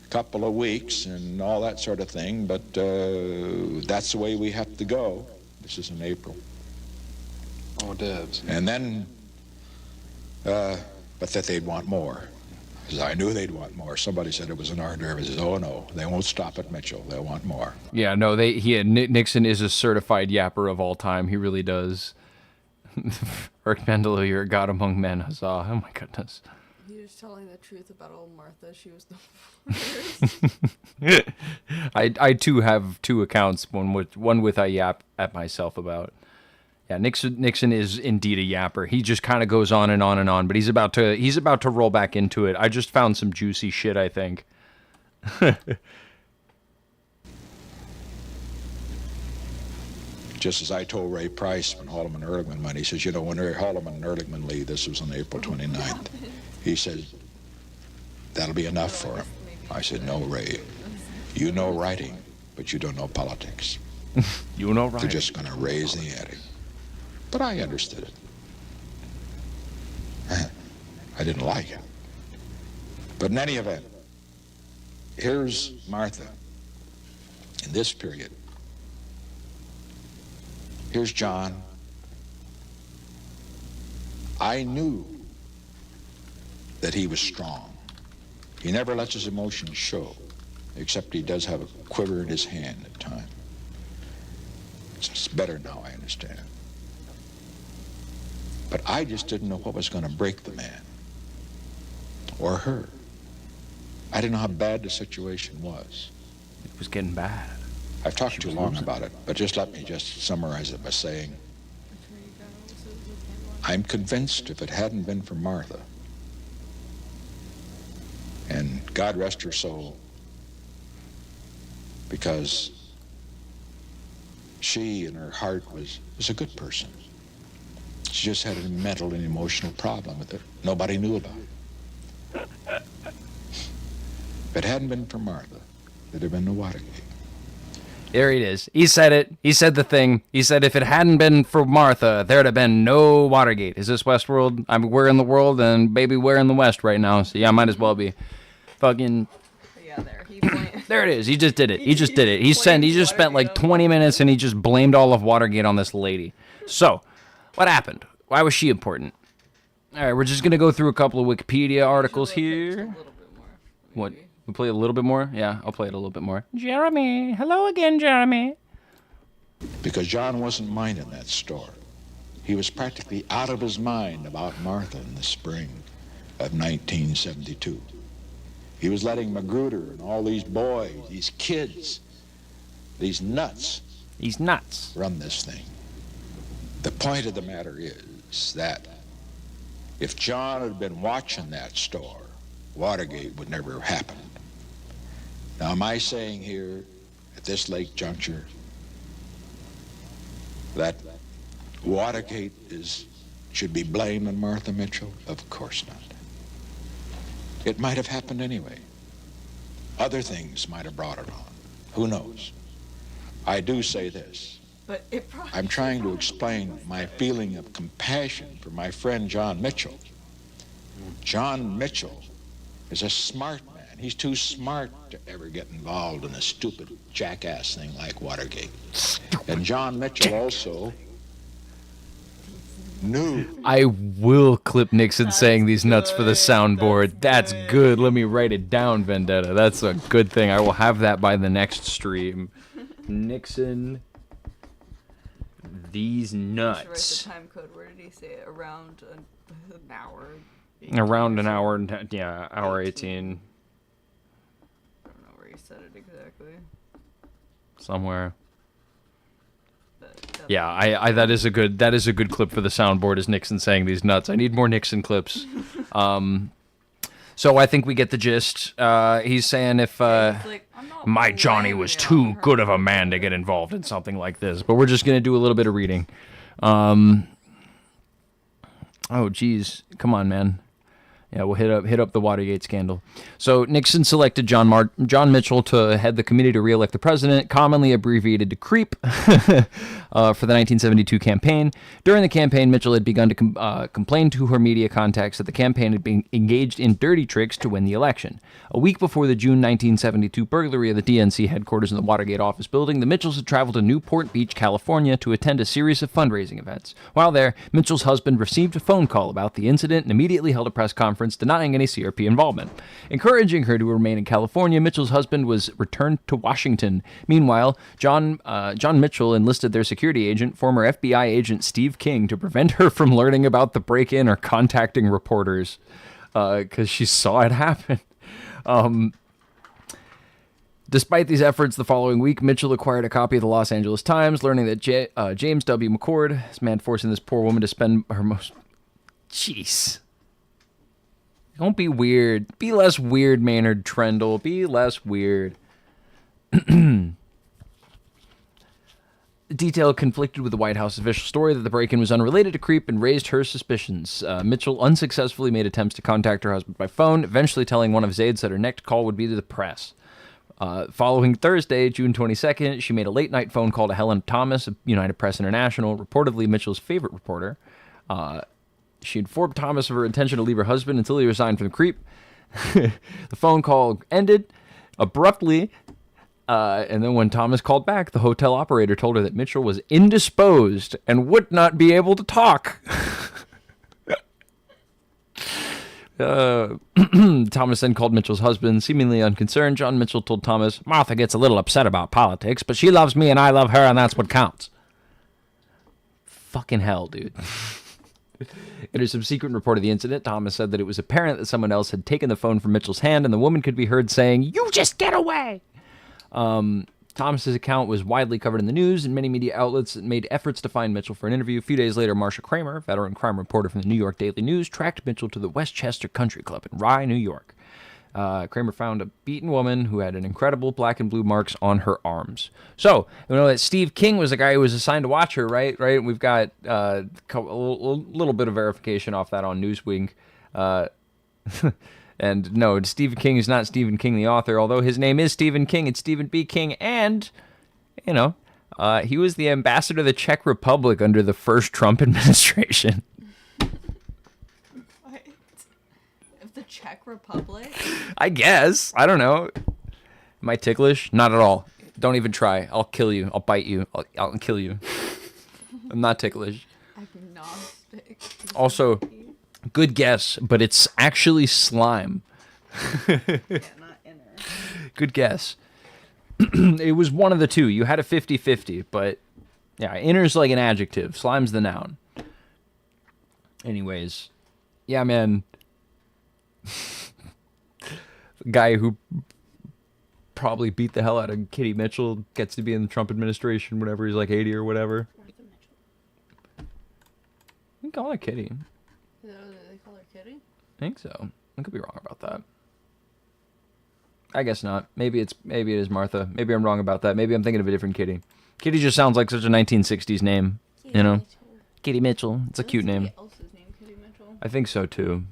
couple of weeks and all that sort of thing, but that's the way we have to go. This is in April. Oh, Debs. And then, but that they'd want more. Because I knew they'd want more. Somebody said it was an hors d'oeuvre. I said, oh no, they won't stop at Mitchell. They'll want more. Yeah, no, Nixon is a certified yapper of all time. He really does. Eric Mendelou, you're a god among men. Huzzah. Oh my goodness. He was telling the truth about old Martha. She was the worst. I too have two accounts. One with I yap at myself about. Yeah, Nixon is indeed a yapper. He just kind of goes on and on and on, but he's about to roll back into it. I just found some juicy shit, I think. Just as I told Ray Price when Haldeman and Ehrlichman went, he says, you know, when Haldeman and Ehrlichman leave, this was on April 29th, he said, that'll be enough for him. I said, no, Ray, you know writing, but you don't know politics. You know writing. They're just going to raise the ante. But I understood it. I didn't like it. But in any event, here's Martha in this period. Here's John. I knew that he was strong. He never lets his emotions show, except he does have a quiver in his hand at times. It's better now, I understand. But I just didn't know what was going to break the man or her. I didn't know how bad the situation was. It was getting bad. I've talked too long about it, but just let me just summarize it by saying, I'm convinced if it hadn't been for Martha, and God rest her soul, because she in her heart was a good person. She just had a mental and emotional problem with it. Nobody knew about it. If it hadn't been for Martha, there'd have been no Watergate. There it is. He said it. He said the thing. He said if it hadn't been for Martha, there'd have been no Watergate. Is this Westworld? We're in the world, and baby, we're in the West right now. So yeah, might as well be. Fucking. Yeah, there. There it is. He just did it. He just did it. He just spent like 20 minutes, and he just blamed all of Watergate on this lady. So, what happened? Why was she important? All right, we're just gonna go through a couple of Wikipedia articles here. What? We play a little bit more? Yeah, I'll play it a little bit more. Jeremy. Hello again, Jeremy. Because John wasn't minding that store. He was practically out of his mind about Martha in the spring of 1972. He was letting Magruder and all these boys, these kids, these nuts, run this thing. The point of the matter is that if John had been watching that store, Watergate would never have happened. Now, am I saying here at this late juncture that Watergate should be blamed on Martha Mitchell? Of course not. It might have happened anyway. Other things might have brought it on. Who knows? I do say this. But I'm trying to explain my feeling of compassion for my friend John Mitchell. John Mitchell is a smart man. He's too smart to ever get involved in a stupid jackass thing like Watergate. And John Mitchell also knew. I will clip Nixon saying these nuts for the soundboard. That's good. Let me write it down, Vendetta. That's a good thing. I will have that by the next stream. Nixon, these nuts. Write the time code. Where did he say it? Around an hour. Around an hour, yeah, hour 18. I don't know where he said it exactly. Somewhere. Yeah, I that is a good clip for the soundboard, is Nixon saying these nuts. I need more Nixon clips. So I think we get the gist. He's saying if my Johnny was too good of a man to get involved in something like this, but we're just gonna do a little bit of reading. Oh, geez. Come on, man. Yeah, we'll hit up the Watergate scandal. So Nixon selected John Mitchell to head the committee to re-elect the president, commonly abbreviated to CREEP, for the 1972 campaign. During the campaign, Mitchell had begun to complain to her media contacts that the campaign had been engaged in dirty tricks to win the election. A week before the June 1972 burglary of the DNC headquarters in the Watergate office building, the Mitchells had traveled to Newport Beach, California, to attend a series of fundraising events. While there, Mitchell's husband received a phone call about the incident and immediately held a press conference denying any CRP involvement. Encouraging her to remain in California, Mitchell's husband was returned to Washington. Meanwhile, John Mitchell enlisted their security agent, former FBI agent Steve King, to prevent her from learning about the break-in or contacting reporters, because she saw it happen. Despite these efforts, the following week, Mitchell acquired a copy of the Los Angeles Times, learning that James W. McCord, this man forcing this poor woman to spend her most... Jeez. Don't be weird. Be less weird, Maynard Trendle. Be less weird. Detail conflicted with the White House official story that the break-in was unrelated to CREEP and raised her suspicions. Mitchell unsuccessfully made attempts to contact her husband by phone, eventually telling one of his aides that her next call would be to the press. Following Thursday, June 22nd, she made a late-night phone call to Helen Thomas of United Press International, reportedly Mitchell's favorite reporter. She informed Thomas of her intention to leave her husband until he resigned from the CREEP. The phone call ended abruptly, and then when Thomas called back, the hotel operator told her that Mitchell was indisposed and would not be able to talk. Thomas then called Mitchell's husband, seemingly unconcerned. John Mitchell told Thomas, "Martha gets a little upset about politics, but she loves me and I love her, and that's what counts." Fucking hell, dude. In a subsequent report of the incident, Thomas said that it was apparent that someone else had taken the phone from Mitchell's hand, and the woman could be heard saying, "You just get away!" Thomas's account was widely covered in the news, and many media outlets made efforts to find Mitchell for an interview. A few days later, Marcia Kramer, veteran crime reporter from the New York Daily News, tracked Mitchell to the Westchester Country Club in Rye, New York. Kramer found a beaten woman who had an incredible black and blue marks on her arms. So, we know that Steve King was the guy who was assigned to watch her, right? We've got a little bit of verification off that on Newsweek. And no, Stephen King is not Stephen King, the author, although his name is Stephen King. It's Stephen B. King, and, he was the ambassador to the Czech Republic under the first Trump administration. The Czech Republic? I guess. I don't know. Am I ticklish? Not at all. Don't even try. I'll kill you. I'll bite you. I'll kill you. I'm not ticklish. Agnostic. Also, good guess, but it's actually slime. Yeah, not inner. Good guess. It was one of the two. You had a 50-50, but yeah, inner's like an adjective. Slime's the noun. Anyways, yeah, man. The guy who probably beat the hell out of Kitty Mitchell gets to be in the Trump administration whenever he's like 80 or whatever. We call her Kitty. Is that what they call her Kitty? I think so. I could be wrong about that. I guess not. Maybe it is Martha. Maybe I'm wrong about that. Maybe I'm thinking of a different Kitty. Kitty just sounds like such a 1960s name. Kitty, you know? Mitchell. Kitty Mitchell. It's a cute name. Else's name, Kitty Mitchell. I think so too.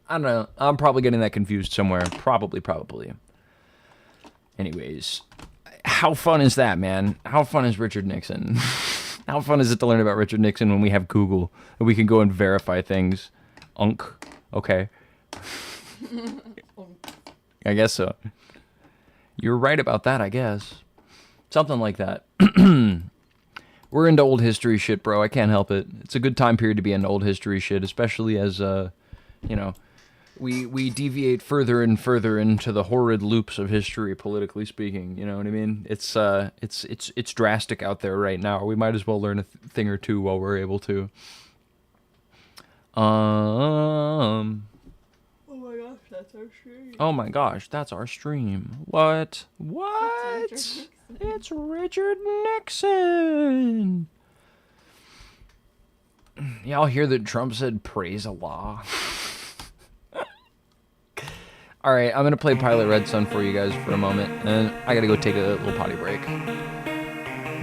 I don't know. I'm probably getting that confused somewhere. Probably. Anyways, how fun is that, man? How fun is Richard Nixon? How fun is it to learn about Richard Nixon when we have Google and we can go and verify things? Okay. I guess so. You're right about that, I guess. Something like that. We're into old history shit, bro. I can't help it. It's a good time period to be into old history shit, especially as, we deviate further and further into the horrid loops of history, politically speaking. You know what I mean? It's drastic out there right now. We might as well learn a thing or two while we're able to. Oh my gosh, that's our stream. What? It's Richard Nixon. Y'all hear that Trump said praise Allah? Alright, I'm going to play Pilot Red Sun for you guys for a moment, and I got to go take a little potty break.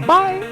Bye!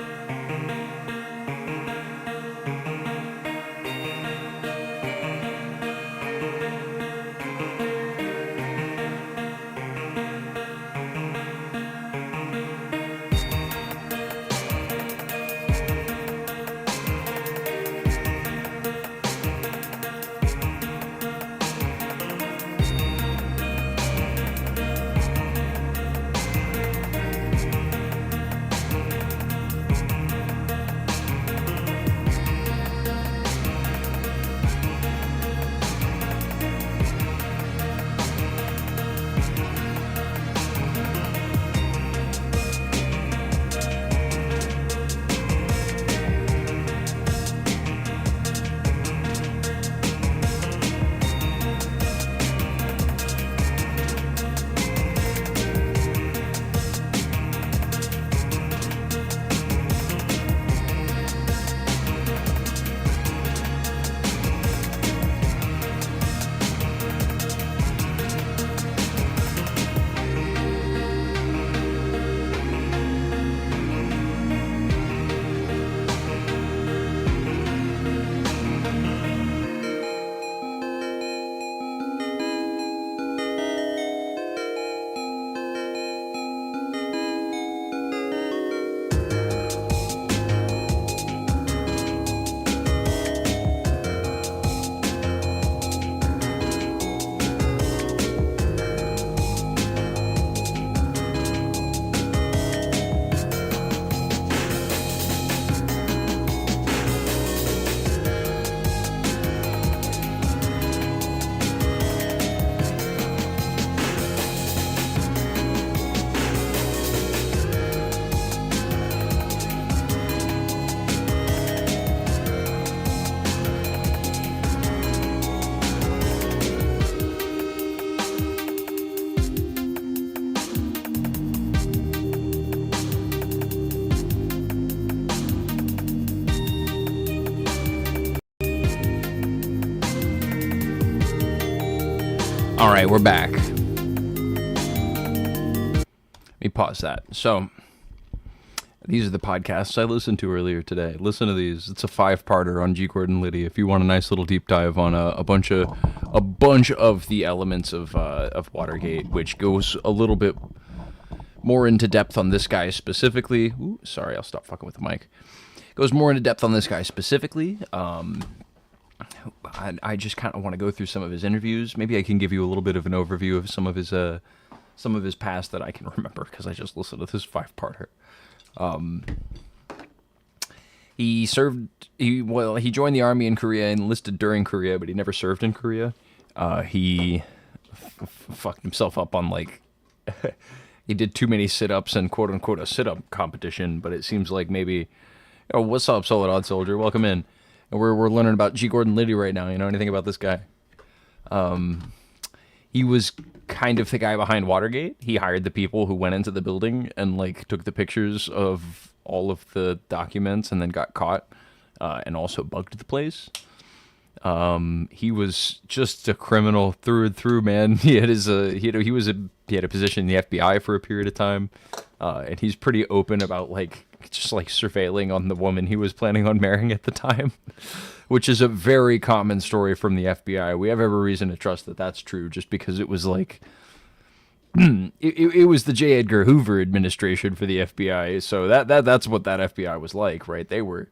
All right, we're back. Let me pause that. So, these are the podcasts I listened to earlier today. Listen to these. It's a 5-parter on G. Gordon Liddy. If you want a nice little deep dive on a bunch of the elements of Watergate, which goes a little bit more into depth on this guy specifically. Ooh, sorry, I'll stop fucking with the mic. Goes more into depth on this guy specifically. I just kind of want to go through some of his interviews. Maybe I can give you a little bit of an overview of some of his past that I can remember, because I just listened to this 5-parter. He joined the army in Korea, enlisted during Korea, but he never served in Korea. He fucked himself up on, like, he did too many sit-ups and quote-unquote a sit-up competition, but it seems like maybe, oh, what's up, Solid Odd Soldier? Welcome in. And we're learning about G. Gordon Liddy right now. You know anything about this guy? He was kind of the guy behind Watergate. He hired the people who went into the building and, like, took the pictures of all of the documents and then got caught, and also bugged the place. He was just a criminal through and through, man. He had a position in the FBI for a period of time, and he's pretty open about, like, just like surveilling on the woman he was planning on marrying at the time, which is a very common story from the FBI. We have every reason to trust that that's true, just because it was like it was the J. Edgar Hoover administration for the FBI, so that's what that FBI was like, right? They were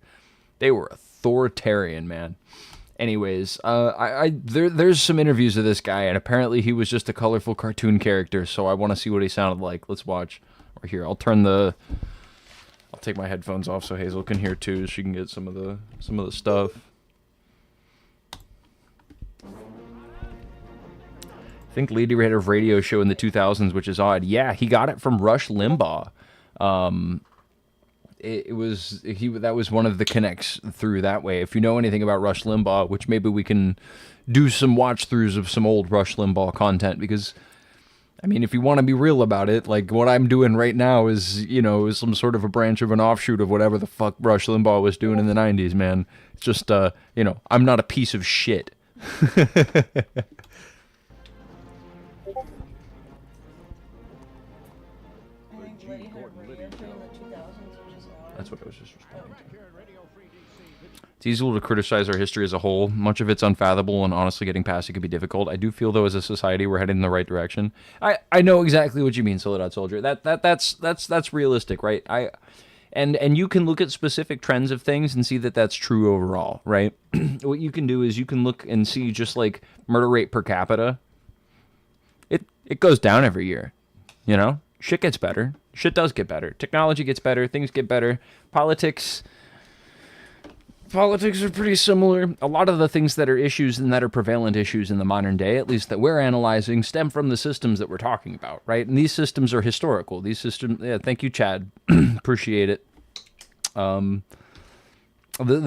authoritarian, man. Anyways, there's some interviews of this guy, and apparently he was just a colorful cartoon character, so I want to see what he sounded like. Let's watch. Or here, I'll take my headphones off so Hazel can hear too, so she can get some of the stuff. I think Liddy had a radio show in the 2000s, which is odd. Yeah, he got it from Rush Limbaugh. That was one of the connects through that way. If you know anything about Rush Limbaugh, which maybe we can do some watch throughs of some old Rush Limbaugh content, because I mean, if you want to be real about it, like what I'm doing right now is some sort of a branch of an offshoot of whatever the fuck Rush Limbaugh was doing in the 90s, man. It's just, I'm not a piece of shit. That's what I was just responding to. It's easy to criticize our history as a whole. Much of it's unfathomable, and honestly getting past it could be difficult. I do feel, though, as a society, we're heading in the right direction. I know exactly what you mean, Solid Odd Soldier. That's realistic, right? And you can look at specific trends of things and see that that's true overall, right? What you can do is you can look and see just like murder rate per capita. It goes down every year, you know? Shit gets better. Shit does get better. Technology gets better. Things get better. Politics are pretty similar. A lot of the things that are issues and that are prevalent issues in the modern day, at least that we're analyzing, stem from the systems that we're talking about, right? And these systems are historical. These systems, yeah, thank you, Chad. Appreciate it. The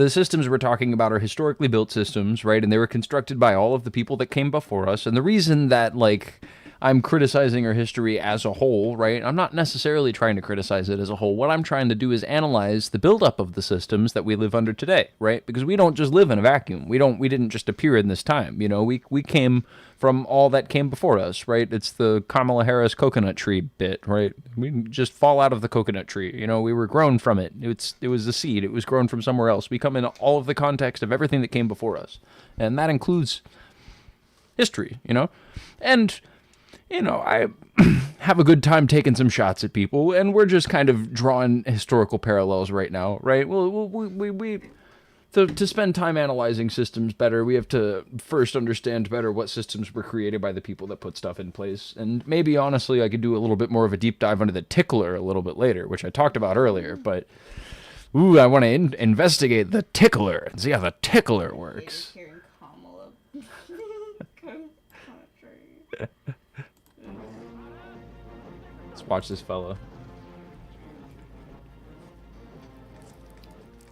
systems we're talking about are historically built systems, right? And they were constructed by all of the people that came before us. And the reason that, like, I'm criticizing our history as a whole, right? I'm not necessarily trying to criticize it as a whole. What I'm trying to do is analyze the buildup of the systems that we live under today, right? Because we don't just live in a vacuum. We didn't just appear in this time. You know, we came from all that came before us, right? It's the Kamala Harris coconut tree bit, right? We didn't just fall out of the coconut tree. You know, we were grown from it. It was a seed. It was grown from somewhere else. We come in all of the context of everything that came before us. And that includes history, you know? And I have a good time taking some shots at people, and we're just kind of drawing historical parallels right now, right? Well, to spend time analyzing systems better, we have to first understand better what systems were created by the people that put stuff in place. And maybe, honestly, I could do a little bit more of a deep dive into the tickler a little bit later, which I talked about earlier, but I want to investigate the tickler and see how the tickler works. Watch this fella.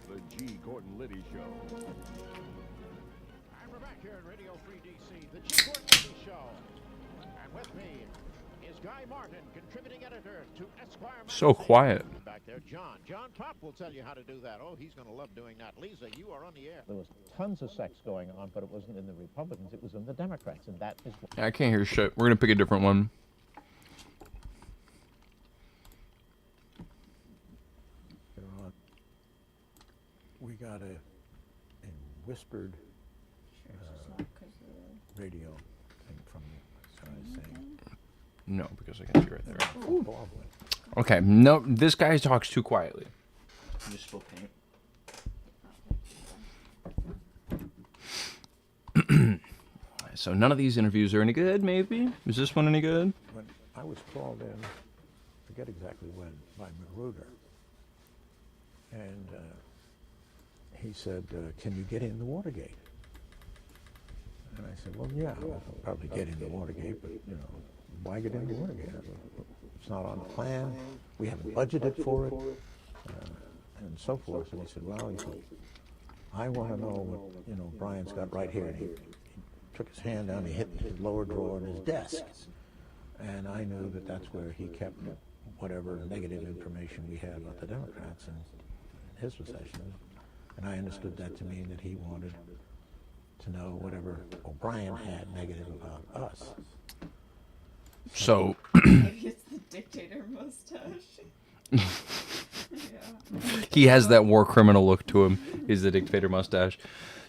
The G. Gordon Liddy Show. And we're back here at Radio Free DC, the G. Gordon Liddy Show. And with me is Guy Martin, contributing editor to Esquire. So quiet. Back there, John. John Pop will tell you how to do that. Oh, he's going to love doing that. Lisa, you are on the air. There was tons of sex going on, but it wasn't in the Republicans. It was in the Democrats, and that is what... I can't hear shit. We're going to pick a different one. We got a whispered radio thing from the guy saying... No, because I can see right there. Okay, no, this guy talks too quietly. You just spill paint. So none of these interviews are any good, maybe? Is this one any good? When I was called in, I forget exactly when, by Magruder. And he said, can you get into Watergate? And I said, well, yeah, I'll probably get into Watergate, but, you know, why get into Watergate? I said, it's not on the plan. We haven't budgeted for it, and so forth. And he said, well, I want to know what, you know, Brian's got right here. And he took his hand down, he hit his lower drawer in his desk. And I knew that that's where he kept whatever negative information we had about the Democrats and his possession. And I understood that to mean that he wanted to know whatever O'Brien had negative about us. So maybe it's the dictator mustache. Yeah. He has that war criminal look to him. He's the dictator mustache.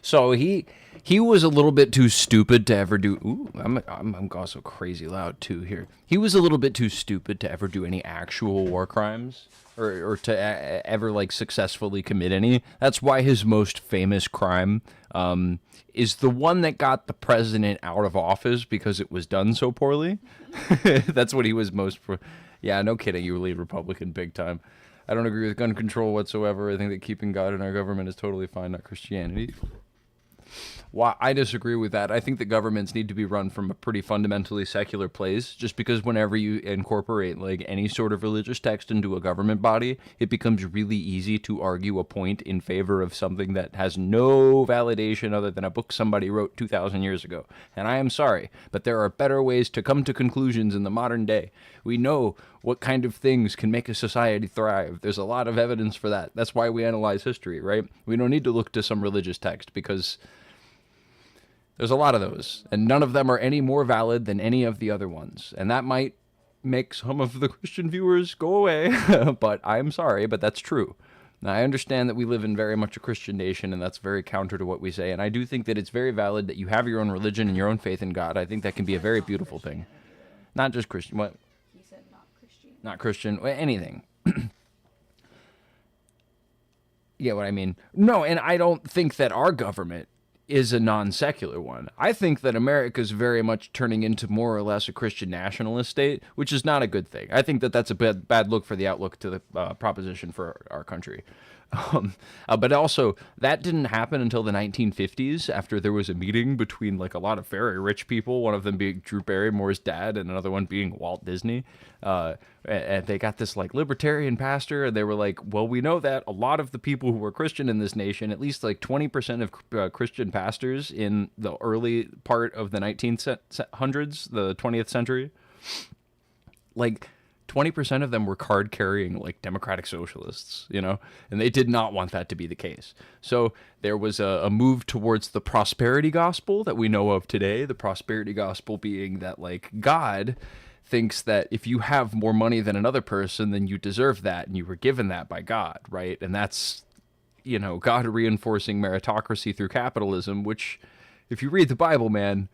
So he was a little bit too stupid to ever do. Ooh, I'm also crazy loud too here. He was a little bit too stupid to ever do any actual war crimes, or to ever like successfully commit any. That's why his most famous crime is the one that got the president out of office because it was done so poorly. That's what he was most for. Yeah, no kidding. You lead Republican big time. I don't agree with gun control whatsoever. I think that keeping God in our government is totally fine, not Christianity. Why I disagree with that. I think that governments need to be run from a pretty fundamentally secular place, just because whenever you incorporate like any sort of religious text into a government body, it becomes really easy to argue a point in favor of something that has no validation other than a book somebody wrote 2,000 years ago. And I am sorry, but there are better ways to come to conclusions in the modern day. We know what kind of things can make a society thrive. There's a lot of evidence for that. That's why we analyze history, right? We don't need to look to some religious text because there's a lot of those, and none of them are any more valid than any of the other ones. And that might make some of the Christian viewers go away, but I'm sorry, but that's true. Now, I understand that we live in very much a Christian nation, and that's very counter to what we say. And I do think that it's very valid that you have your own religion and your own faith in God. I think that can be a very beautiful thing. Not just Christian. What? He said not Christian. Not Christian. Anything. Yeah, what I mean. No, and I don't think that our government is a non-secular one. I think that America is very much turning into more or less a Christian nationalist state, which is not a good thing. I think that that's a bad look for the outlook to the proposition for our country. But also, that didn't happen until the 1950s, after there was a meeting between like a lot of very rich people, one of them being Drew Barrymore's dad and another one being Walt Disney. And they got this like libertarian pastor, and they were like, well, we know that a lot of the people who were Christian in this nation, at least like 20% of Christian pastors in the early part of the 1900s, the 20th century, like 20% of them were card-carrying, like, democratic socialists, you know? And they did not want that to be the case. So there was a move towards the prosperity gospel that we know of today, the prosperity gospel being that, like, God thinks that if you have more money than another person, then you deserve that, and you were given that by God, right? And that's, you know, God reinforcing meritocracy through capitalism, which, if you read the Bible, man,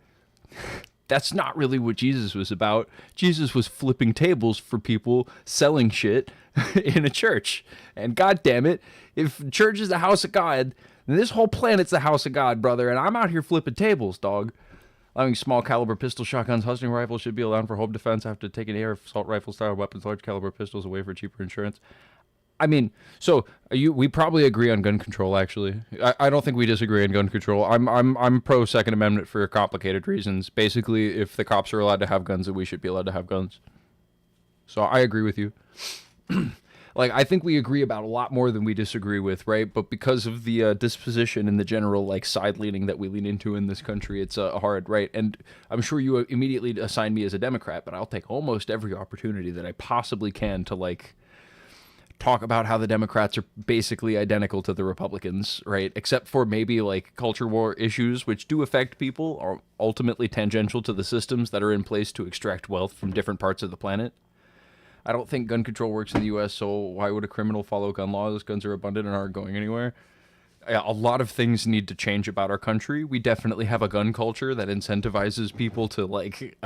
that's not really what Jesus was about. Jesus was flipping tables for people selling shit in a church. And God damn it, if church is the house of God, then this whole planet's the house of God, brother. And I'm out here flipping tables, dog. Allowing small caliber pistol, shotguns, hunting rifles should be allowed for home defense after taking air assault rifle style weapons, large caliber pistols away for cheaper insurance. I mean, so we probably agree on gun control. Actually, I don't think we disagree on gun control. I'm pro Second Amendment for complicated reasons. Basically, if the cops are allowed to have guns, then we should be allowed to have guns. So I agree with you. Like, I think we agree about a lot more than we disagree with, right? But because of the disposition and the general like side leaning that we lean into in this country, it's hard, right? And I'm sure you immediately assign me as a Democrat, but I'll take almost every opportunity that I possibly can to like talk about how the Democrats are basically identical to the Republicans, right? Except for maybe like culture war issues, which do affect people, are ultimately tangential to the systems that are in place to extract wealth from different parts of the planet. I don't think gun control works in the U.S., so why would a criminal follow gun laws? Guns are abundant and aren't going anywhere. A lot of things need to change about our country. We definitely have a gun culture that incentivizes people to, like,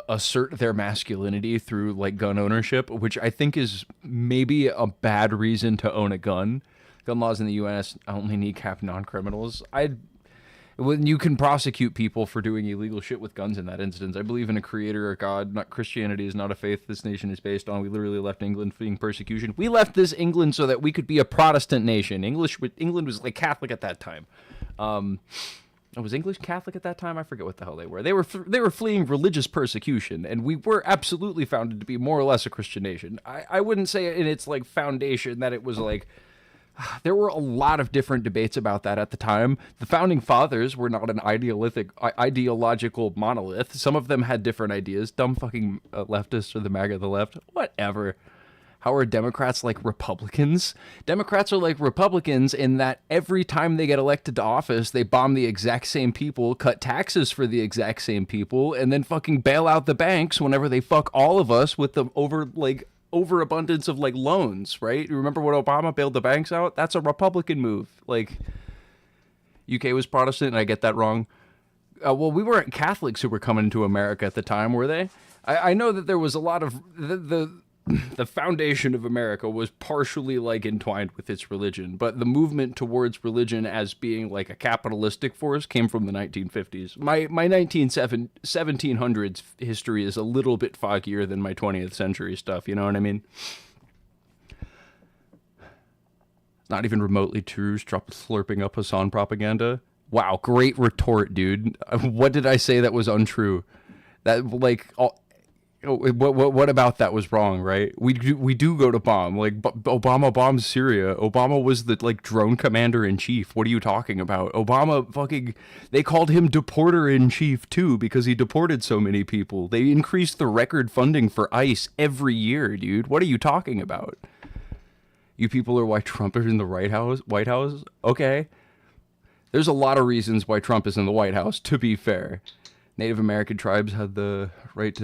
assert their masculinity through, like, gun ownership, which I think is maybe a bad reason to own a gun. Gun laws in the U.S. only kneecap non-criminals. When you can prosecute people for doing illegal shit with guns in that instance. I believe in a creator or God. Not Christianity is not a faith this nation is based on. We literally left England fleeing persecution. We left this England so that we could be a Protestant nation. England was like Catholic at that time. Was English Catholic at that time? I forget what the hell they were. They were fleeing religious persecution, and we were absolutely founded to be more or less a Christian nation. I wouldn't say in its like foundation that it was like. There were a lot of different debates about that at the time. The founding fathers were not an ideological monolith. Some of them had different ideas. Dumb fucking leftists or the MAGA of the left. Whatever. How are Democrats like Republicans? Democrats are like Republicans in that every time they get elected to office, they bomb the exact same people, cut taxes for the exact same people, and then fucking bail out the banks whenever they fuck all of us with the overabundance of like loans, right? You remember when Obama bailed the banks out? That's a Republican move. Like, UK was Protestant, and I get that wrong. Well, we weren't Catholics who were coming to America at the time, were they? I know that there was a lot of the foundation of America was partially like entwined with its religion, but the movement towards religion as being like a capitalistic force came from the 1950s. My 1700s history is a little bit foggier than my 20th century stuff, you know what I mean? Not even remotely true. Stop slurping up Hassan propaganda. Wow, great retort, dude. What did I say that was untrue? That like what about that was wrong, right? We do go to bomb. Like Obama bombed Syria. Obama was the like drone commander in chief. What are you talking about? Obama fucking, they called him deporter in chief too because he deported so many people. They increased the record funding for ICE every year, dude. What are you talking about? You people are why Trump is in the White House? Okay. There's a lot of reasons why Trump is in the White House, to be fair. Native American tribes had the right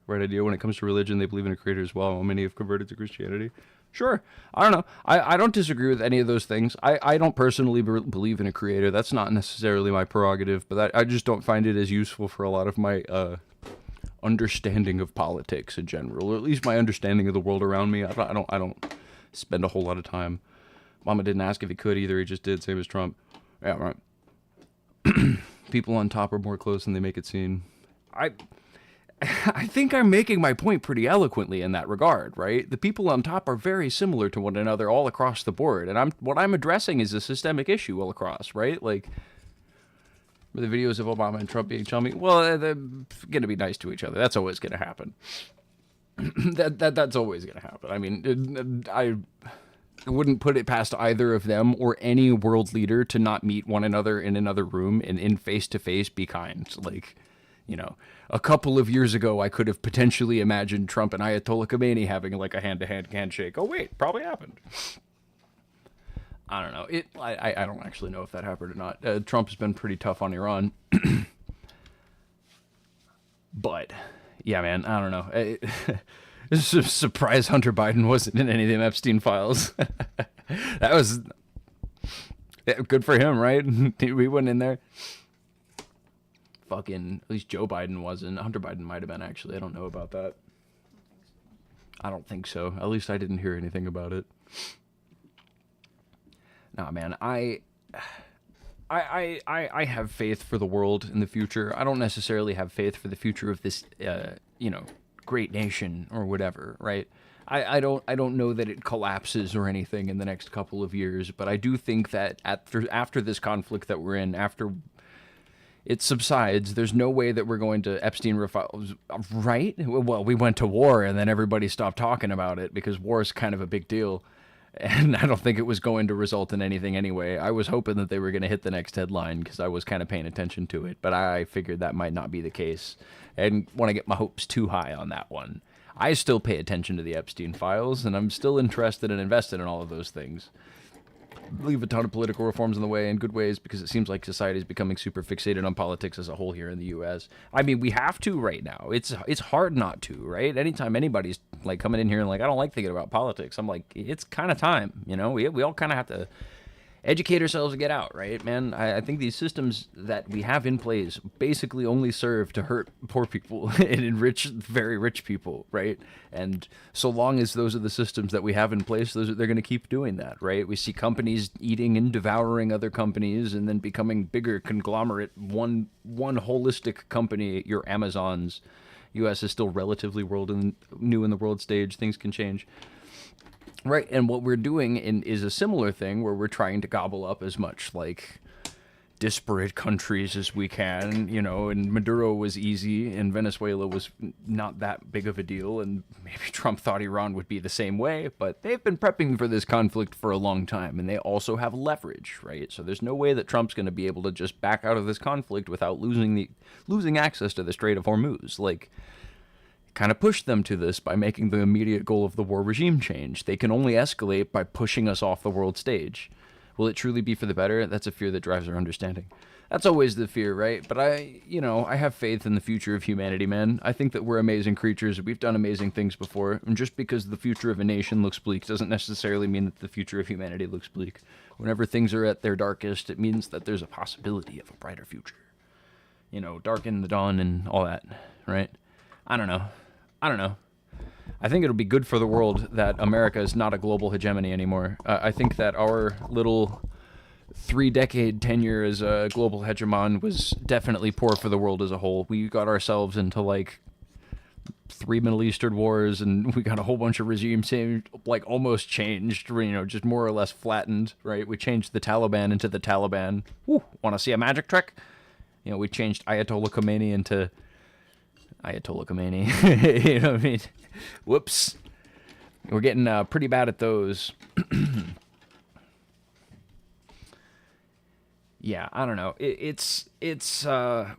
idea when it comes to religion. They believe in a creator as well. Many have converted to Christianity. Sure. I don't know. I don't disagree with any of those things. I don't personally believe in a creator. That's not necessarily my prerogative, but I just don't find it as useful for a lot of my understanding of politics in general, or at least my understanding of the world around me. I don't spend a whole lot of time. Mama didn't ask if he could either. He just did, same as Trump. Yeah, right. People on top are more close than they make it seem. I think I'm making my point pretty eloquently in that regard, right? The people on top are very similar to one another all across the board, and what I'm addressing is a systemic issue all across, right? Like, the videos of Obama and Trump being chummy, well, they're going to be nice to each other. That's always going to happen. That's always going to happen. I mean, I wouldn't put it past either of them or any world leader to not meet one another in another room and in face-to-face be kind. Like, you know, a couple of years ago, I could have potentially imagined Trump and Ayatollah Khomeini having like a hand-to-hand handshake. Oh, wait, probably happened. I don't know. I don't actually know if that happened or not. Trump's been pretty tough on Iran. But, yeah, man, I don't know. It's a surprise Hunter Biden wasn't in any of them Epstein files. That was good for him, right? We went in there. Fucking, at least Joe Biden wasn't. Hunter Biden might have been, actually. I don't know about that. I don't think so. At least I didn't hear anything about it. Nah, man, I have faith for the world in the future. I don't necessarily have faith for the future of this, great nation or whatever, right? I don't know that it collapses or anything in the next couple of years, but I do think that after this conflict that we're in, after it subsides, there's no way that we're going to Epstein files, right? Well, we went to war and then everybody stopped talking about it because war is kind of a big deal. And I don't think it was going to result in anything anyway. I was hoping that they were going to hit the next headline because I was kind of paying attention to it. But I figured that might not be the case. And want to get my hopes too high on that one. I still pay attention to the Epstein files, and I'm still interested and invested in all of those things. Leave a ton of political reforms in the way in good ways because it seems like society is becoming super fixated on politics as a whole here in the U.S. I mean, we have to right now. It's hard not to, right? Anytime anybody's like coming in here and like, I don't like thinking about politics, I'm like, it's kind of time, you know? We all kind of have to educate ourselves and get out, right, man? I think these systems that we have in place basically only serve to hurt poor people and enrich very rich people, right? And so long as those are the systems that we have in place, they're going to keep doing that, right? We see companies eating and devouring other companies and then becoming bigger conglomerate, one holistic company, your Amazons. U.S. is still relatively new in the world stage. Things can change. Right, and what we're doing is a similar thing where we're trying to gobble up as much, like, disparate countries as we can, you know, and Maduro was easy, and Venezuela was not that big of a deal, and maybe Trump thought Iran would be the same way, but they've been prepping for this conflict for a long time, and they also have leverage, right? So there's no way that Trump's going to be able to just back out of this conflict without losing access to the Strait of Hormuz, like... kind of pushed them to this by making the immediate goal of the war regime change. They can only escalate by pushing us off the world stage. Will it truly be for the better? That's a fear that drives our understanding. That's always the fear, right? But I have faith in the future of humanity, man. I think that we're amazing creatures. We've done amazing things before. And just because the future of a nation looks bleak doesn't necessarily mean that the future of humanity looks bleak. Whenever things are at their darkest, it means that there's a possibility of a brighter future. You know, darken the dawn and all that, right? I don't know. I think it'll be good for the world that America is not a global hegemony anymore. I think that our little 3-decade tenure as a global hegemon was definitely poor for the world as a whole. We got ourselves into, like, 3 Middle Eastern wars, and we got a whole bunch of regimes, like, almost changed, you know, just more or less flattened, right? We changed the Taliban into the Taliban. Woo, want to see a magic trick? You know, we changed Ayatollah Khomeini into... Ayatollah Khomeini. You know what I mean? Whoops. We're getting pretty bad at those. Yeah, I don't know. It's the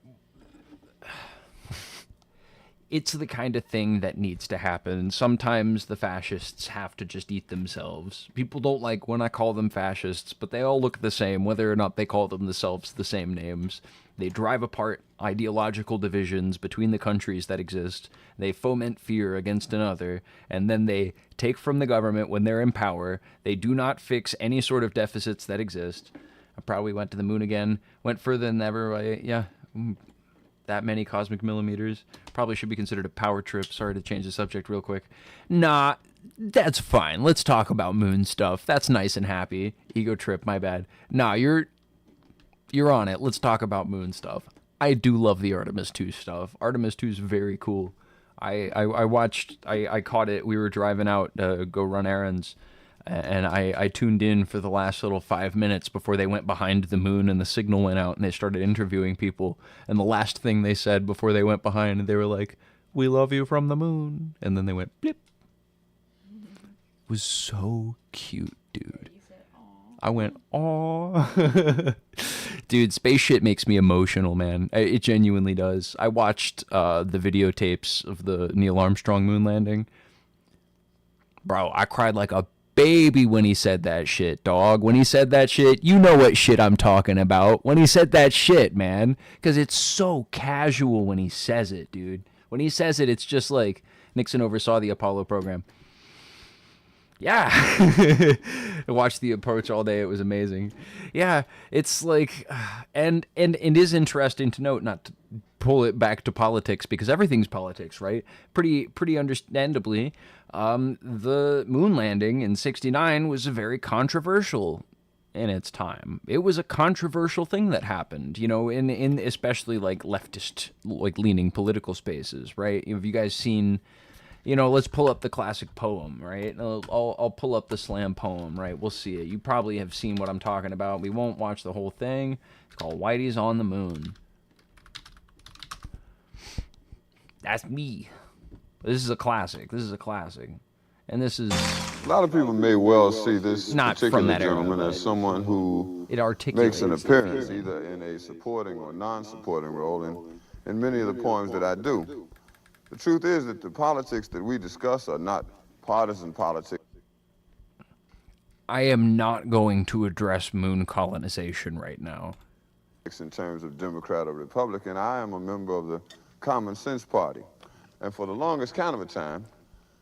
kind of thing that needs to happen. Sometimes the fascists have to just eat themselves. People don't like when I call them fascists, but they all look the same, whether or not they call themselves the same names. They drive apart ideological divisions between the countries that exist. They foment fear against another, and then they take from the government when they're in power. They do not fix any sort of deficits that exist. I probably went to the moon again. Went further than ever. That many cosmic millimeters. Probably should be considered a power trip. Sorry to change the subject real quick. Nah, that's fine. Let's talk about moon stuff. That's nice and happy. Ego trip, my bad. Nah, you're on it. Let's talk about moon stuff. I do love the Artemis 2 stuff. Artemis 2 is very cool. I caught it. We were driving out to go run errands, and I tuned in for the last little 5 minutes before they went behind the moon and the signal went out and they started interviewing people. And the last thing they said before they went behind, they were like, "We love you from the moon." And then they went blip. It was so cute, dude. I went, "Aw." Dude, space shit makes me emotional, man. It genuinely does. I watched the videotapes of the Neil Armstrong moon landing. Bro, I cried like a baby when he said that shit, dog. When he said that shit, you know what shit I'm talking about. When he said that shit, man. Because it's so casual when he says it, dude. When he says it, it's just like Nixon oversaw the Apollo program. Yeah. I watched the approach all day. It was amazing. Yeah, it's like, and it is interesting to note, not to pull it back to politics, because everything's politics, right? Pretty understandably, the moon landing in '69 was very controversial in its time. It was a controversial thing that happened, you know, in especially like leftist, like leaning political spaces, right? Have you guys seen? You know, let's pull up the classic poem, right? I'll pull up the slam poem, right? We'll see it. You probably have seen what I'm talking about. We won't watch the whole thing. It's called Whitey's on the Moon. That's me. This is a classic. And this is... A lot of people may well see this not particular from that era, gentleman as someone who makes an appearance either in a supporting or non-supporting role in many of the poems that I do. The truth is that the politics that we discuss are not partisan politics. I am not going to address moon colonization right now. In terms of Democrat or Republican, I am a member of the Common Sense Party. And for the longest count of a time,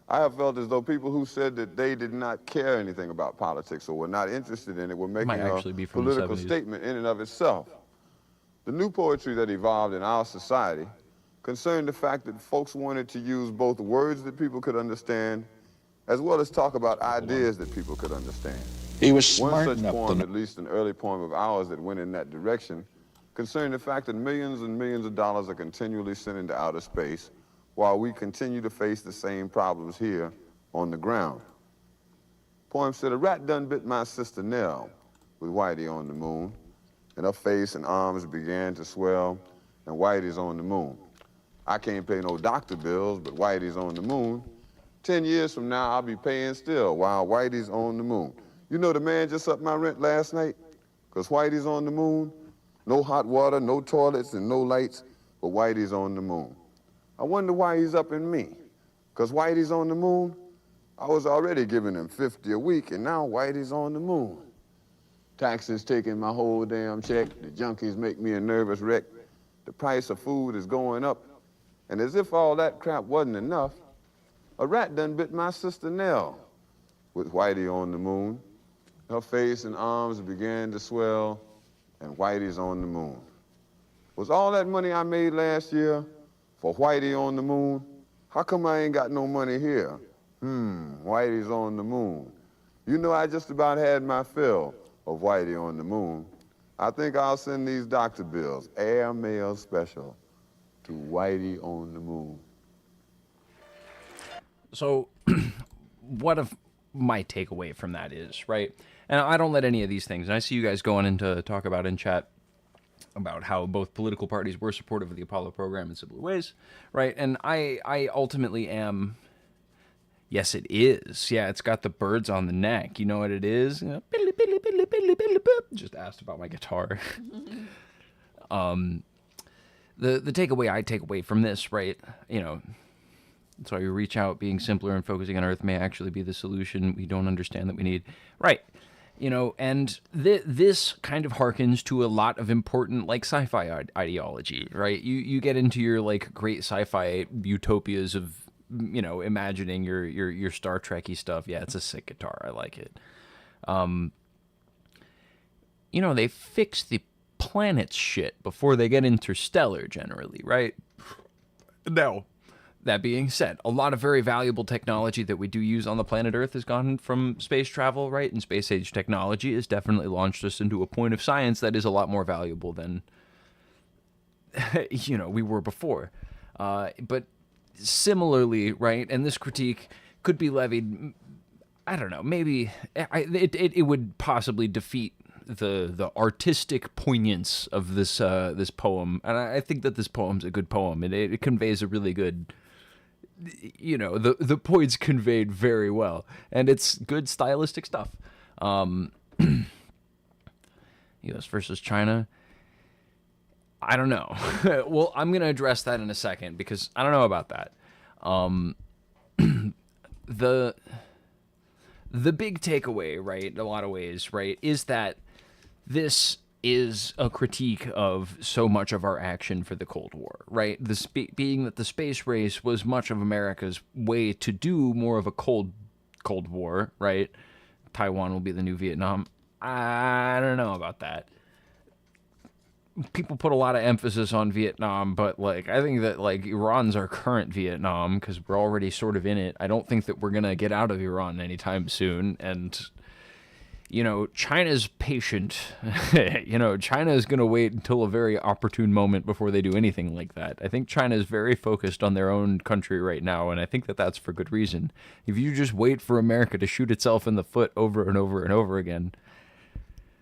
I have felt as though people who said that they did not care anything about politics or were not interested in it were making a political statement in and of itself. The new poetry that evolved in our society concerned the fact that folks wanted to use both words that people could understand as well as talk about ideas that people could understand. He was smart One such enough poem, to at least an early poem of ours that went in that direction, concerned the fact that millions and millions of dollars are continually sent into outer space while we continue to face the same problems here on the ground. Poem said, a rat done bit my sister Nell with Whitey on the moon, and her face and arms began to swell, and Whitey's on the moon. I can't pay no doctor bills, but Whitey's on the moon. 10 years from now, I'll be paying still while Whitey's on the moon. You know the man just upped my rent last night? Because Whitey's on the moon. No hot water, no toilets, and no lights, but Whitey's on the moon. I wonder why he's upping me. Because Whitey's on the moon? I was already giving him $50 a week, and now Whitey's on the moon. Taxes taking my whole damn check. The junkies make me a nervous wreck. The price of food is going up. And as if all that crap wasn't enough, a rat done bit my sister Nell with Whitey on the moon. Her face and arms began to swell, and Whitey's on the moon. Was all that money I made last year for Whitey on the moon? How come I ain't got no money here? Whitey's on the moon. You know, I just about had my fill of Whitey on the moon. I think I'll send these doctor bills, air mail special, to Whitey on the moon. So, what if my takeaway from that is, right? And I don't let any of these things, and I see you guys going into talk about in chat about how both political parties were supportive of the Apollo program in similar ways, right? And I ultimately am, yes, it is. Yeah, it's got the birds on the neck. You know what it is? You know, just asked about my guitar. The takeaway I take away from this, right? You know, so you reach out, being simpler and focusing on Earth may actually be the solution we don't understand that we need. Right. You know, and this kind of harkens to a lot of important, like, sci-fi ideology, right? You get into your, like, great sci-fi utopias of, you know, imagining your Star Trek-y stuff. Yeah, it's a sick guitar. I like it. You know, they fix the planet's shit before they get interstellar, generally, right? Now, that being said, a lot of very valuable technology that we do use on the planet Earth has gone from space travel, right? And space age technology has definitely launched us into a point of science that is a lot more valuable than, you know, we were before. But similarly, right, and this critique could be levied, I don't know, maybe it would possibly defeat the artistic poignance of this this poem. And I think that this poem's a good poem. It conveys a really good, you know, the points conveyed very well, and it's good stylistic stuff. U.S. versus China, I don't know. Well, I'm gonna address that in a second because I don't know about that. The big takeaway, right, in a lot of ways, right, is that this is a critique of so much of our action for the Cold War, right? Being that the space race was much of America's way to do more of a Cold War, right? Taiwan will be the new Vietnam. I don't know about that. People put a lot of emphasis on Vietnam, but, like, I think that, like, Iran's our current Vietnam because we're already sort of in it. I don't think that we're going to get out of Iran anytime soon, and, you know, China's patient. You know, China is going to wait until a very opportune moment before they do anything like that. I think China is very focused on their own country right now, and I think that that's for good reason. If you just wait for America to shoot itself in the foot over and over and over again,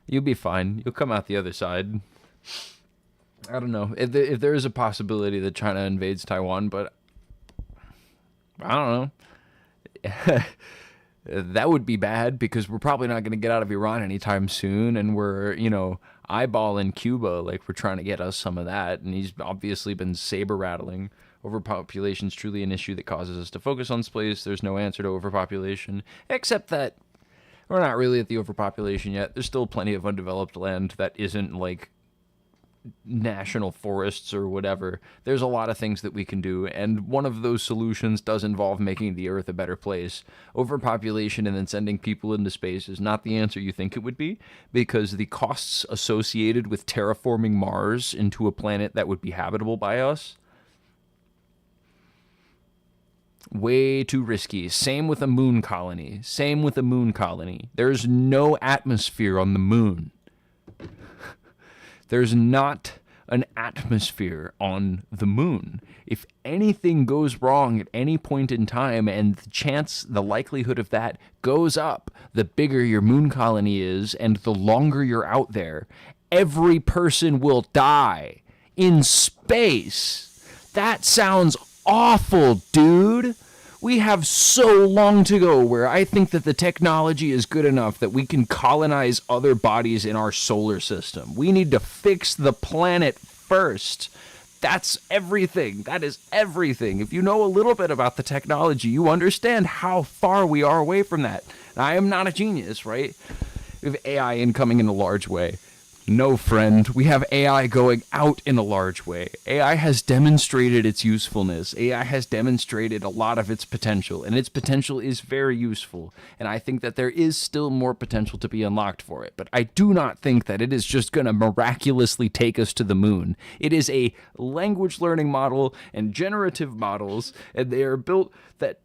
you'll be fine. You'll come out the other side. I don't know if there is a possibility that China invades Taiwan, but I don't know. That would be bad because we're probably not going to get out of Iran anytime soon, and we're, you know, eyeballing Cuba like we're trying to get us some of that, and he's obviously been saber rattling Overpopulation is truly an issue that causes us to focus on space. There's no answer to overpopulation, except that we're not really at the overpopulation yet. There's still plenty of undeveloped land that isn't like national forests or whatever. There's a lot of things that we can do, and one of those solutions does involve making the Earth a better place. Overpopulation and then sending people into space is not the answer you think it would be, because the costs associated with terraforming Mars into a planet that would be habitable by us, way too risky. Same with a moon colony. There's no atmosphere on the moon. There's not an atmosphere on the moon. If anything goes wrong at any point in time, and the likelihood of that goes up, the bigger your moon colony is and the longer you're out there, every person will die in space. That sounds awful, dude. We have so long to go where I think that the technology is good enough that we can colonize other bodies in our solar system. We need to fix the planet first. That's everything. That is everything. If you know a little bit about the technology, you understand how far we are away from that. Now, I am not a genius, right? We have AI incoming in a large way. No, friend, we have AI going out in a large way. AI has demonstrated its usefulness. AI has demonstrated a lot of its potential, and its potential is very useful. And I think that there is still more potential to be unlocked for it. But I do not think that it is just going to miraculously take us to the moon. It is a language learning model and generative models, and they are built that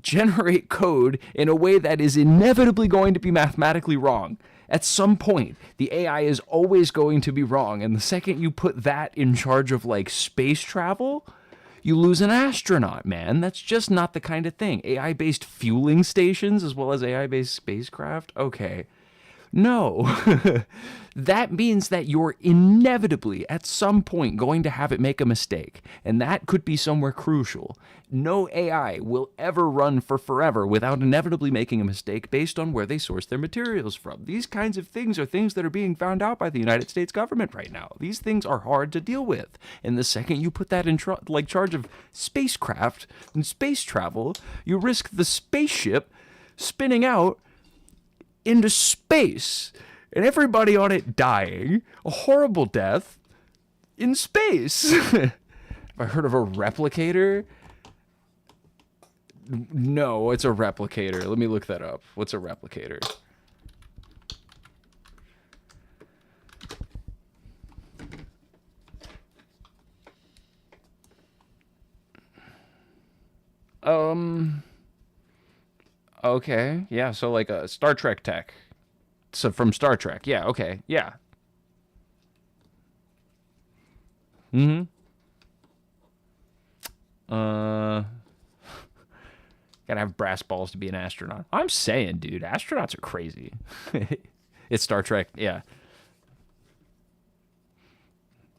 generate code in a way that is inevitably going to be mathematically wrong. At some point, the AI is always going to be wrong, and the second you put that in charge of, like, space travel, you lose an astronaut, man. That's just not the kind of thing. AI-based fueling stations as well as AI-based spacecraft? Okay. No. That means that you're inevitably, at some point, going to have it make a mistake, and that could be somewhere crucial. No AI will ever run for forever without inevitably making a mistake based on where they source their materials from. These kinds of things are things that are being found out by the United States government right now. These things are hard to deal with, and the second you put that in charge of spacecraft and space travel, you risk the spaceship spinning out into space and everybody on it dying a horrible death in space. Have I heard of a replicator? No, it's a replicator. Let me look that up. What's a replicator? Okay, yeah, so like a Star Trek tech. So from Star Trek, yeah, okay, yeah. Gotta have brass balls to be an astronaut. I'm saying, dude, astronauts are crazy. It's Star Trek, yeah.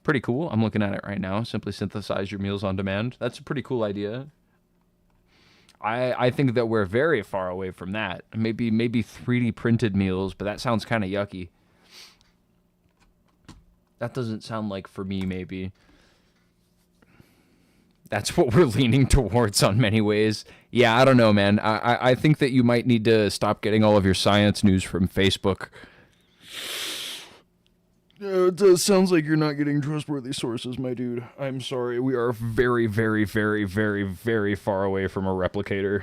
Pretty cool. I'm looking at it right now. Simply synthesize your meals on demand. That's a pretty cool idea. I think that we're very far away from that. Maybe 3D printed meals, but that sounds kind of yucky. That doesn't sound like for me, maybe. That's what we're leaning towards on many ways. Yeah, I don't know, man. I think that you might need to stop getting all of your science news from Facebook. It sounds like you're not getting trustworthy sources, my dude. I'm sorry. We are very, very, very, very, very far away from a replicator.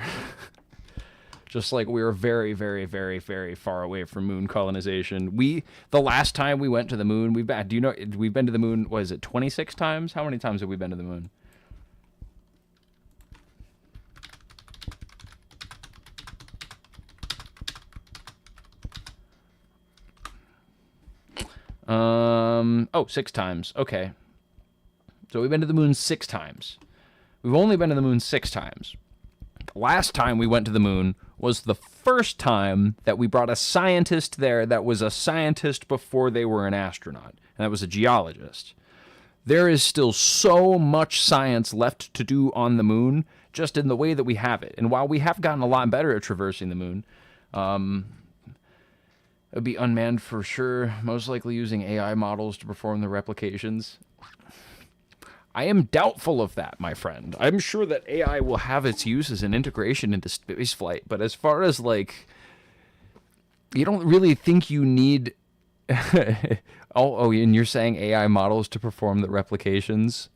Just like we are very, very, very, very far away from moon colonization. The last time we went to the moon, we've been to the moon, what is it, 26 times? How many times have we been to the moon? Oh, 6 times. Okay. So we've been to the moon 6 times. We've only been to the moon 6 times. Last time we went to the moon was the first time that we brought a scientist there that was a scientist before they were an astronaut, and that was a geologist. There is still so much science left to do on the moon, just in the way that we have it. And while we have gotten a lot better at traversing the moon, it would be unmanned for sure, most likely using AI models to perform the replications. I am doubtful of that, my friend. I'm sure that AI will have its uses and integration into spaceflight, but as far as, like, you don't really think you need... and you're saying AI models to perform the replications?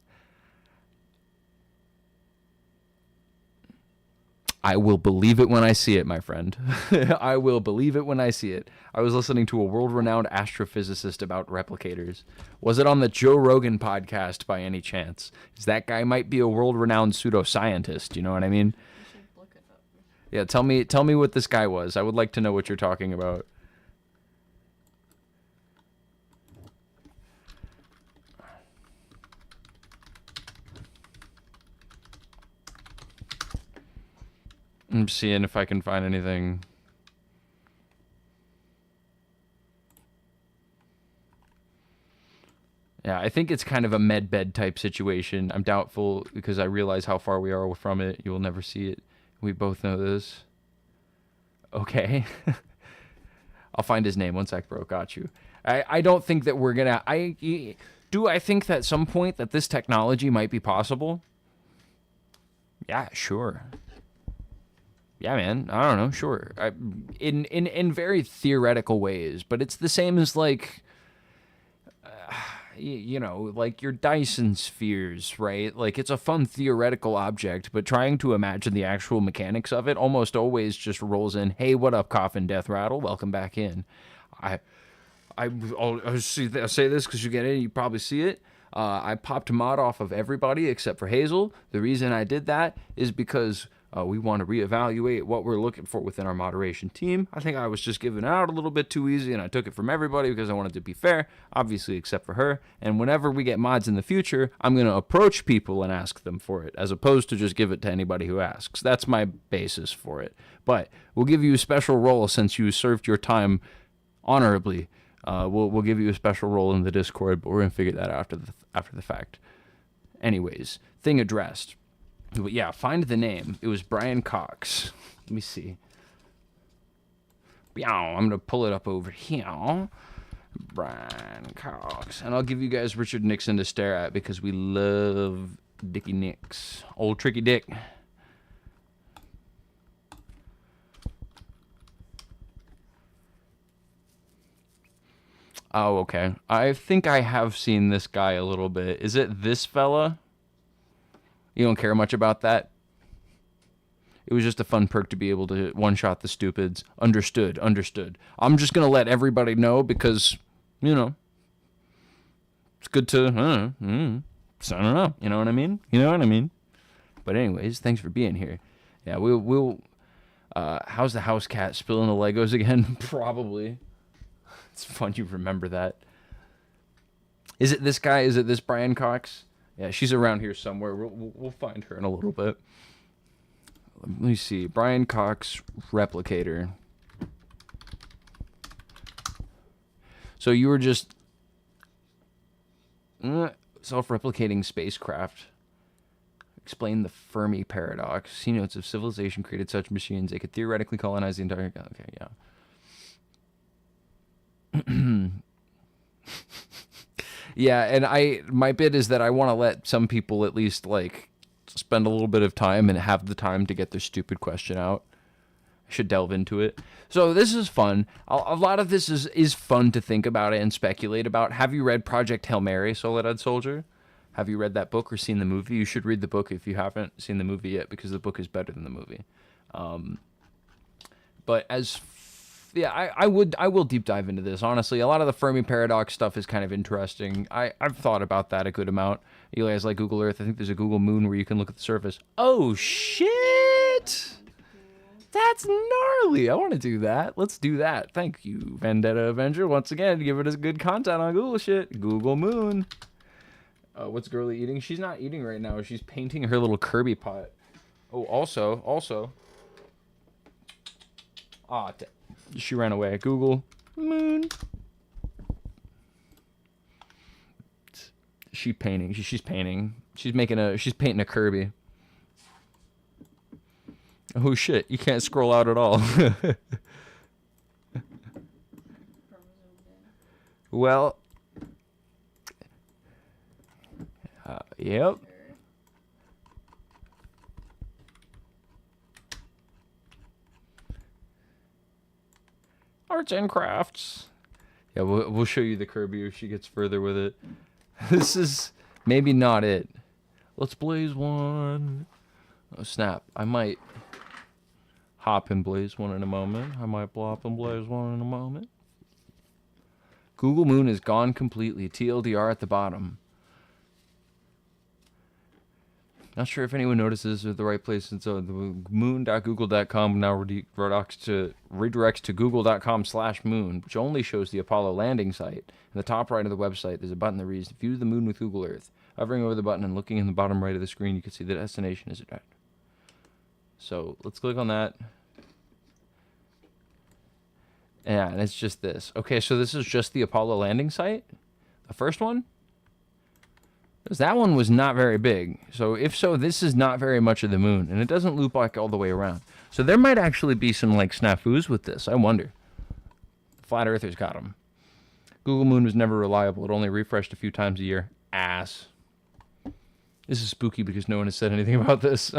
I will believe it when I see it, my friend. I will believe it when I see it. I was listening to a world-renowned astrophysicist about replicators. Was it on the Joe Rogan podcast by any chance? 'Cause that guy might be a world-renowned pseudoscientist, you know what I mean? Yeah, tell me what this guy was. I would like to know what you're talking about. I'm seeing if I can find anything. Yeah, I think it's kind of a med bed type situation. I'm doubtful because I realize how far we are from it. You will never see it. We both know this. Okay. I'll find his name. One sec, bro. Got you. I don't think that we're gonna... I think that at some point that this technology might be possible? Yeah, sure. Yeah, man. I don't know. Sure. In very theoretical ways, but it's the same as, like, you know, like your Dyson spheres, right? Like, it's a fun theoretical object, but trying to imagine the actual mechanics of it almost always just rolls in, hey, what up, Coffin Death Rattle? Welcome back in. I'll say this because you get it, you probably see it. I popped mod off of everybody except for Hazel. The reason I did that is because we want to reevaluate what we're looking for within our moderation team. I think I was just giving out a little bit too easy, and I took it from everybody because I wanted to be fair, obviously except for her. And whenever we get mods in the future, I'm going to approach people and ask them for it, as opposed to just give it to anybody who asks. That's my basis for it. But we'll give you a special role since you served your time honorably. We'll give you a special role in the Discord, but we're going to figure that out after the fact. Anyways, thing addressed. But yeah, find the name. It was Brian Cox. Let me see. I'm going to pull it up over here. Brian Cox. And I'll give you guys Richard Nixon to stare at because we love Dickie Nix. Old Tricky Dick. Oh, okay. I think I have seen this guy a little bit. Is it this fella? You don't care much about that? It was just a fun perk to be able to one-shot the stupids. Understood. I'm just going to let everybody know because, you know, it's good to, so I don't know. You know what I mean? But anyways, thanks for being here. Yeah, we'll how's the house cat spilling the Legos again? Probably. It's fun you remember that. Is it this guy? Is it this Brian Cox? Yeah, she's around here somewhere. We'll find her in a little bit. Let me see. Brian Cox, replicator. So you were just... self-replicating spacecraft. Explain the Fermi paradox. C notes if civilization created such machines, they could theoretically colonize the entire... Okay, yeah. Yeah, and my bit is that I want to let some people at least, like, spend a little bit of time and have the time to get their stupid question out. I should delve into it. So this is fun. A lot of this is fun to think about it and speculate about. Have you read Project Hail Mary, Soledad Soldier? Have you read that book or seen the movie? You should read the book if you haven't seen the movie yet, because the book is better than the movie. But as... Yeah, I will deep dive into this, honestly. A lot of the Fermi paradox stuff is kind of interesting. I've thought about that a good amount. You guys like Google Earth. I think there's a Google Moon where you can look at the surface. Oh, shit! That's gnarly. I want to do that. Let's do that. Thank you, Vendetta Avenger, once again, giving us good content on Google shit. Google Moon. What's Girly eating? She's not eating right now. She's painting her little Kirby pot. Oh, also. She ran away. Google Moon. She's painting. She's painting. She's painting a Kirby. Oh shit! You can't scroll out at all. Well, Yep. Arts and crafts. Yeah, we'll show you the Kirby if she gets further with it. This is maybe not it. Let's blaze one. Oh, snap. I might hop and blaze one in a moment. I might blop and blaze one in a moment. Google Moon is gone completely. TLDR at the bottom. Not sure if anyone notices at the right place. And so the moon.google.com now redirects to google.com/moon, which only shows the Apollo landing site. In the top right of the website, there's a button that reads, View the Moon with Google Earth. Hovering over the button and looking in the bottom right of the screen, you can see the destination is at. So let's click on that. Yeah, and it's just this. Okay, so this is just the Apollo landing site? The first one? Because that one was not very big. So if so, this is not very much of the moon. And it doesn't loop like all the way around. So there might actually be some like snafus with this. I wonder. Flat Earthers got them. Google Moon was never reliable. It only refreshed a few times a year. Ass. This is spooky because no one has said anything about this.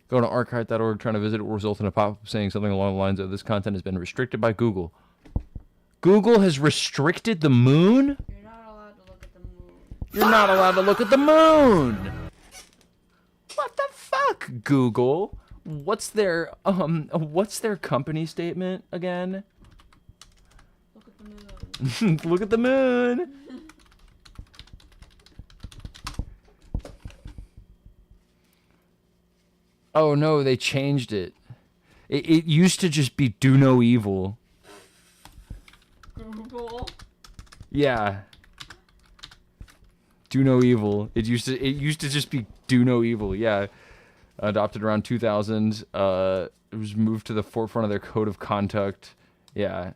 Go to archive.org trying to visit it will result in a pop-up saying something along the lines of this content has been restricted by Google. Google has restricted the moon? You're not allowed to look at the moon. What the fuck, Google? What's their company statement again? Look at the moon. Look at the moon. Oh no, they changed it. It used to just be do no evil. Google. Yeah. Do no evil. It used to just be do no evil. Yeah. Adopted around 2000. It was moved to the forefront of their code of conduct. Yeah.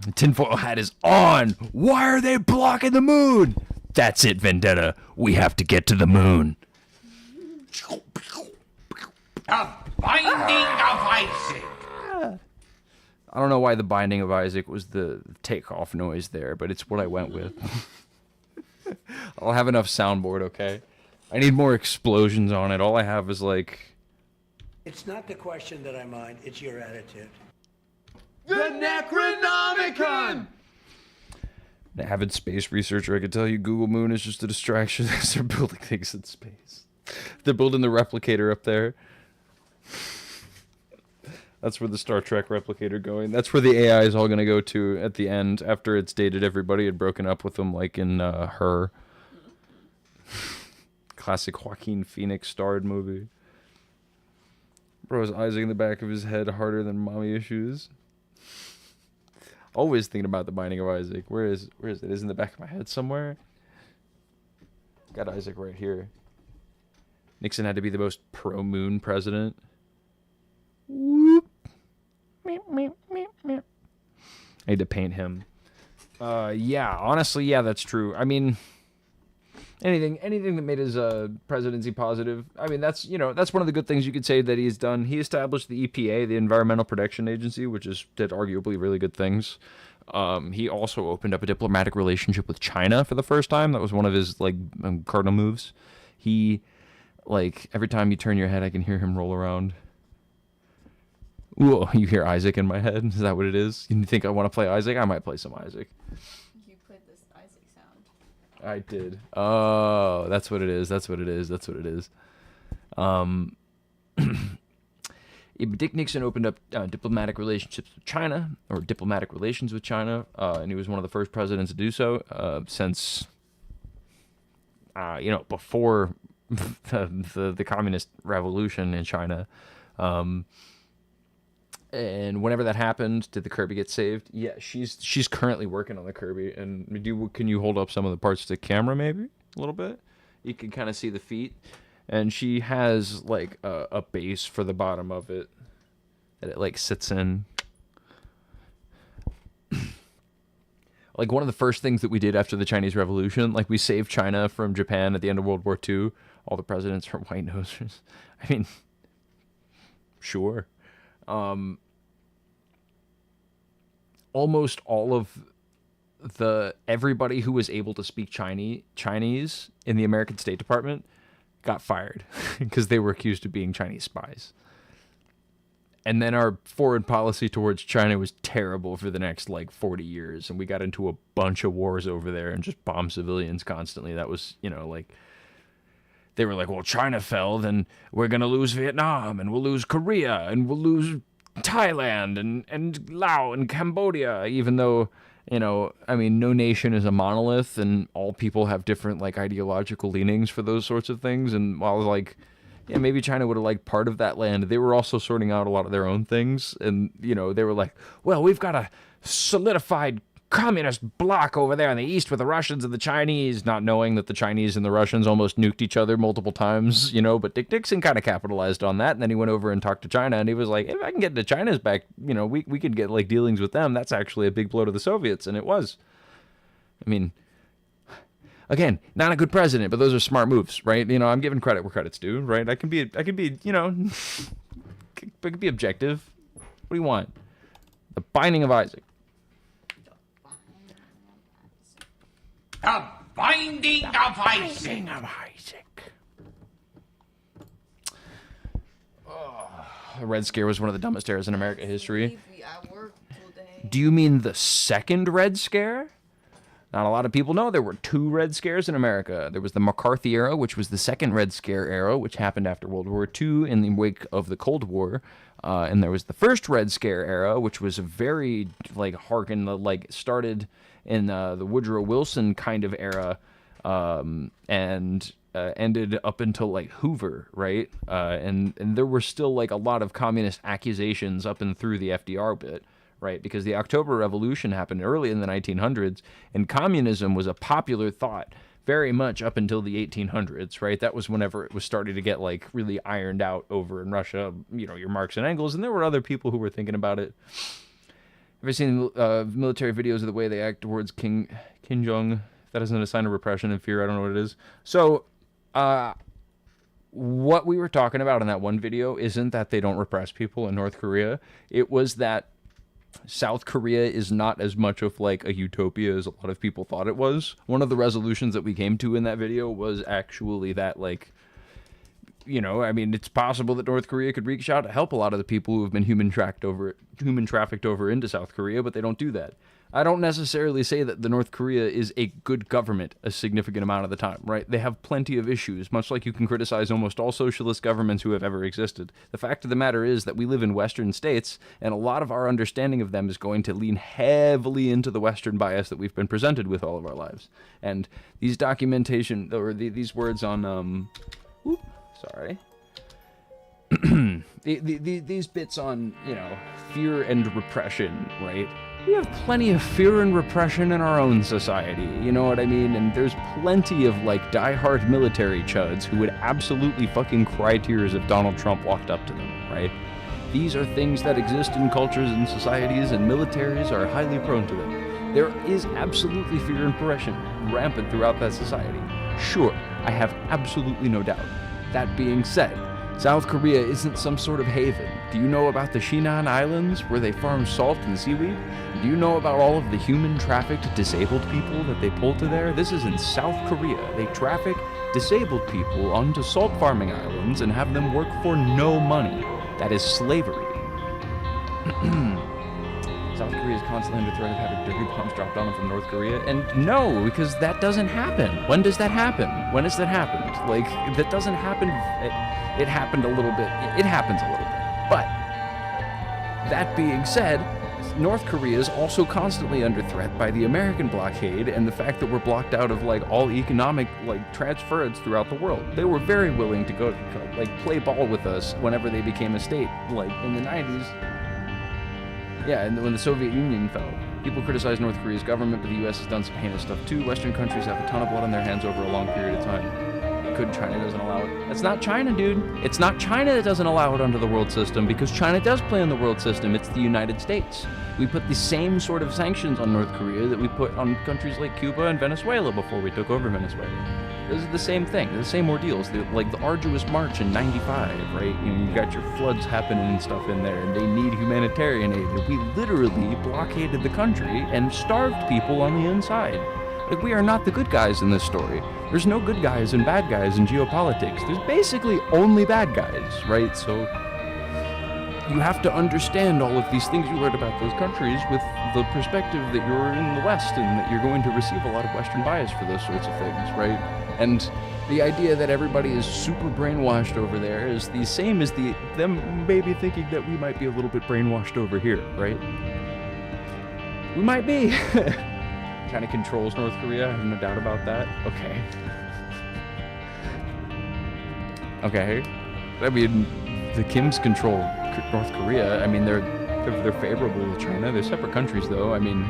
The tinfoil hat is on. Why are they blocking the moon? That's it, Vendetta. We have to get to the moon. The Binding of Isaac. I don't know why the Binding of Isaac was the takeoff noise there, but it's what I went with. I'll have enough soundboard, okay? I need more explosions on it. All I have is like... It's not the question that I mind, it's your attitude. The Necronomicon! An avid space researcher, I can tell you Google Moon is just a distraction as they're building things in space. They're building the replicator up there. That's where the Star Trek replicator going. That's where the AI is all going to go to at the end after it's dated everybody and broken up with them, like in Her. Classic Joaquin Phoenix starred movie. Bro, is Isaac in the back of his head harder than mommy issues? Always thinking about the Binding of Isaac. Where is it? Is it in the back of my head somewhere? Got Isaac right here. Nixon had to be the most pro-moon president. Whoop. I need to paint him. Yeah, honestly, yeah, that's true. I mean, anything that made his presidency positive. I mean, that's one of the good things you could say that he's done. He established the EPA, the Environmental Protection Agency, which did arguably really good things. He also opened up a diplomatic relationship with China for the first time. That was one of his cardinal moves. He, every time you turn your head, I can hear him roll around. Ooh, you hear Isaac in my head? Is that what it is? You think I want to play Isaac? I might play some Isaac. You played this Isaac sound. I did. Oh, that's what it is. That's what it is. That's what it is. Dick Nixon opened up diplomatic relationships with China, or diplomatic relations with China, and he was one of the first presidents to do so since, before the communist revolution in China. And whenever that happened, did the Kirby get saved? Yeah, she's currently working on the Kirby. And can you hold up some of the parts to the camera, maybe a little bit? You can kind of see the feet, and she has a base for the bottom of it that it sits in. One of the first things that we did after the Chinese Revolution, we saved China from Japan at the end of World War II. All the presidents are white nosers. I mean, sure. Almost all of everybody who was able to speak Chinese in the American State Department got fired because they were accused of being Chinese spies. And then our foreign policy towards China was terrible for the next, like, 40 years. And we got into a bunch of wars over there and just bombed civilians constantly. That was, you know, like, they were like, well, China fell, then we're going to lose Vietnam, and we'll lose Korea, and we'll lose Thailand, and Laos, and Cambodia, even though, you know, I mean, no nation is a monolith, and all people have different, like, ideological leanings for those sorts of things. And while, like, yeah, maybe China would have liked part of that land, they were also sorting out a lot of their own things. And, you know, they were like, well, we've got a solidified communist bloc over there in the east with the Russians and the Chinese, not knowing that the Chinese and the Russians almost nuked each other multiple times, you know. But Dick Nixon kind of capitalized on that. And then he went over and talked to China, and he was like, if I can get into China's back, you know, we could get, like, dealings with them. That's actually a big blow to the Soviets. And it was. I mean, again, not a good president, but those are smart moves, right? You know, I'm giving credit where credit's due, right? I can be, you know, I can be objective. What do you want? The Binding of Isaac. The Binding of Isaac. Binding of Isaac. Oh, the Red Scare was one of the dumbest eras in American history. Do you mean the second Red Scare? Not a lot of people know there were two Red Scares in America. There was the McCarthy era, which was the second Red Scare era, which happened after World War II in the wake of the Cold War. And there was the first Red Scare era, which was a very, like, started in the Woodrow Wilson kind of era, and ended up until, like, Hoover, right? And there were still, like, a lot of communist accusations up and through the FDR bit. Right, because the October Revolution happened early in the 1900s, and communism was a popular thought very much up until the 1800s, right? That was whenever it was starting to get, like, really ironed out over in Russia, you know, your Marx and Engels, and there were other people who were thinking about it. Have you seen military videos of the way they act towards Kim Jong? If that isn't a sign of repression and fear, I don't know what it is. So, what we were talking about in that one video isn't that they don't repress people in North Korea. It was that South Korea is not as much of, like, a utopia as a lot of people thought it was. One of the resolutions that we came to in that video was actually that, like, you know, I mean, it's possible that North Korea could reach out to help a lot of the people who have been human trafficked over into South Korea, but they don't do that. I don't necessarily say that the North Korea is a good government a significant amount of the time, right? They have plenty of issues, much like you can criticize almost all socialist governments who have ever existed. The fact of the matter is that we live in Western states, and a lot of our understanding of them is going to lean heavily into the Western bias that we've been presented with all of our lives. And these documentation, or these words on, these bits on, you know, fear and repression, right? We have plenty of fear and repression in our own society, you know what I mean? And there's plenty of, like, diehard military chuds who would absolutely fucking cry tears if Donald Trump walked up to them, right? These are things that exist in cultures and societies, and militaries are highly prone to them. There is absolutely fear and repression rampant throughout that society. Sure, I have absolutely no doubt. That being said, South Korea isn't some sort of haven. Do you know about the Shinan Islands, where they farm salt and seaweed? Do you know about all of the human-trafficked disabled people that they pull to there? This is in South Korea. They traffic disabled people onto salt farming islands and have them work for no money. That is slavery. South Korea is constantly under threat of having dirty bombs dropped on them from North Korea. And no, because that doesn't happen. When does that happen? When has that happened? Like, that doesn't happen. It happened a little bit. It happens a little bit. But that being said, North Korea is also constantly under threat by the American blockade and the fact that we're blocked out of, like, all economic, like, transference throughout the world. They were very willing to go, like, play ball with us whenever they became a state, like, in the 90s. Yeah, and when the Soviet Union fell. People criticize North Korea's government, but the U.S. has done some heinous stuff too. Western countries have a ton of blood on their hands over a long period of time. good, China doesn't allow it. It's not China, dude. It's not China that doesn't allow it under the world system, because China does play in the world system. It's the United States. We put the same sort of sanctions on North Korea that we put on countries like Cuba and Venezuela before we took over Venezuela. This is the same thing, the same ordeals, like the arduous march in '95, right? You know, you got your floods happening and stuff in there, and they need humanitarian aid. And we literally blockaded the country and starved people on the inside. Like, we are not the good guys in this story. There's no good guys and bad guys in geopolitics. There's basically only bad guys, right? So you have to understand all of these things you learned about those countries with the perspective that you're in the West and that you're going to receive a lot of Western bias for those sorts of things, right? And the idea that everybody is super brainwashed over there is the same as them maybe thinking that we might be a little bit brainwashed over here, right? We might be. China controls North Korea, I have no doubt about that. Okay. Okay. I mean, the Kims control North Korea. I mean, they're favorable to China. They're separate countries, though. I mean,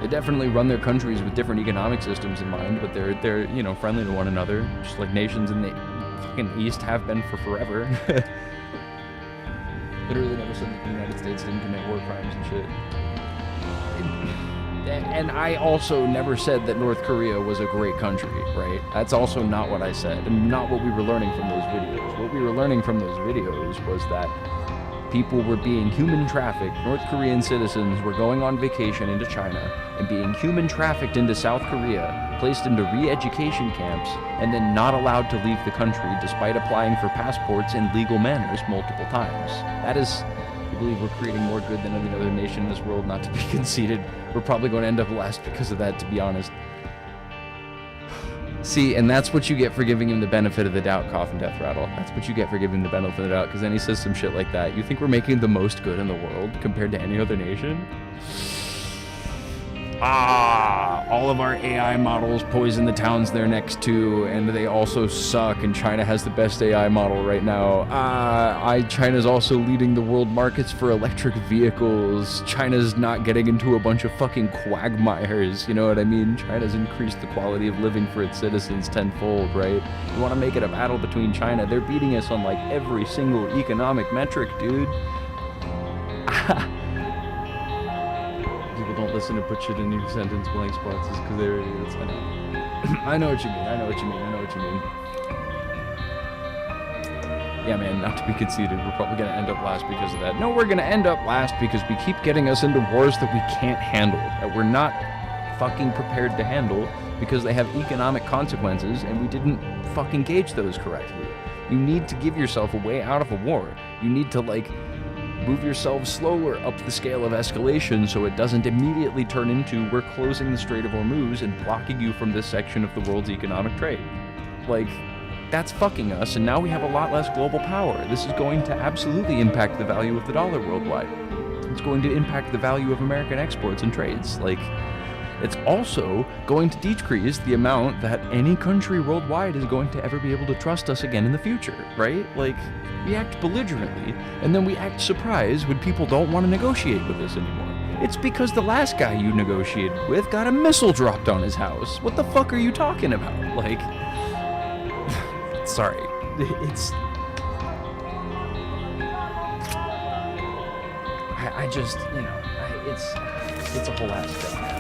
they definitely run their countries with different economic systems in mind, but they're you know, friendly to one another, just like nations in the fucking East have been for forever. Literally never said that the United States didn't commit war crimes and shit. And I also never said that North Korea was a great country, right? That's also not what I said, and not what we were learning from those videos. What we were learning from those videos was that people were being human trafficked. North Korean citizens were going on vacation into China and being human trafficked into South Korea, placed into re-education camps, and then not allowed to leave the country despite applying for passports in legal manners multiple times. That is... I believe we're creating more good than any other nation in this world, not to be conceited. We're probably going to end up last because of that, to be honest. See, and that's what you get for giving him the benefit of the doubt, Cough and Death Rattle. That's what you get for giving him the benefit of the doubt, because then he says some shit like that. You think we're making the most good in the world compared to any other nation? All of our AI models poison the towns they're next to, and they also suck, and China has the best AI model right now. China's also leading the world markets for electric vehicles. China's not getting into a bunch of fucking quagmires, you know what I mean? China's increased the quality of living for its citizens tenfold, right? You want to make it a battle between China? They're beating us on like every single economic metric, dude. People don't listen and put shit in your sentence blank spots is because they're idiots. I know. I know what you mean. I know what you mean. I know what you mean. Yeah, man, not to be conceited, we're probably going to end up last because of that. No, we're going to end up last because we keep getting us into wars that we can't handle, that we're not fucking prepared to handle because they have economic consequences and we didn't fucking gauge those correctly. You need to give yourself a way out of a war. You need to, like, move yourself slower up the scale of escalation so it doesn't immediately turn into we're closing the Strait of Hormuz and blocking you from this section of the world's economic trade. Like, that's fucking us, and now we have a lot less global power. This is going to absolutely impact the value of the dollar worldwide. It's going to impact the value of American exports and trades. Like, it's also going to decrease the amount that any country worldwide is going to ever be able to trust us again in the future, right? Like, we act belligerently, and then we act surprised when people don't want to negotiate with us anymore. It's because the last guy you negotiated with got a missile dropped on his house. What the fuck are you talking about? Like, sorry. It's... I just, you know, it's a whole ass thing, man.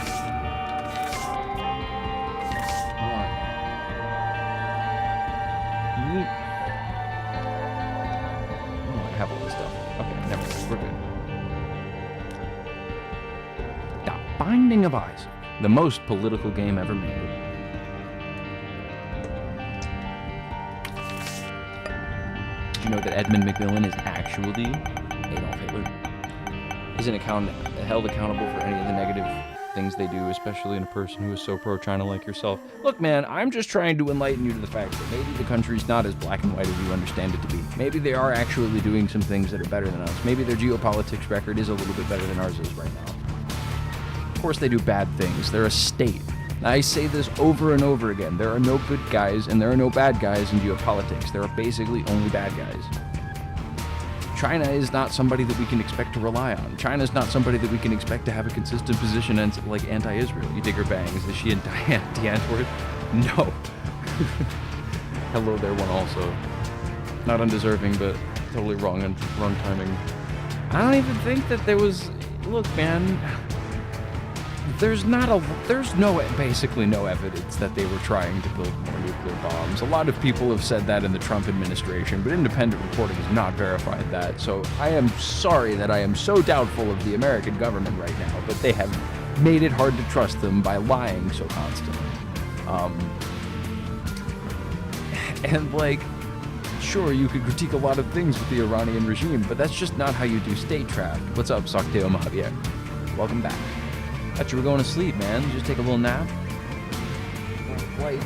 I have all this stuff. Okay, never mind. We're good. The Binding of Isaac, the most political game ever made. Did you know that Edmund McMillan is actually Adolf Hitler? Isn't held accountable for any of the negative things they do, especially in a person who is so pro-China like yourself. Look, man, I'm just trying to enlighten you to the fact that maybe the country's not as black and white as you understand it to be. Maybe they are actually doing some things that are better than us. Maybe their geopolitics record is a little bit better than ours is right now. Of course they do bad things. They're a state. I say this over and over again. There are no good guys and there are no bad guys in geopolitics. There are basically only bad guys. China is not somebody that we can expect to rely on. China is not somebody that we can expect to have a consistent position like anti-Israel. You dig her bangs. Is she anti-Antworth? No. Hello there, one also. Not undeserving, but totally wrong timing. I don't even think that there was... Look, man, basically no evidence that they were trying to build more nuclear bombs. A lot of people have said that in the Trump administration, but independent reporting has not verified that. So I am sorry that I am so doubtful of the American government right now, but they have made it hard to trust them by lying so constantly. And like, sure, you could critique a lot of things with the Iranian regime, but that's just not how you do statecraft. What's up, Socteo Javier? Welcome back. Thought you were going to sleep, man. You just take a little nap? Like,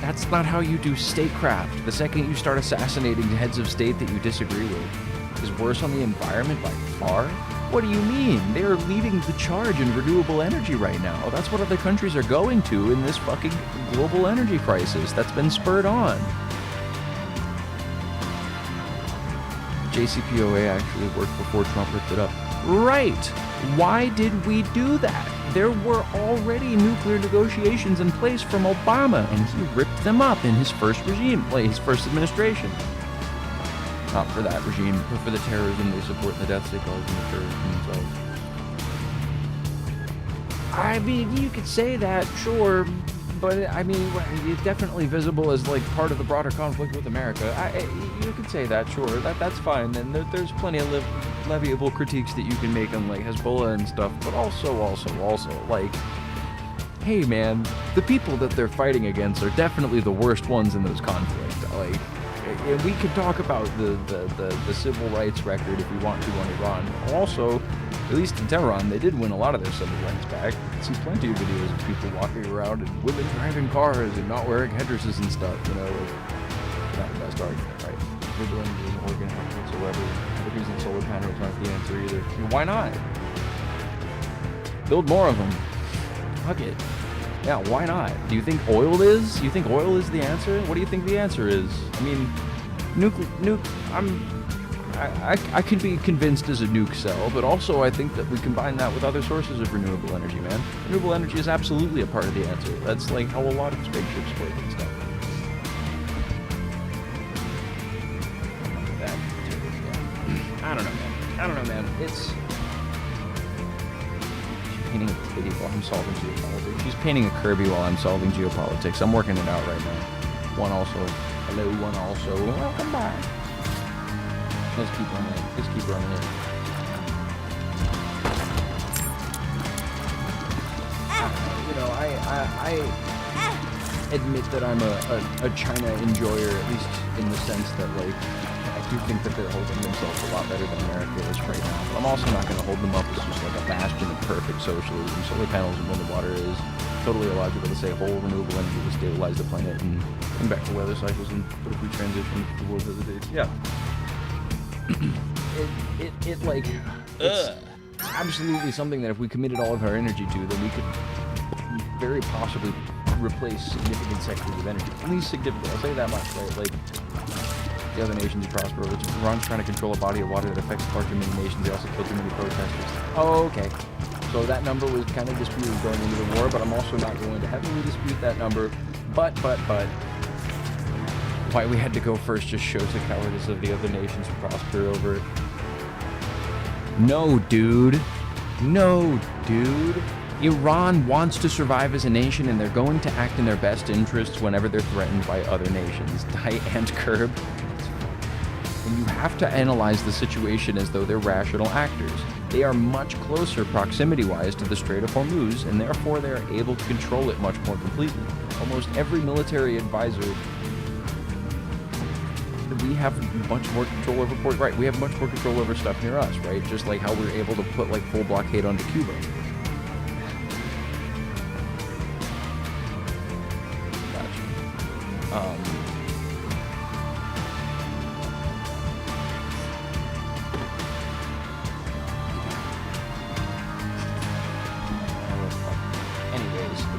that's not how you do statecraft. The second you start assassinating heads of state that you disagree with is worse on the environment by far. What do you mean? They are leading the charge in renewable energy right now. That's what other countries are going to in this fucking global energy crisis that's been spurred on. JCPOA actually worked before Trump ripped it up. Right! Why did we do that? There were already nuclear negotiations in place from Obama, and he ripped them up in his first regime, like his first administration. Not for that regime, but for the terrorism they support and the deaths they cause and the terrorism themselves. I mean, you could say that, sure, but I mean, it's definitely visible as like part of the broader conflict with America. You could say that, sure, that's fine, and there's plenty of leviable critiques that you can make on like Hezbollah and stuff, but also, like, hey man, the people that they're fighting against are definitely the worst ones in those conflicts. Like, and we could talk about the civil rights record if we want to on Iran. Also, at least in Tehran, they did win a lot of their civil rights back. I see plenty of videos of people walking around and women driving cars and not wearing headdresses and stuff, you know. Like, not the best argument, right? Renewable energy isn't organic whatsoever. The reason solar panels aren't the answer either. I mean, why not? Build more of them. Fuck it. Yeah, why not? Do you think oil is? You think oil is the answer? What do you think the answer is? I mean, I could be convinced as a nuke cell, but also I think that we combine that with other sources of renewable energy, man. Renewable energy is absolutely a part of the answer. That's like how a lot of spaceships work and stuff. I don't know, man. It's... painting a titty while I'm solving geopolitics. She's painting a Kirby while I'm solving geopolitics. I'm working it out right now. One also. Hello, one also. Welcome back. Let's keep running it. Let's keep running it. You know, I admit that I'm a China enjoyer, at least in the sense that, like, I do think that they're holding themselves a lot better than America is right now. But I'm also not going to hold them up as just like a bastion of perfect socialism. Solar panels and wind and water is totally illogical to say whole renewable energy will stabilize the planet and bring back the weather cycles. And what if we transition to the world hesitates? Yeah. It's absolutely something that if we committed all of our energy to, then we could very possibly replace significant sectors of energy. At least significant, I'll say that much, right? Like, the other nations prosper over. Iran's trying to control a body of water that affects far too many nations. They also killed too many protesters. Oh, okay. So that number was kind of disputed going into the war, but I'm also not going to heavily dispute that number. But, why we had to go first just shows the cowardice of the other nations to prosper over it. No, dude. Iran wants to survive as a nation, and they're going to act in their best interests whenever they're threatened by other nations. Die and curb. And you have to analyze the situation as though they're rational actors. They are much closer proximity-wise to the Strait of Hormuz, and therefore they are able to control it much more completely. Almost every military advisor, we have much more control over port. Right, we have much more control over stuff near us, right? Just like how we're able to put like full blockade onto Cuba.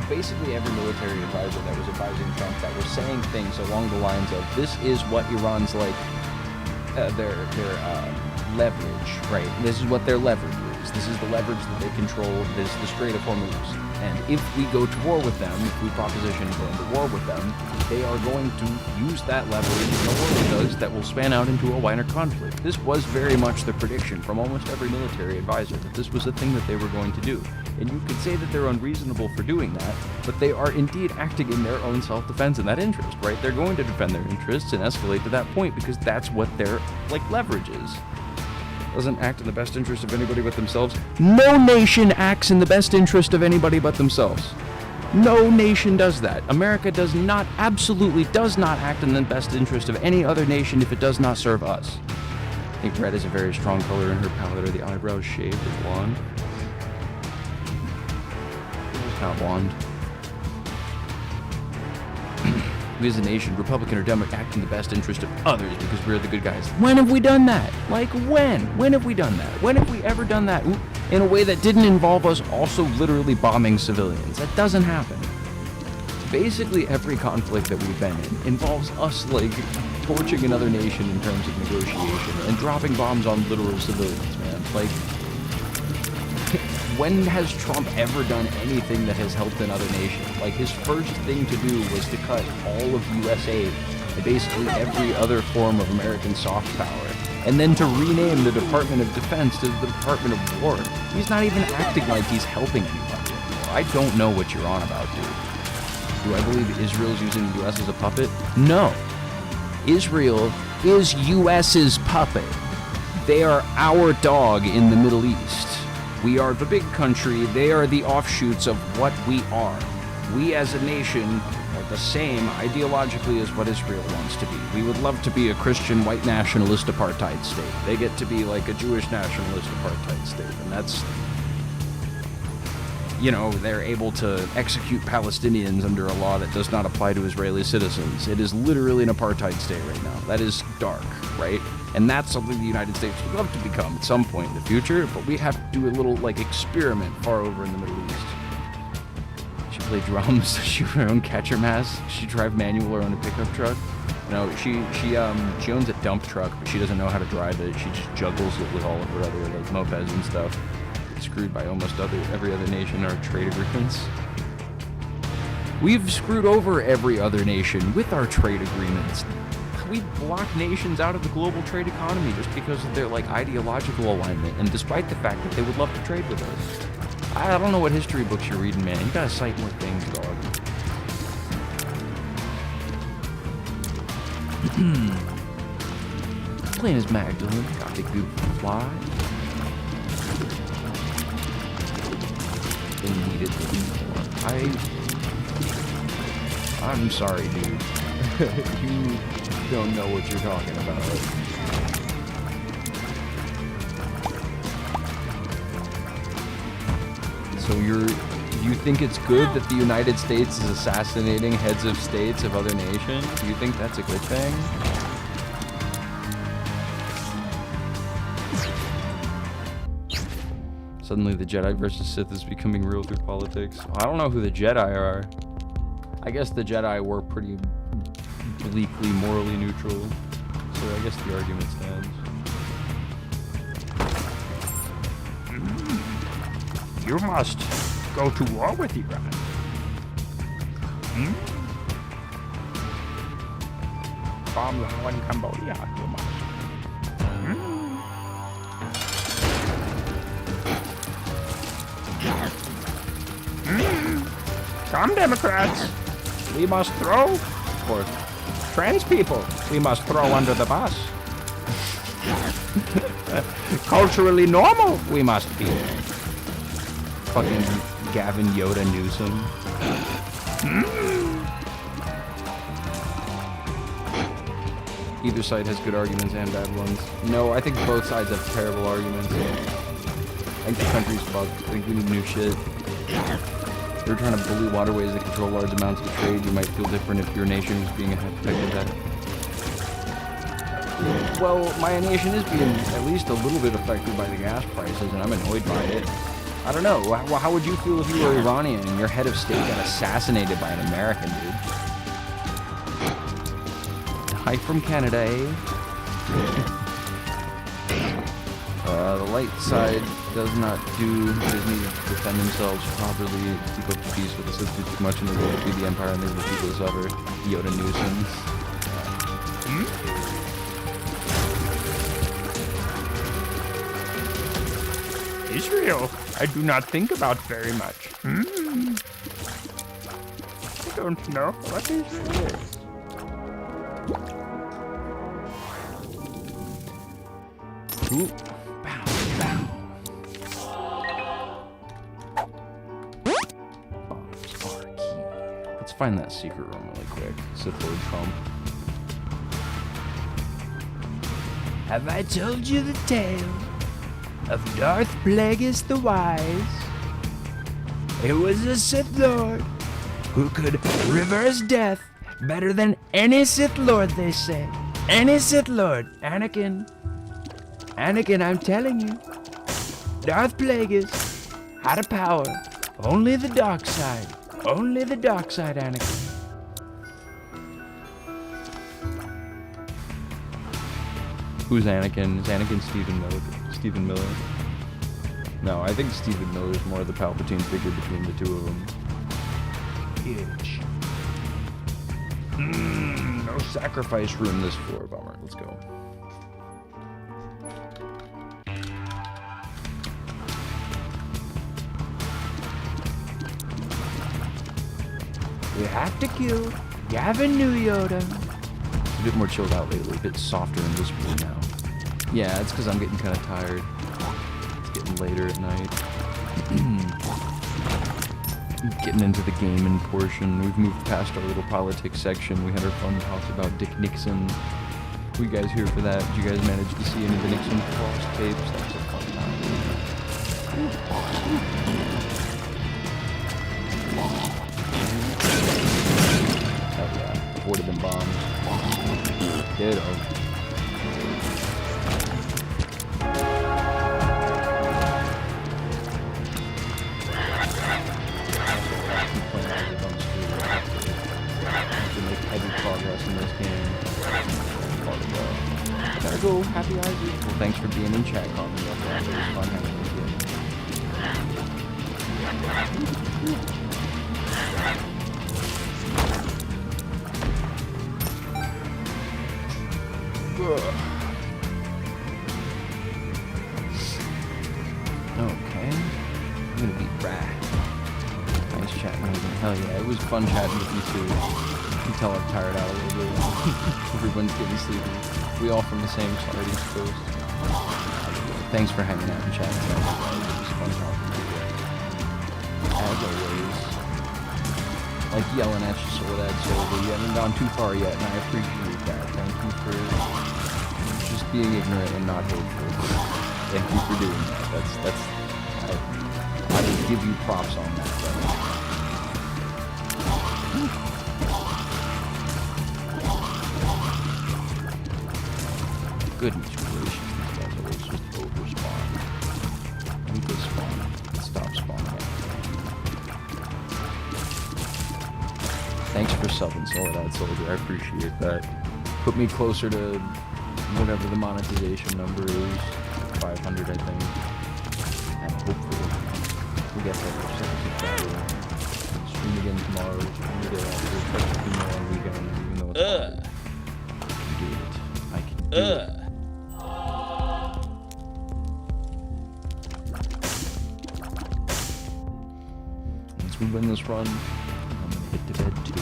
Basically every military advisor that was advising Trump that was saying things along the lines of, this is what Iran's like, their leverage, right? This is what their leverage is. This is the leverage that they control, this is the Strait of Hormuz. And if we go to war with them, if we proposition going to war with them, they are going to use that leverage in the war does that will span out into a wider conflict. This was very much the prediction from almost every military advisor, that this was a thing that they were going to do. And you could say that they're unreasonable for doing that, but they are indeed acting in their own self-defense and that interest, right? They're going to defend their interests and escalate to that point because that's what their, leverage is. Doesn't act in the best interest of anybody but themselves. No nation acts in the best interest of anybody but themselves. No nation does that. America absolutely does not act in the best interest of any other nation if it does not serve us. I think red is a very strong color in her palette. Are the eyebrows shaved or blonde? It's not blonde. We as a nation, Republican or Democrat, act in the best interest of others because we're the good guys. When have we done that? When? When have we done that? When have we ever done that in a way that didn't involve us also literally bombing civilians? That doesn't happen. Basically every conflict that we've been in involves us, torching another nation in terms of negotiation and dropping bombs on literal civilians, man. When has Trump ever done anything that has helped another nation? His first thing to do was to cut all of U.S. aid and basically every other form of American soft power, and then to rename the Department of Defense to the Department of War. He's not even acting like he's helping anybody anymore. I don't know what you're on about, dude. Do I believe Israel's using the U.S. as a puppet? No. Israel is U.S.'s puppet. They are our dog in the Middle East. We are the big country. They are the offshoots of what we are. We as a nation are the same ideologically as what Israel wants to be. We would love to be a Christian white nationalist apartheid state. They get to be a Jewish nationalist apartheid state. And that's, they're able to execute Palestinians under a law that does not apply to Israeli citizens. It is literally an apartheid state right now. That is dark, right? And that's something the United States would love to become at some point in the future, but we have to do a little, experiment far over in the Middle East. She played drums, she wore her own catcher mask, she drive manual or own a pickup truck. No, she owns a dump truck, but she doesn't know how to drive it. She just juggles it with all of her other, mopeds and stuff. It's screwed by almost every other nation in our trade agreements. We've screwed over every other nation with our trade agreements. We block nations out of the global trade economy just because of their ideological alignment, and despite the fact that they would love to trade with us. I don't know what history books you're reading, man. You gotta cite more things, dog. Playing as Magdalene, got the good fly. They needed to be more. I'm sorry, dude. You don't know what you're talking about. So you think it's good that the United States is assassinating heads of states of other nations? Do you think that's a good thing? Suddenly the Jedi versus Sith is becoming real through politics. I don't know who the Jedi are. I guess the Jedi were pretty bleakly morally neutral, so I guess the argument stands. You must go to war with Iran. Bomb Lao and Cambodia, you must. Some Democrats, we must throw, or trans people, we must throw under the bus. Culturally normal, we must be. Fucking Gavin Yoda Newsom. Either side has good arguments and bad ones. No, I think both sides have terrible arguments. I think the country's fucked. I think we need new shit. If you're trying to bully waterways that control large amounts of trade, you might feel different if your nation was being affected by that. Well, my nation is being at least a little bit affected by the gas prices, and I'm annoyed by it. I don't know. How would you feel if you were Iranian and your head of state got assassinated by an American, dude? Hi from Canada, eh? The light side does not do what is needed to defend themselves properly, keep up the peace with us, do too much in the world to be the empire and leave the people to suffer. Yoda nuisance. Israel, I do not think about very much. I don't know what Israel is. Ooh. Bow, bow. Bombs are key. Let's find that secret room really quick. Sith Lord Trump. Have I told you the tale of Darth Plagueis the Wise? It was a Sith Lord who could reverse death better than any Sith Lord, they say. Any Sith Lord. Anakin, I'm telling you. Darth Plagueis had a power. Only the dark side. Only the dark side, Anakin. Who's Anakin? Is Anakin Stephen Miller? No, I think Stephen Miller's more the Palpatine figure between the two of them. Huge. No sacrifice room this floor. Bummer. Let's go. We have to kill Gavin New Yoda. A bit more chilled out lately, a bit softer and whispery now. Yeah, it's because I'm getting kind of tired. It's getting later at night. Getting into the gaming portion. We've moved past our little politics section. We had our fun talks about Dick Nixon. Were you guys here for that? Did you guys manage to see any of the Nixon cross tapes? That was a fun time. Hell yeah. Avoided them bombs. Ditto. To make heavy progress in this game. Gotta go, Happy Isaac. Well, thanks for being in chat, Colin. It was fun having you here. Okay. I'm gonna be Brad. Nice chatting with you. Hell yeah, it was fun chatting with you too. You can tell I'm tired out a little bit. Everyone's getting sleepy. We all from the same side, East Coast. Thanks for hanging out and chatting. It was fun talking to you. As always. Like yelling at you, Soledad Silver. You haven't gone too far yet, and I appreciate that. Thank you for just being ignorant and not hateful. Thank you for doing that. I will give you props on that, brother. Goodness gracious, these guys always just over-spawn. I think they spawn. Stop spawning. Thanks for subbing, Soledad Soldier. I appreciate that. Put me closer to whatever the monetization number is. 500, I think. And hopefully we get that for Friday. Stream again tomorrow. Stream the day after. Try to do more on weekend, even though it's hard. I can do it. Once we win this run, I'm gonna hit the bed too.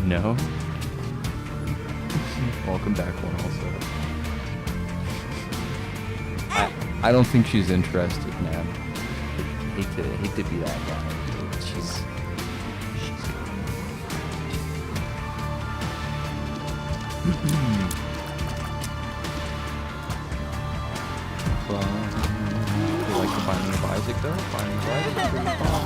No. Welcome back, one also. I don't think she's interested, man. Hate to be that guy. She's you like the Binding of Isaac though? Binding of Isaac is pretty fun.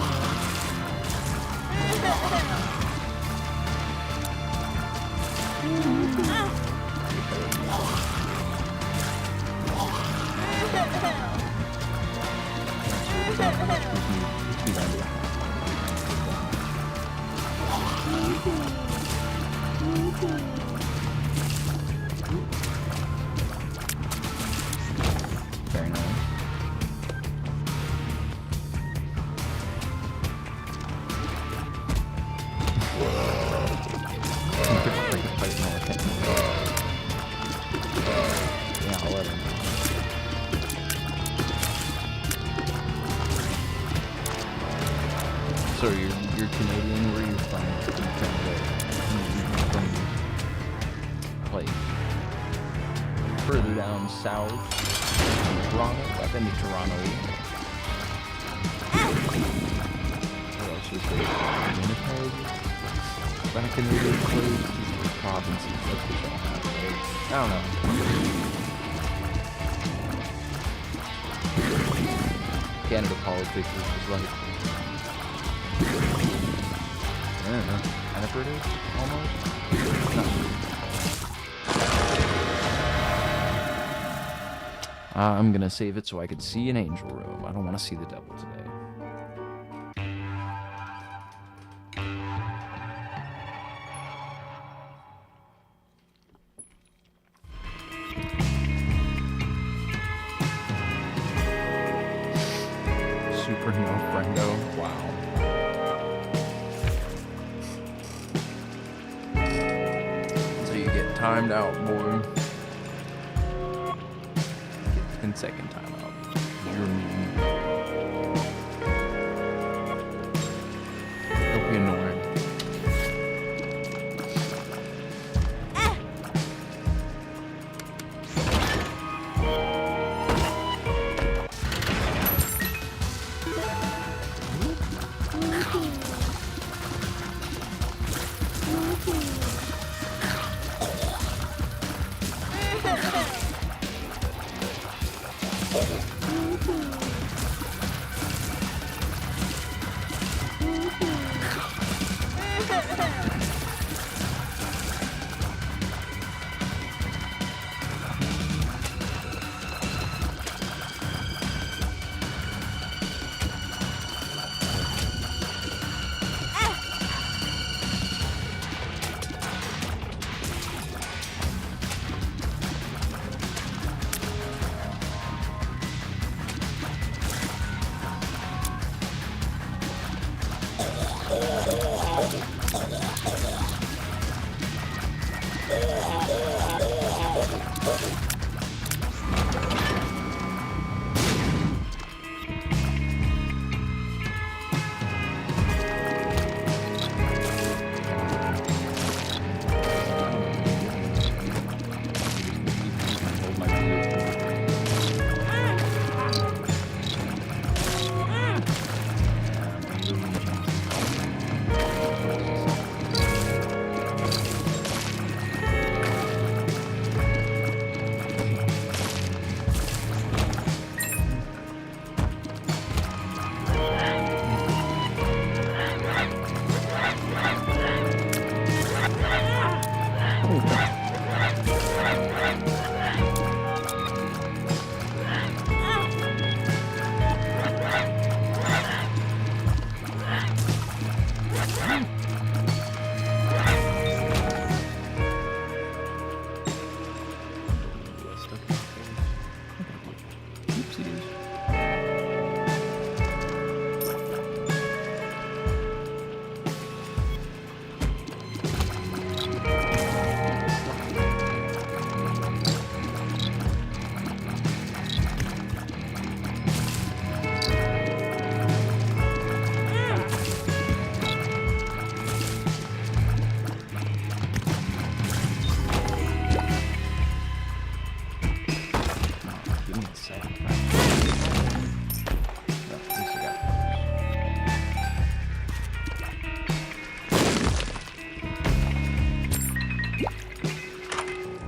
Very nice. Yeah, I'll let him. So you're Canadian? Where are you from? Like further down south, Toronto. I've been to Toronto. What else was there? Winnipeg. Back in the place, provinces. That's what y'all have. Right? I don't know. Canada politics is just like, I don't know, Annapolis, almost? I'm gonna save it so I can see an angel room. I don't want to see the devil today. Super no friendo. Wow. So you get timed out, boy. 10-second time out. You're mean. Don't be annoying.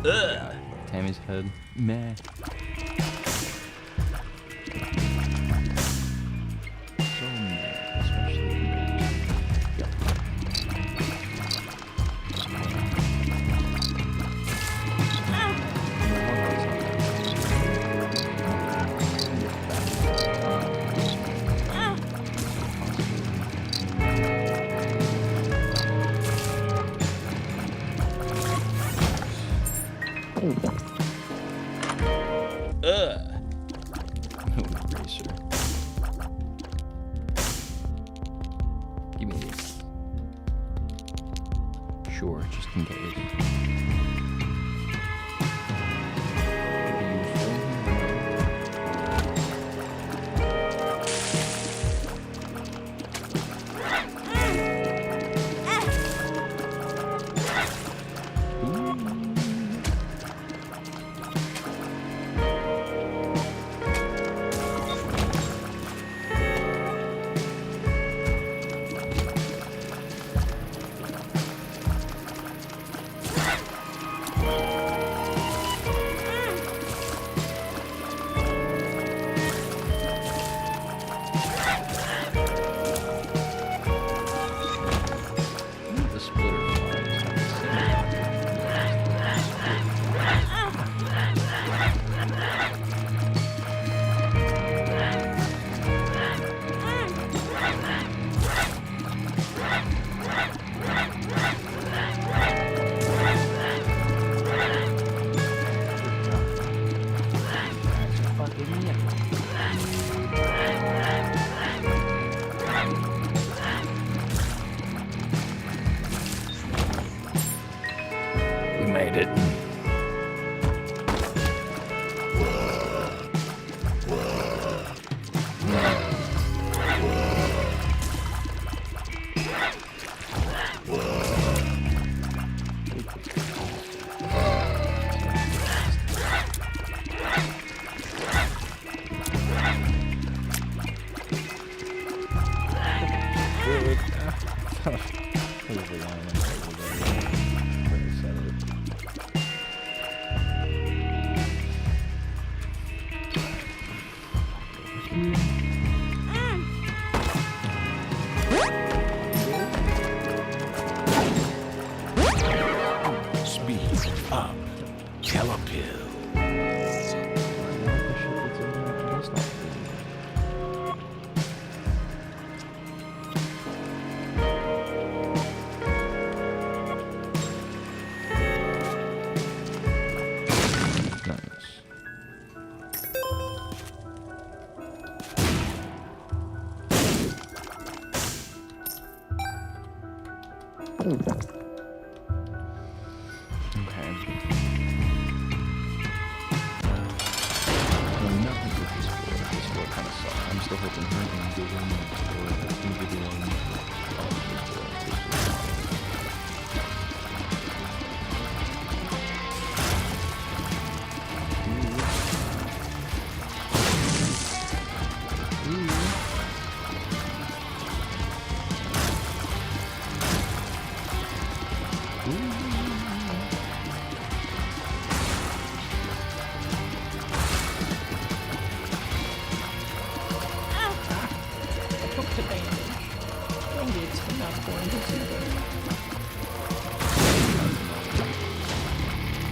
Ugh. Tammy's head. Meh. So meh, especially eraser. Give me this. Sure, just in case.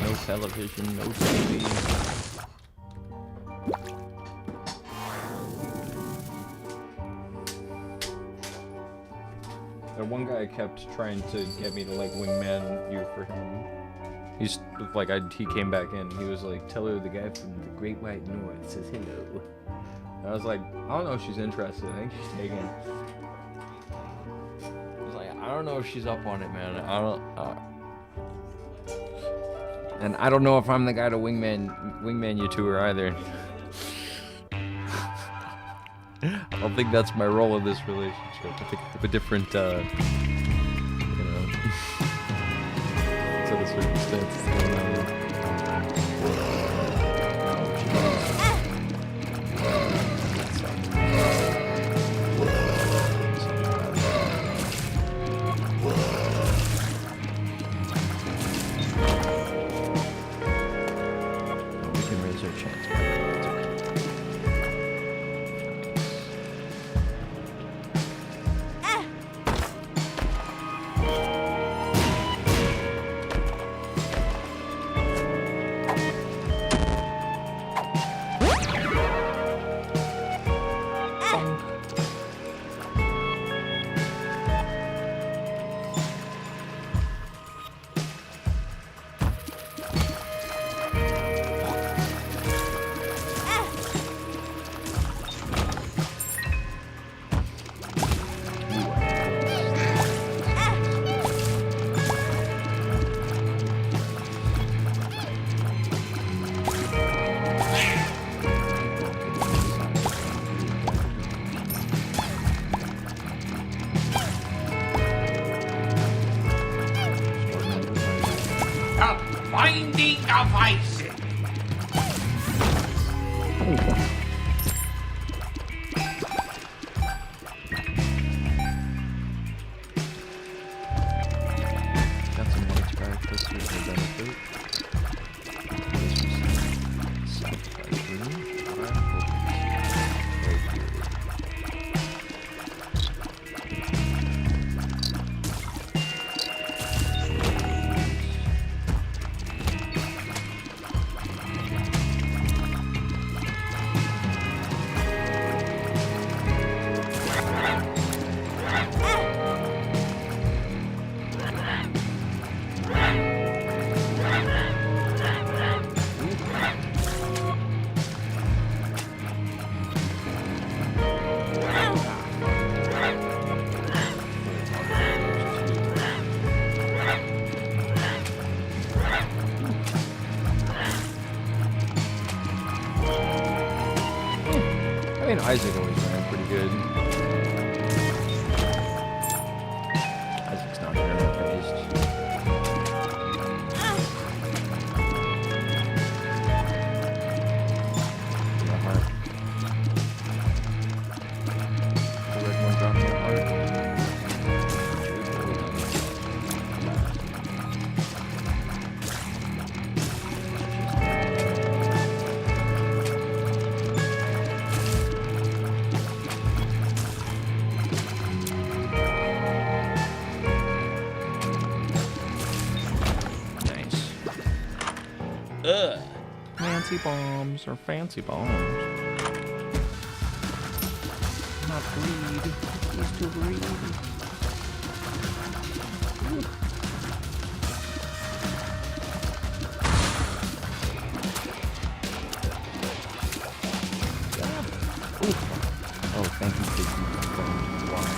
No television, no TV. That one guy kept trying to get me to like wingman you for him. He's like, he came back in. He was like, tell her the guy from the Great White North says hello. And I was like, I don't know if she's interested. I think she's taken. I was like, I don't know if she's up on it, man. I don't. And I don't know if I'm the guy to wingman you to her either. I don't think that's my role in this relationship. I think I have a different, set of circumstances going on. binding of Isaac. Got some lights back. This is the benefit. I mean, Isaac always ran pretty good. Isaac's not very phased. The red one dropped me a heart. Fancy bombs or fancy bombs. Not greed. He's too greedy. Oh, thank you for the wine.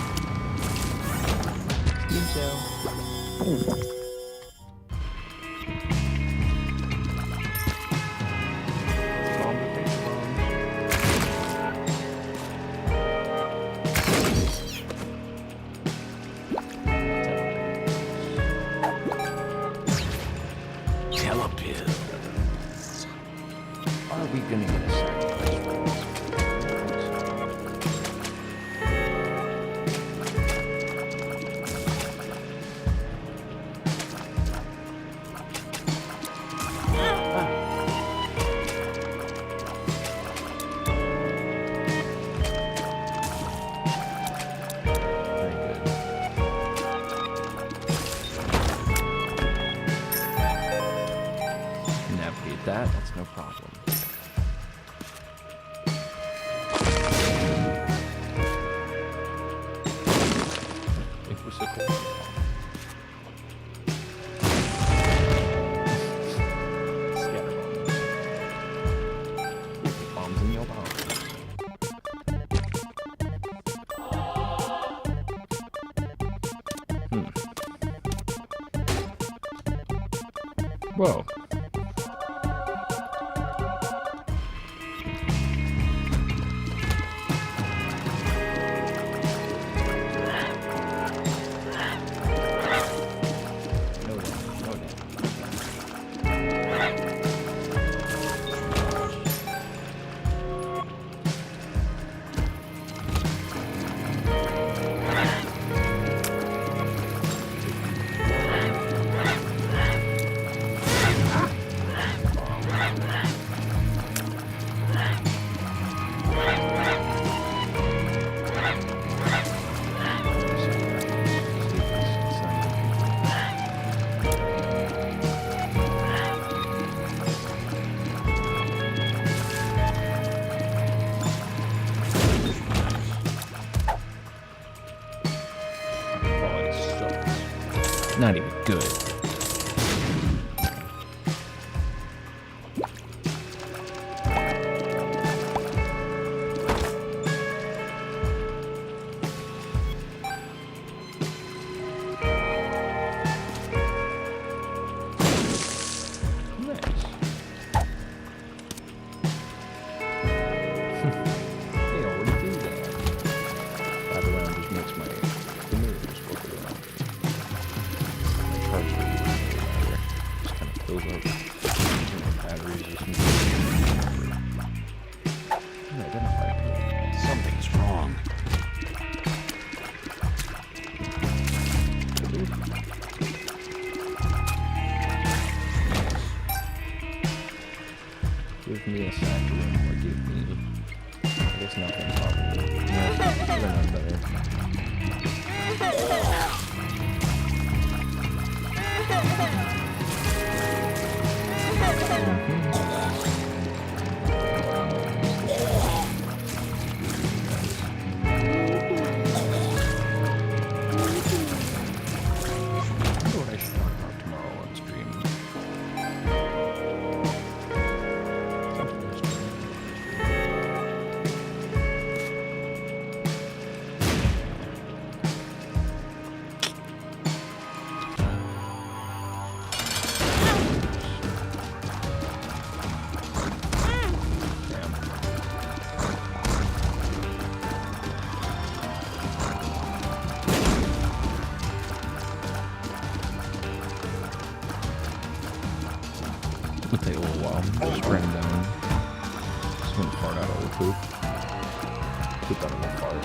Are we gonna get a sacrifice for this? Navigate that, that's no problem. It was a cool bombs in your bombs. Whoa. Not even good. Charge It'll take a little while. Just ran down. Just went fart out of the poop. Poop out of the fart.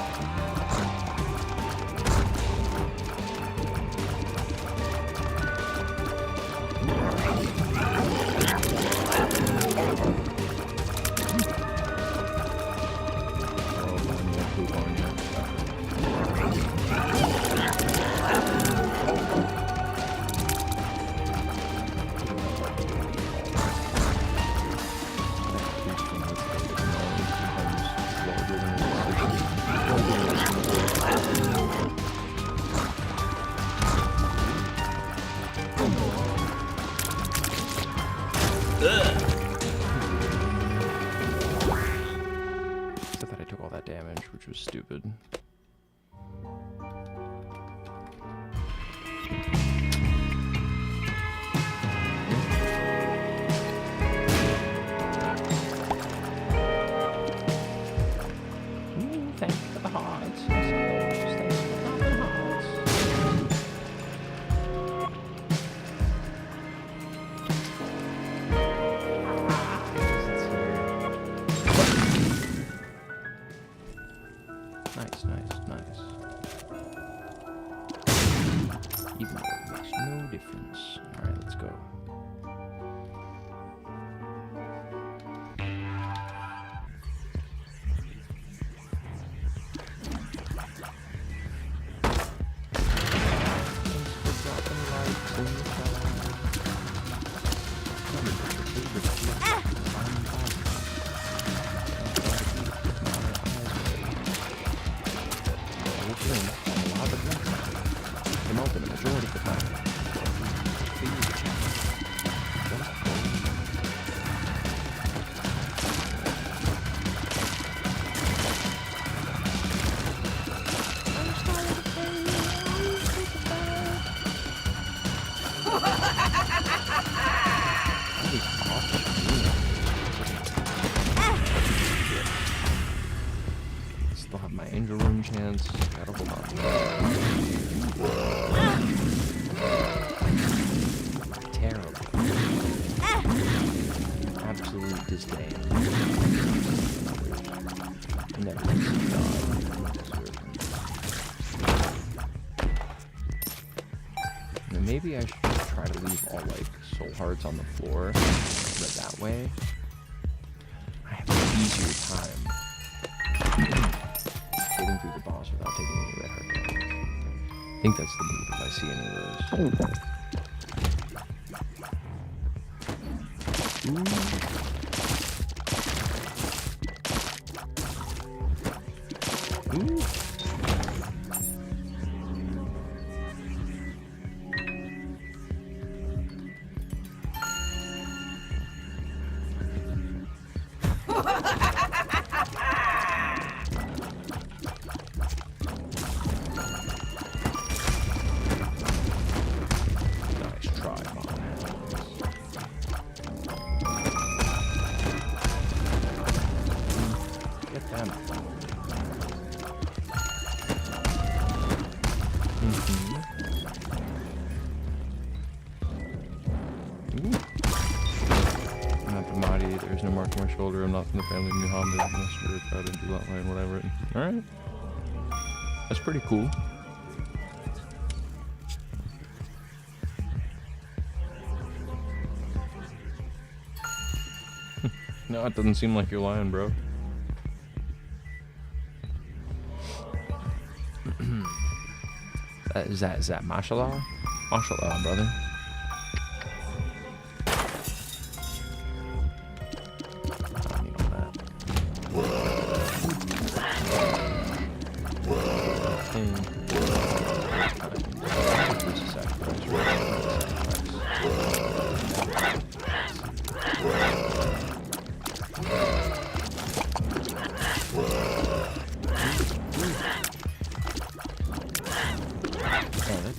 I thought I took all that damage, which was stupid. Thank you for the hearts. Thank you for the hearts. Nice. Even though it makes no difference. Alright, let's go. Still have my angel room chance. Gotta hold on. Terrible. Absolute disdain. Never now, maybe I should try to leave all like soul hearts on the floor, but that way I have an easier time getting through the boss without taking any red heart damage. I think that's the move if I see any of those. Ooh. There's no mark on my shoulder. I'm not from the family of Muhammad. My spirit proud and do not mind what I've written. Alright. That's pretty cool. No, it doesn't seem like you're lying, bro. Is that mashallah? Mashallah, brother. I need all that.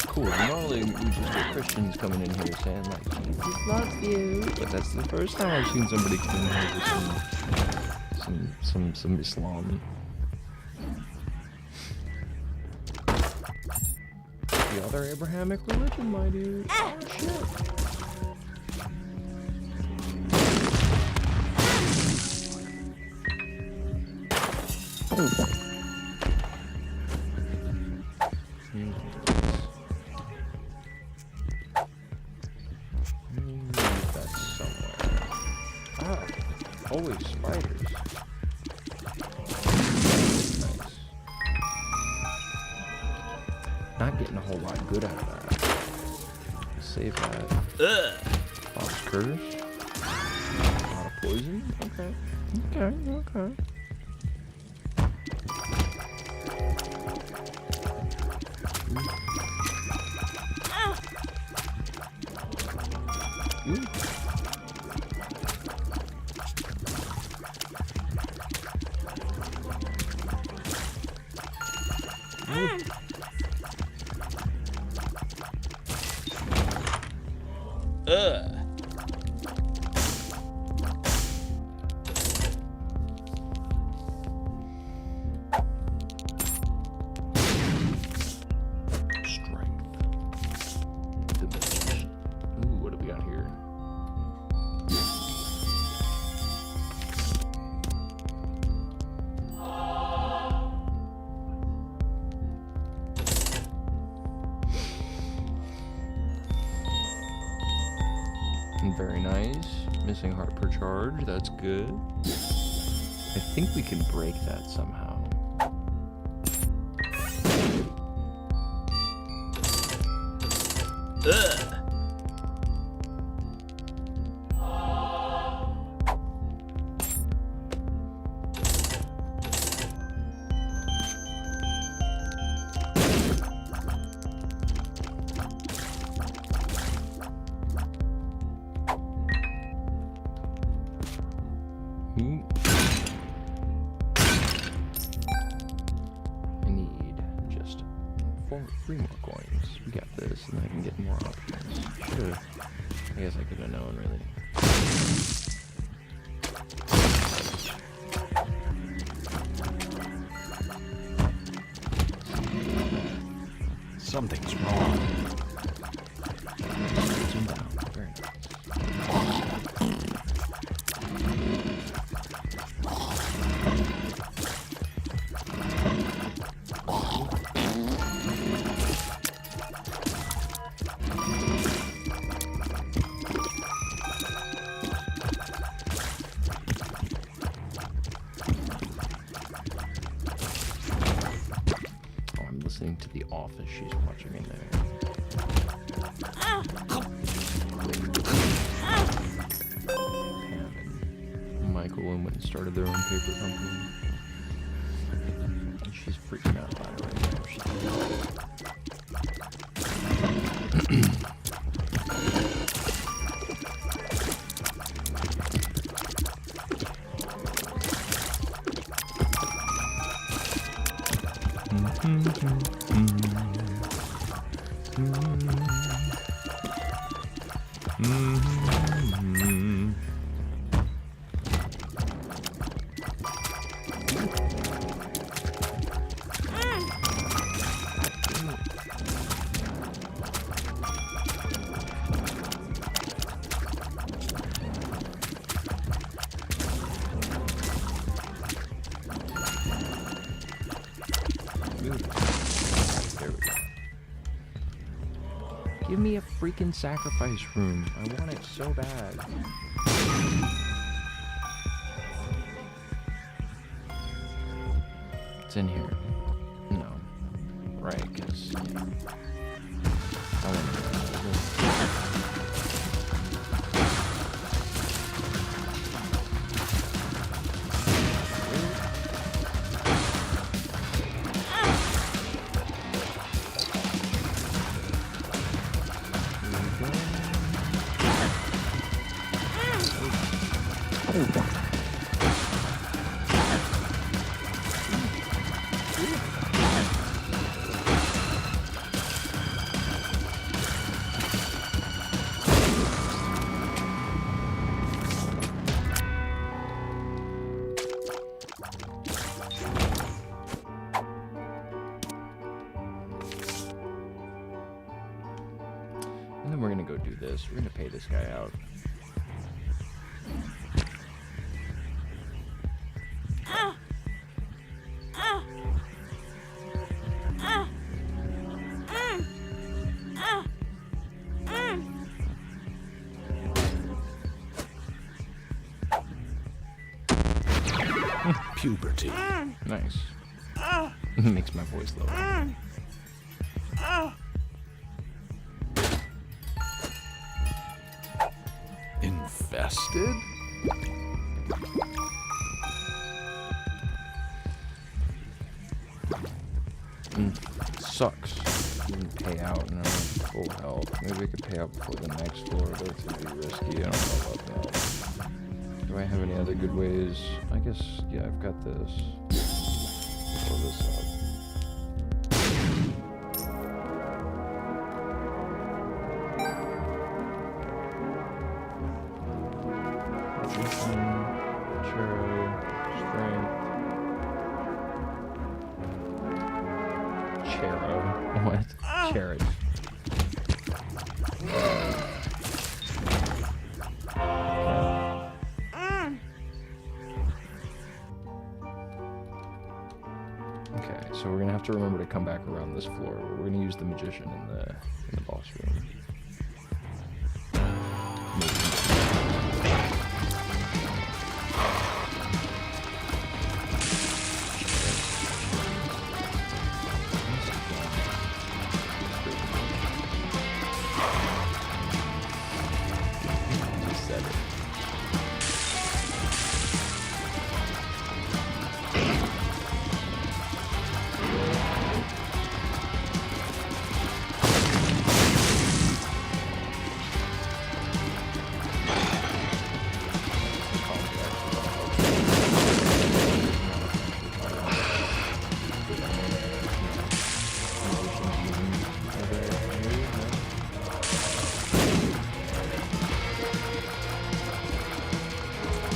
Cool. Normally we just get Christians coming in here saying like Jesus loves you, but that's the first time I've seen somebody come in here with some Islam. The other Abrahamic religion, my dude. Oh shit. Always spiders. Nice. Not getting a whole lot good out of that. Save that. Bob's curse. A lot of poison. Okay. Okay. Ooh. Very nice. Missing heart per charge. That's good. I think we can break that somehow. Three more coins. We got this, and I can get more options. Should've. I guess I could have known, really. Something's wrong. Zoom down. Very nice. Listening to The Office, she's watching in there. Pam and Michael went and started their own paper company. And she's freaking out about it right now. Give me a freaking sacrifice room. I want it so bad. It's in here. No. right? Because and then we're gonna go do this. We're gonna pay this guy out. Puberty. Nice. Makes my voice lower. Infested? Sucks. Didn't pay out and I'm full health. Maybe we could pay out before the next floor, but it's gonna be risky. I don't know about that. Do I have any other good ways? I guess, yeah, I've got this. Blow this up. What? Cherry. Okay, so we're gonna have to remember to come back around this floor. We're gonna use the magician in the boss room.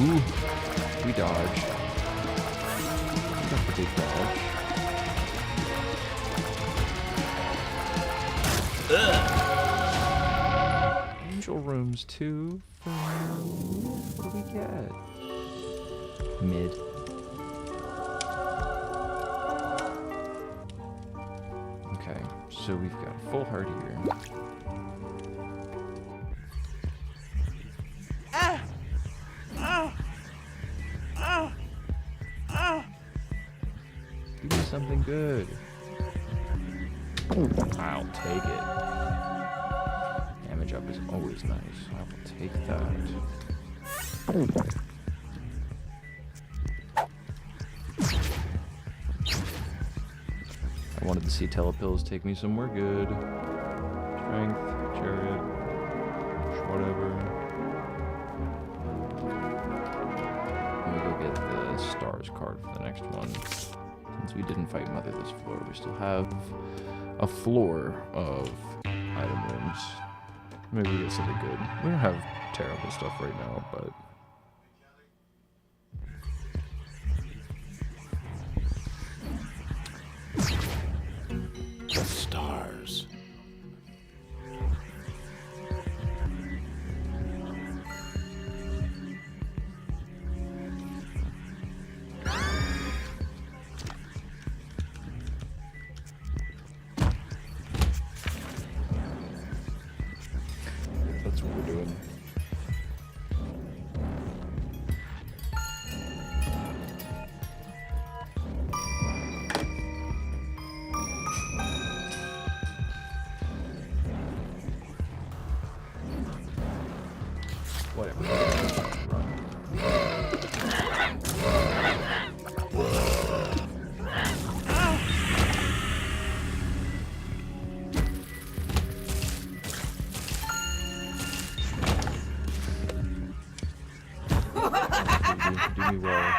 Ooh, we dodge. That's a big dodge. Angel rooms too. What do we get? Mid. Okay, so we've got a full heart here. Give me something good. I'll take it. Damage up is always nice. I will take that. I wanted to see telepills take me somewhere good. Strength, chariot, whatever. Let me go get the stars card for the next one. Since we didn't fight Mother this floor, we still have a floor of item rooms. Maybe we get something good. We don't have terrible stuff right now, but... The stars. That's what we're doing. Whatever. Do me well.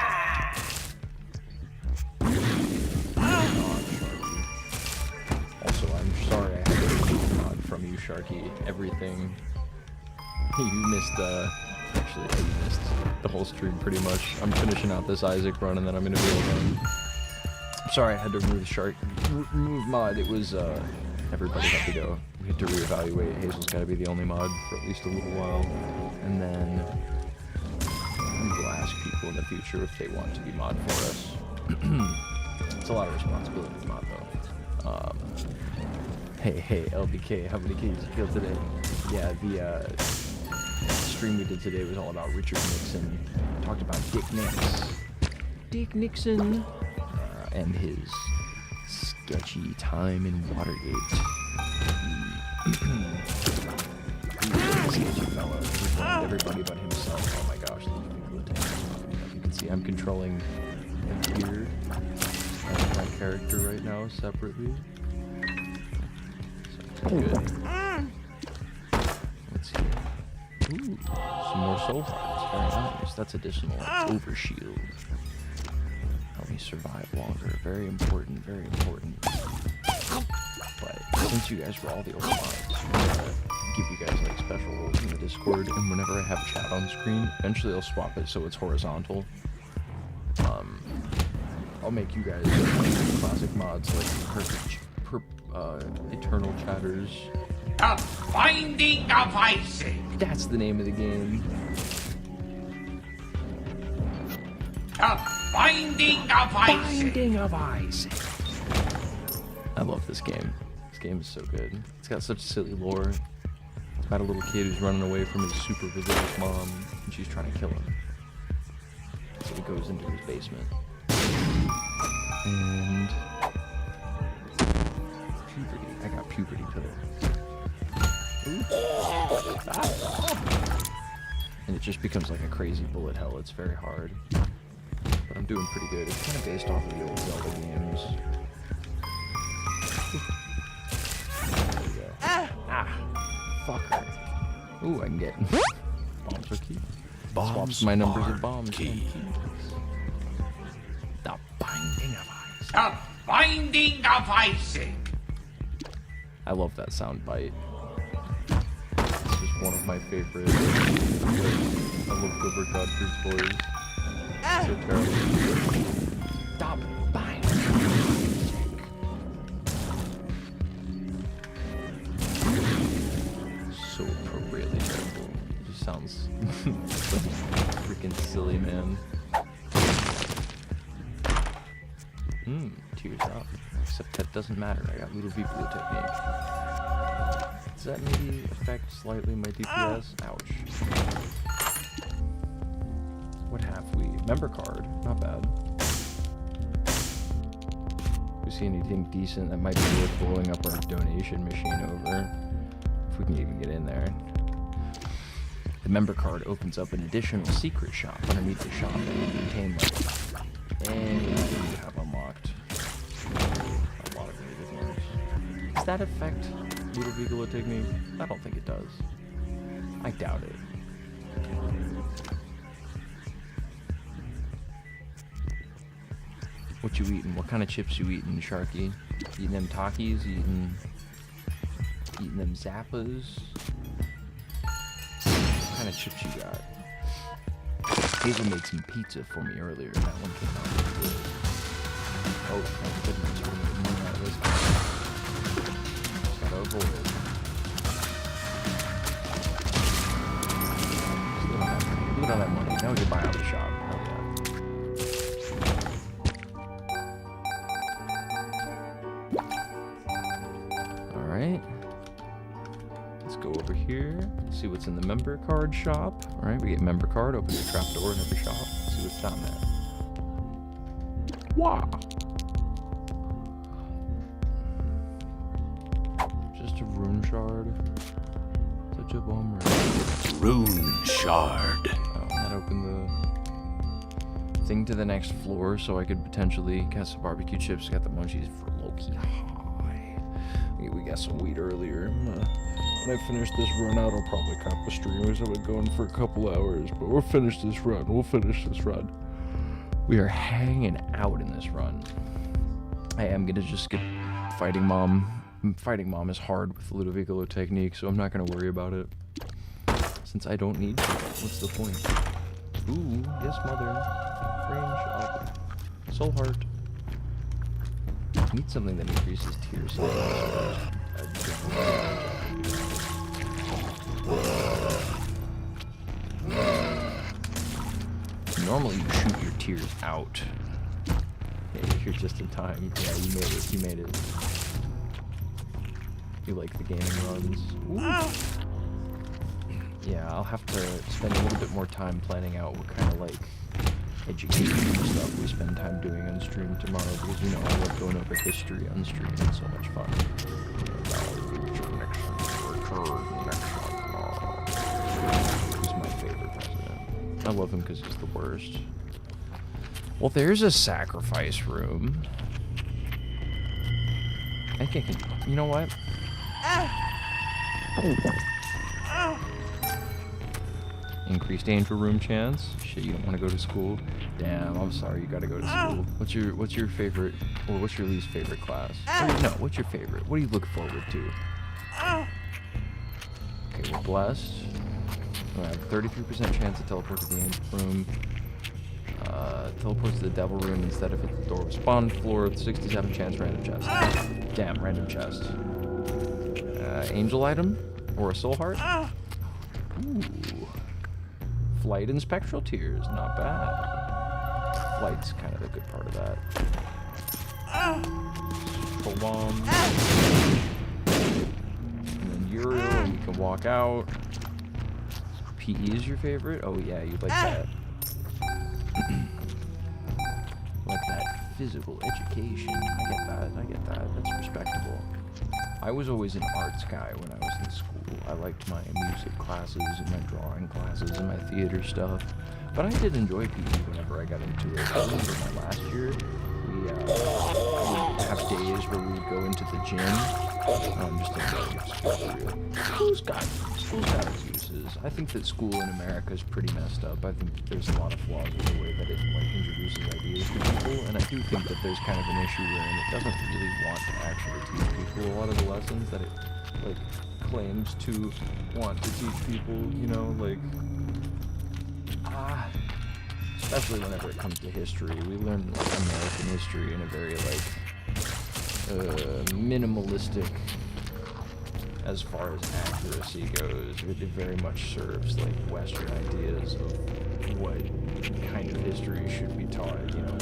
Also, I'm sorry I had to take a mod from you, Sharky. Everything. You missed, actually, you missed the whole stream pretty much. I'm finishing out this Isaac run and then I'm gonna be all done. I'm sorry I had to remove mod. It was, everybody had to go. We had to reevaluate. Hazel's gotta be the only mod for at least a little while. And then we'll ask people in the future if they want to be mod for us. It's a lot of responsibility to mod though. Hey, LBK, how many kills did you kill today? Yeah, the stream we did today was all about Richard Nixon. Talked about Dick Nixon, and his sketchy time in Watergate. Sketchy fellow who blamed everybody but himself. Oh my gosh, you can see I'm controlling the beard of my character right now separately. So good. Let's see. Ooh, some more soul hearts. Very nice. That's additional overshield. Help me survive longer. Very important, very important. But since you guys were all the old mods, I'm gonna give you guys like special roles in the Discord, and whenever I have chat on screen, eventually I'll swap it so it's horizontal. I'll make you guys classic mods like eternal chatters. The Binding of Isaac. That's the name of the game. The Binding of Isaac. Binding of Isaac. I love this game. This game is so good. It's got such silly lore. It's about a little kid who's running away from his super religious mom, and she's trying to kill him. So he goes into his basement. And puberty. I got puberty pills. And it just becomes like a crazy bullet hell. It's very hard. But I'm doing pretty good. It's kind of based off of the old Zelda games. There we go. Fucker. Ooh, I can get bombs or keys. Swaps my numbers of bombs. Keys. The Binding of Isaac. The Binding of Isaac. I love that sound bite. This is one of my favorite. I love Gilbert Gottfried's voice. So terrible. The Binding of Isaac. So really terrible. It just sounds so freaking silly, man. Tears out. Except that doesn't matter. I got little Vipula technique. Does that maybe affect slightly my DPS? Ouch. What have we? Member card. Not bad. If we see anything decent that might be worth blowing up our donation machine over. If we can even get in there. The member card opens up an additional secret shop underneath the shop that will contain like anything you have unlocked. A lot of really good ones. Does that affect Little Vigala technique? I don't think it does. I doubt it. What you eating? What kind of chips you eating, Sharky? Eating them Takis? Eating them Zappas? What kind of chips you got? Hazel made some pizza for me earlier, and that one came out really good. Oh, thank goodness, we're gonna get money out of this guy. Just gotta avoid it. Look at all that money. Now we can buy out the shop. Alright. Let's go over here. See what's in the member card shop. Alright, we get member card, open the trap door in every shop. See what's down there. Wow. Just a rune shard. Is that Rune Shard. Oh, that opened the thing to the next floor, so I could potentially get some barbecue chips. Got the munchies for low-key high. We got some weed earlier. When I finish this run out, I'll probably cop a stream. I've been going for a couple hours, but we'll finish this run. We are hanging out in this run. I am gonna just skip Fighting Mom. Fighting Mom is hard with Ludovico technique, so I'm not gonna worry about it. Since I don't need to. What's the point? Ooh, yes, mother. Range up. Soul Heart. I need something that increases tier size. Normally you shoot your tears out. Yeah, you're just in time. Yeah, you made it. You like the gaming runs. Ooh. Yeah, I'll have to spend a little bit more time planning out what kind of like educational stuff we spend time doing on stream tomorrow, because you know I love going over history on stream. It's so much fun. He's my favorite president. I love him because he's the worst. Well, there's a sacrifice room. I think, you know what? Increased danger room chance. Shit, you don't want to go to school. Damn, I'm sorry, you gotta go to school. What's your favorite, or what's your least favorite class? No, what's your favorite? What do you look forward to? Okay, we're blessed. I have 33% chance to teleport to the angel room. Teleport to the devil room instead of hit the door of spawn floor with 67 chance random chest. Damn, random chest. Angel item? Or a soul heart? Ooh. Flight and spectral tears, not bad. Flight's kind of the good part of that. Troll bomb. And then Uriel, and you can walk out. PE is your favorite? Oh yeah, you like that. Like that physical education. I get that. That's respectable. I was always an arts guy when I was in school. I liked my music classes and my drawing classes and my theater stuff. But I did enjoy PE whenever I got into it. I remember my last year, we would have days where we would go into the gym. I'm just thinking, school's got its uses. I think that school in America is pretty messed up. I think there's a lot of flaws with the way that it introduces ideas to people, and I do think that there's kind of an issue wherein it doesn't really want to actually teach people a lot of the lessons that it claims to want to teach people. You know, especially whenever it comes to history, we learn American history in a very minimalistic, as far as accuracy goes. It very much serves Western ideas of what kind of history should be taught, you know.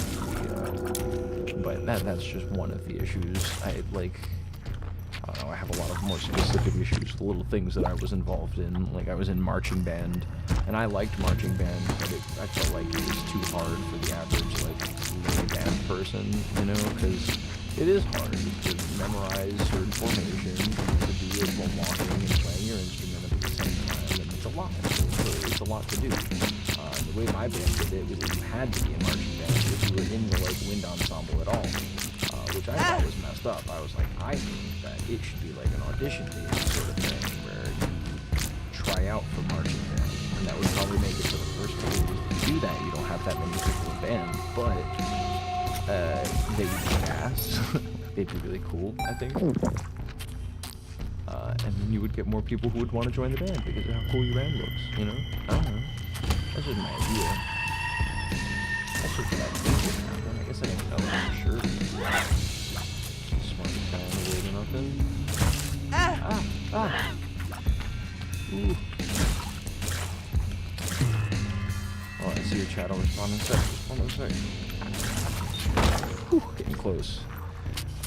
But that's just one of the issues. I don't know, I have a lot of more specific issues, the little things that I was involved in. Like, I was in marching band, and I liked marching band, but I felt like it was too hard for the average, lay band person, you know, because it is hard to memorize certain formations, to do it while walking and playing your instrument at the same time, and it's a lot. It's a lot to do. The way my band did it was that you had to be a marching band if you were in the wind ensemble at all, which I thought was messed up. I was like, I think that it should be like an audition-based sort of thing where you try out for marching band, and that would probably make it for the first couple of years to do that. You don't have that many people in band, but they would kick ass. They'd be really cool, I think. And then you would get more people who would want to join the band because of how cool your band looks, you know? I don't know. That's just my idea. That's just what I think would happen. I guess I didn't know for sure. Smart guy on the way to nothing. Ooh. Oh, I see your chat. I'll respond in a sec. Whew, getting close.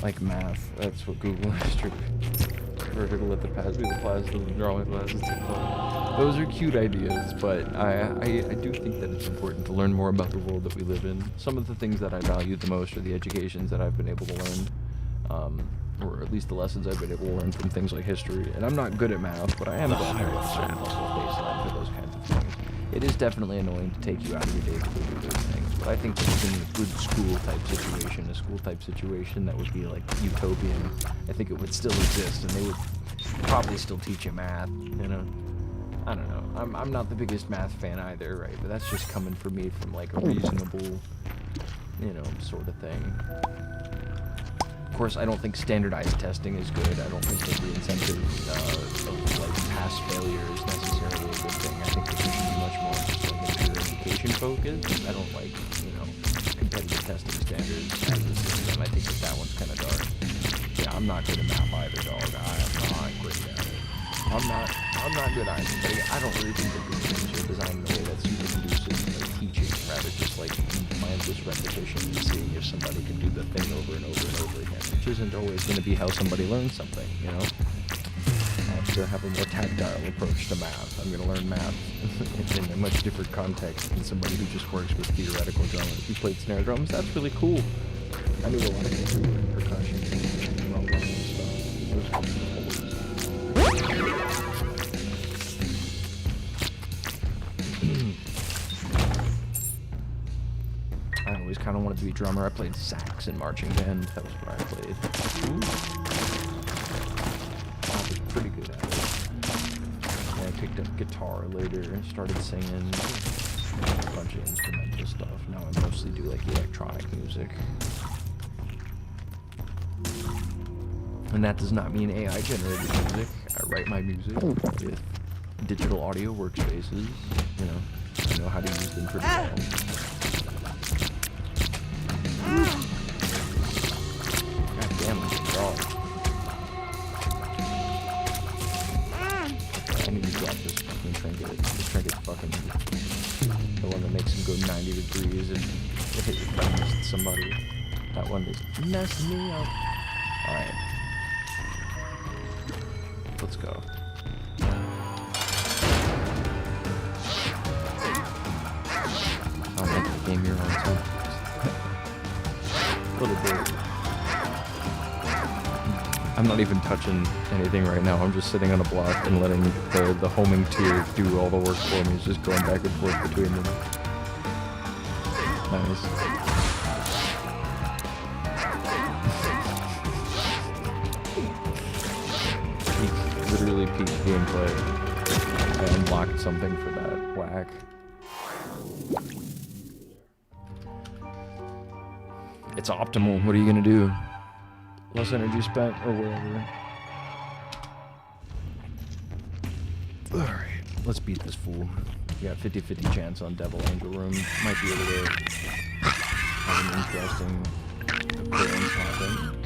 Like math, that's what Google is true. Vertical let the pass be the plasma, the drawing glasses too close. Those are cute ideas, but I do think that it's important to learn more about the world that we live in. Some of the things that I value the most are the educations that I've been able to learn. or at least the lessons I've been able to learn from things like history. And I'm not good at math, but I am glad to have a certain level of baseline for those kinds of things. It is definitely annoying to take you out of your day to do those things, but I think that even in a good school-type situation, a school-type situation that would be, like, utopian, I think it would still exist, and they would probably still teach you math, you know? I don't know. I'm not the biggest math fan either, right? But that's just coming from me from, like, a reasonable, you know, sort of thing. Of course, I don't think standardized testing is good. I don't think that the incentive of, like, pass failure is necessarily a good thing. I think that we should be much more just, like, a pure education focus. I don't like, you know, competitive testing standards as a system. I think that one's kind of dark. Yeah, I'm not good at math either, dog. I'm not great at it. I'm not good either. But I don't really think that these things are designed in a way that's super conducive to, like, teaching, rather just, like, mindless repetition and seeing if somebody can do the thing over and over and over again, which isn't always going to be how somebody learns something, you know? I have to have a more tactile approach to math. I'm going to learn math in a much different context than somebody who just works with theoretical drummers. If you played snare drums, that's really cool. I knew a lot of people who were in percussion and rock and stuff. Those are cool. I always kind of wanted to be a drummer. I played sax in marching band. That was what I played. I was pretty good at it. And I picked up guitar later and started singing a bunch of instrumental stuff. Now I mostly do like electronic music. And that does not mean AI generated music. I write my music with digital audio workspaces. You know, I know how to use them pretty well. God damn, this dog. I need to drop this fucking trinket. This trinket's fucking the one that makes him go 90 degrees and hit your face with somebody. That one is messing me up. Alright. Let's go. I'll make the game your own too. A little bit. I'm not even touching anything right now. I'm just sitting on a block and letting the homing tier do all the work for me. It's just going back and forth between them. Nice. Literally peak gameplay. I unlocked something for that whack. It's optimal. What are you gonna do? Less energy spent or whatever. Alright, let's beat this fool. We got 50-50 chance on Devil Angel Room. Might be able to have an interesting occurrence happen.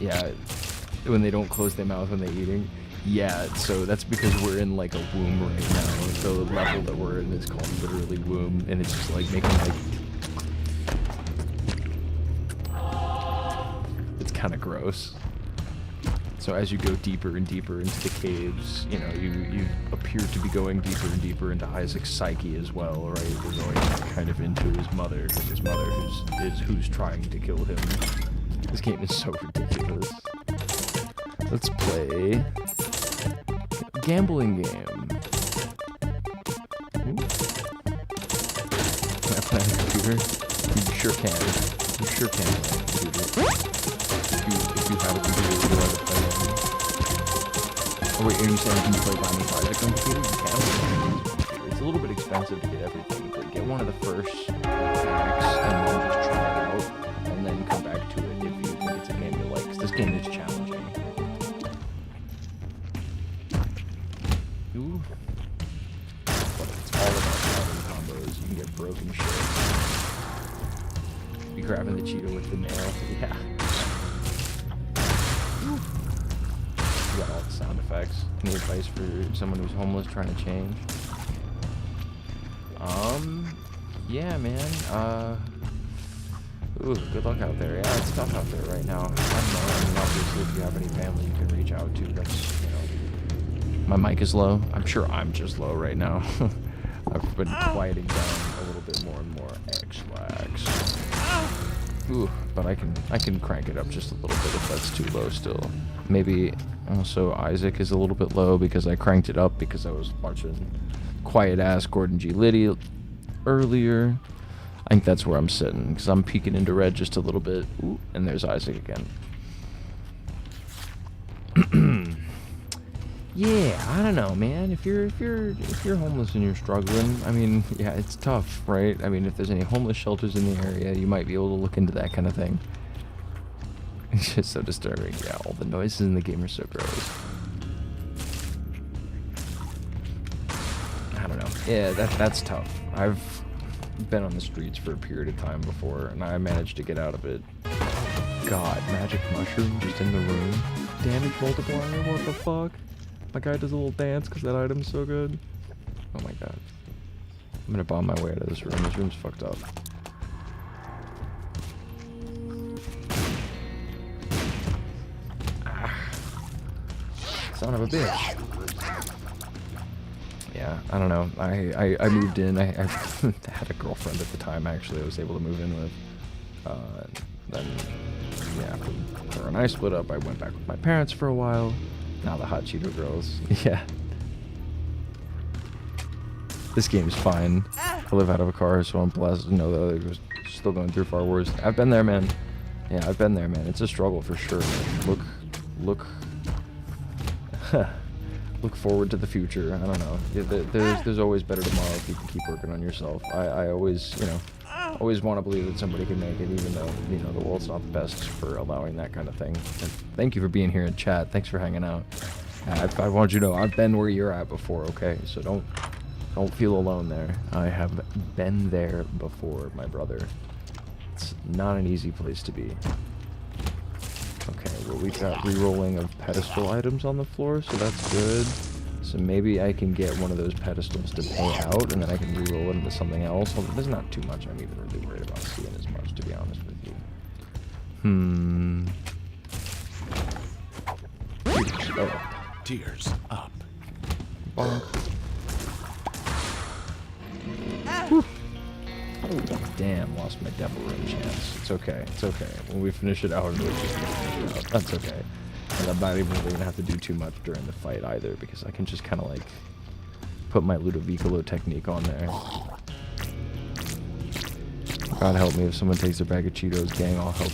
Yeah, when they don't close their mouth when they're eating. Yeah, so that's because we're in like a womb right now. The level that we're in is called literally womb, and it's just like making like... It's kind of gross. So as you go deeper and deeper into the caves, you know, you appear to be going deeper and deeper into Isaac's psyche as well, right? We're going kind of into his mother, because his mother who's trying to kill him. This game is so ridiculous. Let's play a gambling game. Ooh. Can I play on a computer? You sure can. You sure can play on a computer. If you have a computer, you know how to play on. Oh wait, are you saying can you play Binding of Isaac on computer? You can play on computer. It's a little bit expensive to get everything, but get one of the first packs and then just try it out, and then come back to it if you think it's a game you like, 'cause this game is challenging. Ooh. But it's all about grabbing combos. You can get broken shit. Be grabbing the Cheeto with the nail. Yeah. You got all the sound effects. Any advice for someone who's homeless trying to change? Yeah, man. Ooh, good luck out there. Yeah, it's tough out there right now. I don't know. I mean, obviously, if you have any family you can reach out to, that's, you know... My mic is low. I'm sure I'm just low right now. I've been quieting down a little bit more and more. X-Lax. Ooh, but I can crank it up just a little bit if that's too low still. Maybe also Isaac is a little bit low because I cranked it up because I was watching quiet-ass Gordon G. Liddy earlier. I think that's where I'm sitting because I'm peeking into red just a little bit. Ooh, and there's Isaac again. Yeah, I don't know, man. If you're homeless and you're struggling, I mean, yeah, it's tough, right? I mean, if there's any homeless shelters in the area, you might be able to look into that kind of thing. It's just so disturbing. Yeah, all the noises in the game are so gross. I don't know. Yeah, that's tough. I've been on the streets for a period of time before, and I managed to get out of it. Oh, God, magic mushroom just in the room. Damage multiplier, what the fuck? My guy does a little dance because that item's so good. Oh my god. I'm gonna bomb my way out of this room. This room's fucked up. Son of a bitch. Yeah, I don't know. I moved in. I had a girlfriend at the time, actually, I was able to move in with. Then, yeah, after her and I split up, I went back with my parents for a while. Now the Hot Cheeto girls. Yeah. This game's fine. I live out of a car, so I'm blessed to know that they're still going through far worse. I've been there, man. Yeah, I've been there, man. It's a struggle for sure. Look forward to the future. I don't know. There's always better tomorrow if you can keep working on yourself. I always, always want to believe that somebody can make it, even though, the world's not the best for allowing that kind of thing. And thank you for being here in chat. Thanks for hanging out. I want you to know I've been where you're at before, okay? So don't feel alone there. I have been there before, my brother. It's not an easy place to be. Okay, well, we've got re-rolling of pedestal items on the floor, so that's good. So maybe I can get one of those pedestals to pay out, and then I can re-roll it into something else. Well, there's not too much I'm even really worried about seeing as much, to be honest with you. Tears up. Bonk. Whew. Damn, lost my devil ring chance. It's okay. It's okay. When we finish it out, we'll just finish it out. That's okay. And I'm not even really gonna have to do too much during the fight either, because I can just kind of like put my Ludovicolo technique on there. God help me if someone takes a bag of Cheetos, gang. I'll help.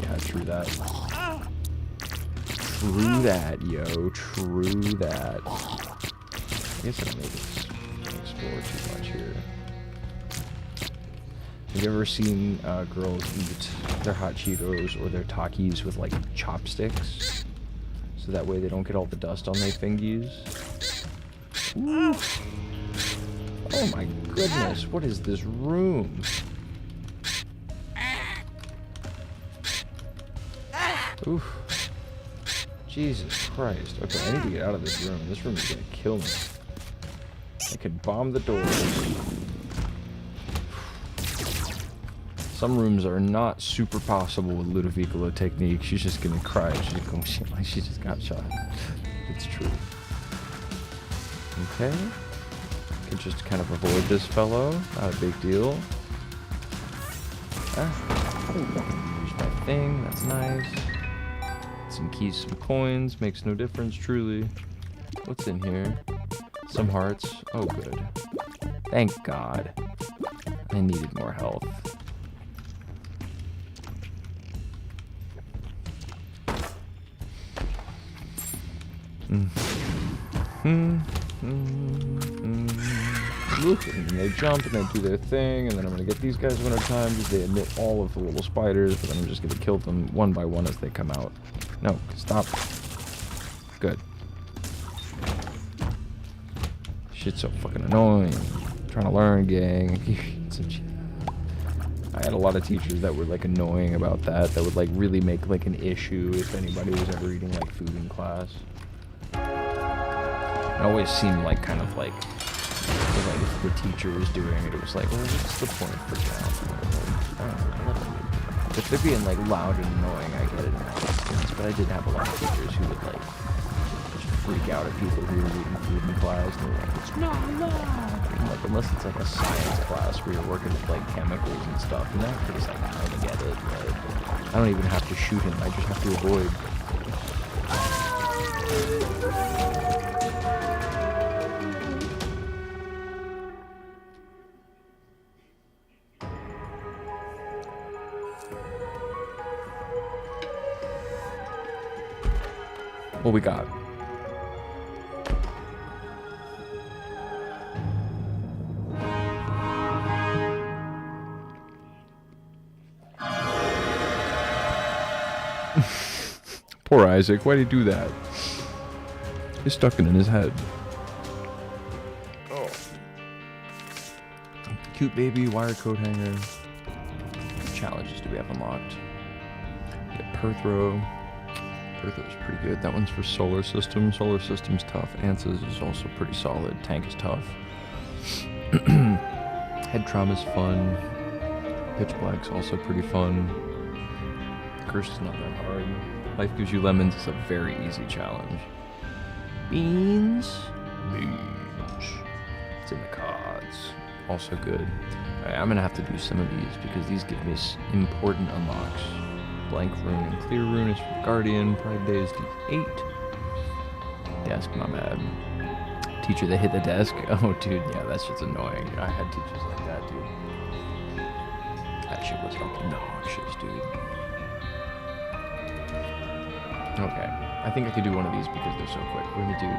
Yeah, true that. True that, yo. True that. I guess I don't need to explore too much here. Have you ever seen girls eat their hot Cheetos or their Takis with like chopsticks? So that way they don't get all the dust on their fingies? Ooh. Oh my goodness, what is this room? Oof. Jesus Christ. Okay, I need to get out of this room. This room is gonna kill me. I could bomb the door. Some rooms are not super possible with Ludovicolo technique. She's just gonna cry. She's going shit like she just got shot. It's true. Okay. Can just kind of avoid this fellow. Not a big deal. Use my thing. That's nice. Some keys, some coins. Makes no difference, truly. What's in here? Some hearts. Oh, good. Thank God. I needed more health. Look, and they jump and they do their thing, and then I'm gonna get these guys one at a time because they emit all of the little spiders, but then I'm just gonna kill them one by one as they come out. No, stop. Good. Shit's so fucking annoying. I'm trying to learn, gang. I had a lot of teachers that were like annoying about that would like really make like an issue if anybody was ever eating like food in class. It always seemed like kind of like if the teacher was doing it, it was like, well, what's the point for that? If they're being like loud and annoying, I get it in that sense, but I did have a lot of teachers who would like just freak out at people who are eating food in class. They're like, it's not allowed. I'm like, unless it's like a science class where you're working with like chemicals and stuff, in that case I kind of get it, but I don't even have to shoot him, I just have to avoid. What we got? Poor Isaac, why'd he do that? He's stuck it in his head. Oh. Cute baby, wire coat hanger. What challenges do we have unlocked? We got Perthrow. Perthrow is pretty good. That one's for solar system. Solar system's tough. Answers is also pretty solid. Tank is tough. Head trauma's fun. Pitch black's also pretty fun. Curse is not that hard. Life Gives You Lemons is a very easy challenge. Beans? Beans. It's in the cards. Also good. Alright, I'm gonna have to do some of these because these give me important unlocks. Blank Rune and Clear Rune is for Guardian. Pride Day is D8. Desk, my bad. Teacher that hit the desk? Oh, dude, yeah, that's just annoying. I had teachers like that, dude. That shit was obnoxious, dude. Okay, I think I could do one of these because they're so quick. We're gonna do...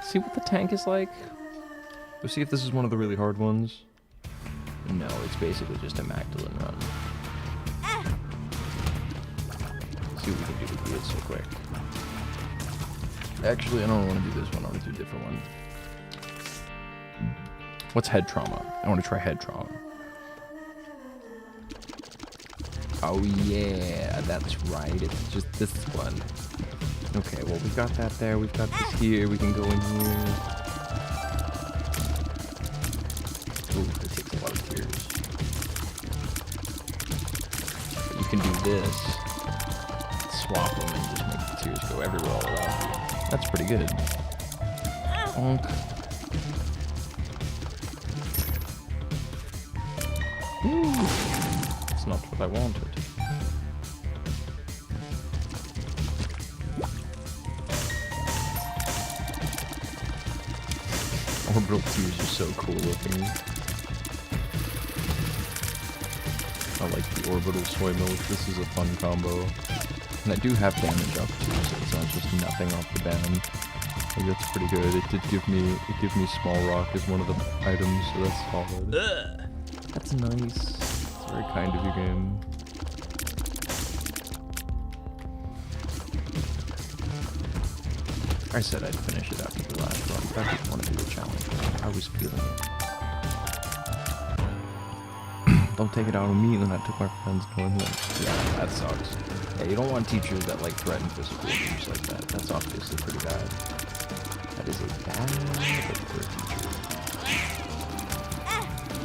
See what the tank is like? Let's see if this is one of the really hard ones. No, it's basically just a Magdalene run. See what we can do to do it so quick. Actually, I don't want to do this one. I want to do a different one. What's head trauma? I want to try head trauma. Oh yeah, that's right. It's just this one. Okay, well we've got that there. We've got this here. We can go in here. Ooh, it takes a lot of tears. But you can do this. Swap them and just make the tears go everywhere all around you. That's pretty good. Bonk. Ooh. That's not what I wanted. Orbital tears are so cool looking. I like the orbital soy milk. This is a fun combo. And I do have damage up too, so it's not just nothing off the band. Like, that's pretty good. It gave me small rock as one of the items, so that's solid. That's nice. It's very kind of you, game. I said I'd finish it after the last run, but I didn't want to do the challenge. I was feeling it. Don't take it out on me, then I took my friends going like, yeah, that sucks. Yeah, you don't want teachers that like threaten physical abuse like that. That's obviously pretty bad. That is a bad thing for a teacher.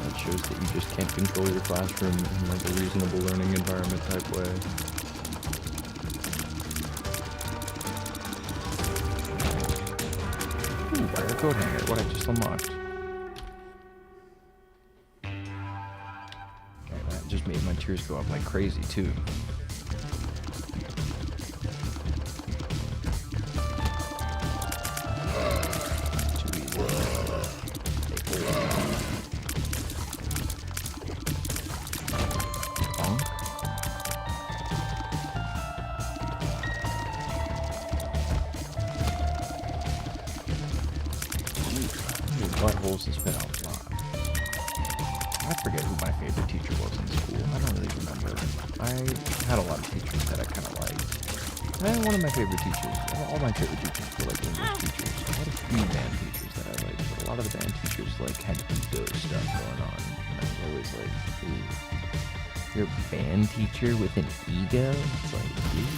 That shows that you just can't control your classroom in like a reasonable learning environment type way. Ooh, wire coat hanger, what I just unlocked. Okay, that just made my tears go up like crazy too. Buttholes has been out live. I forget who my favorite teacher was in school. I don't really remember. I had a lot of teachers that I kind of liked. And one of my favorite teachers, all my favorite teachers were like English teachers. I had a few band teachers that I liked, but a lot of the band teachers like had ego stuff going on. And I was always like, ooh, you're a band teacher with an ego? It's like, ooh,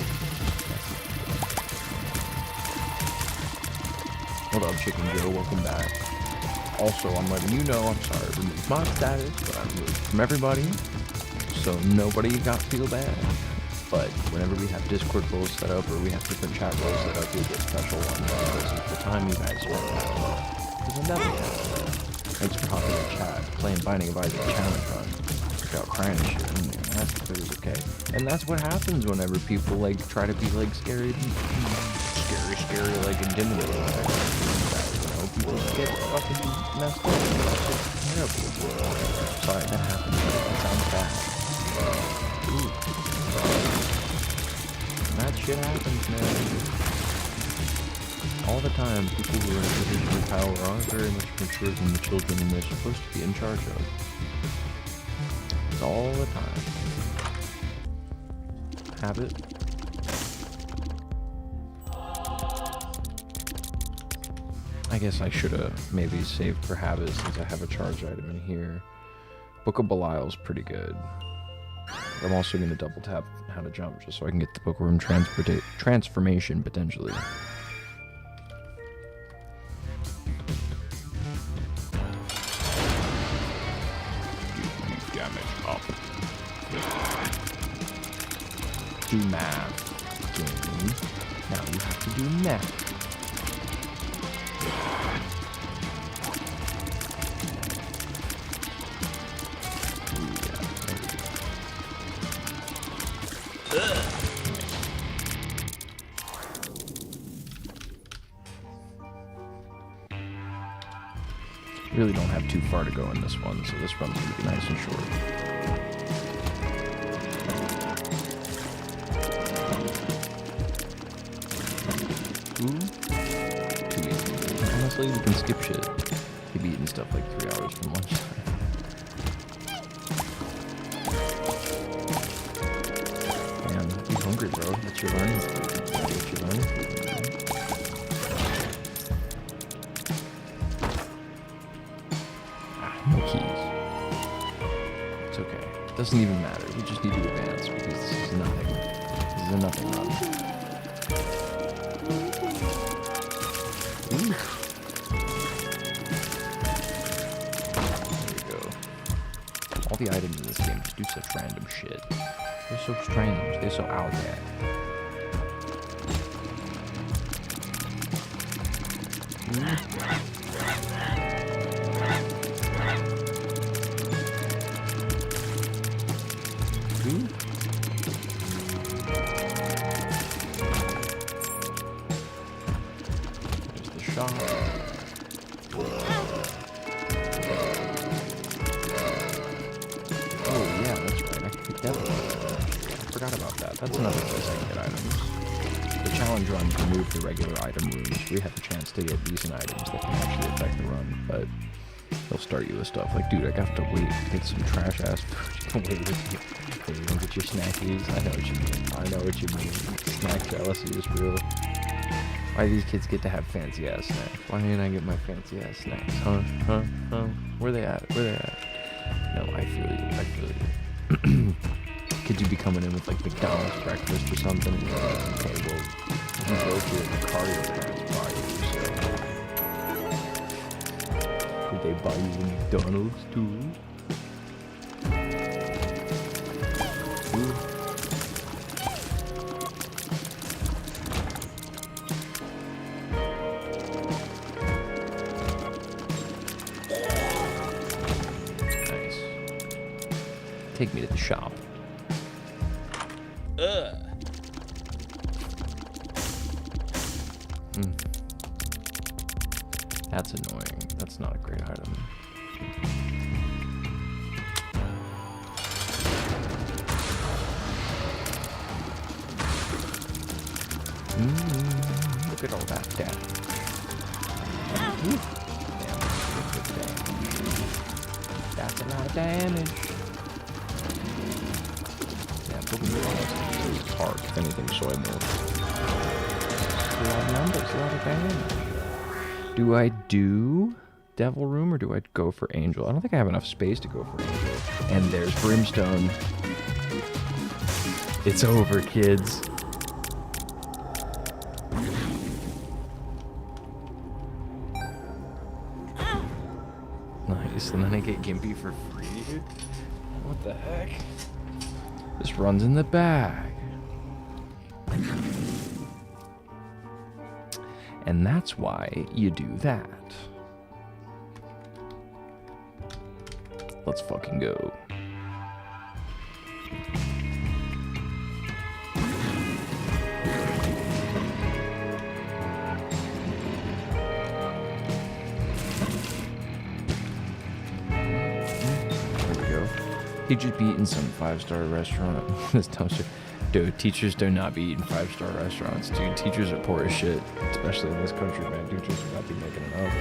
that's What up, Chicken Joe? Welcome back. Also, I'm letting you know, I'm sorry, remove mod status, but I'm removed from everybody. so nobody feel bad. But whenever we have Discord roles set up or we have different chat roles set up, you'll get special ones because of the time you guys spend on it. Because I'm definitely asking. Thanks for hopping in chat, playing Binding of Isaac challenge run. Check out crying and shit in there. That's if it was okay. And that's what happens whenever people like try to be like scary, like intimidating. You know, people get fucking messed up. That's terrible. Sorry, that happened. That sounds bad. Ooh. That shit happens, man. All the time, people who are in a position of power aren't very much mature than the children they're supposed to be in charge of. It's all the time. Habit. I guess I should have maybe saved for habit since I have a charge item in here. Book of Belial's pretty good. I'm also going to double tap how to jump just so I can get the bookworm transformation potentially. Damage up. Do math. Game. Now you have to do math. Really don't have too far to go in this one, so this run's gonna be nice and short. Ooh. Too easy. Honestly, we can skip shit. Keep eating stuff like 3 hours from lunchtime. Man, be hungry, bro. That's your learning food. That's what you're learning food. No keys. It's okay. It doesn't even matter. We just need to advance because this is nothing. This is a nothing run. Ooh. There we go. All the items in this game just do such random shit. They're so strange. They're so out there. That's another place I can get items. The challenge run removed the regular item rooms. We have a chance to get decent items that can actually affect the run, but they'll start you with stuff like, dude, I got to wait to get some trash ass food. You can wait with you. Hey, you don't get your snackies. I know what you mean. I know what you mean. Snack jealousy is real. Why do these kids get to have fancy ass snacks? Why didn't I get my fancy ass snacks? Huh? Where they at? Where they at? No, I feel you. I feel you. Kids would be coming in with like McDonald's breakfast or something. And you're like, okay, well, you go to the car your parents buy you, so. Did they buy you the McDonald's too? Nice. Take me to the shop. That's annoying. That's not a great item. Look at all that damage. That's a lot of damage. Yeah, Pokemon is hard. If anything, soy milk. A lot of numbers, a lot of damage. Do I do Devil Room or do I go for Angel? I don't think I have enough space to go for Angel. And there's Brimstone. It's over, kids. Nice, and then I get Gimpy for free, dude. What the heck? This runs in the bag. And that's why you do that. Let's fucking go. Teachers be eating some 5-star restaurant. This dumpster. Dude, teachers do not be eating 5-star restaurants, dude. Teachers are poor as shit, especially in this country, man. Teachers are not be making enough.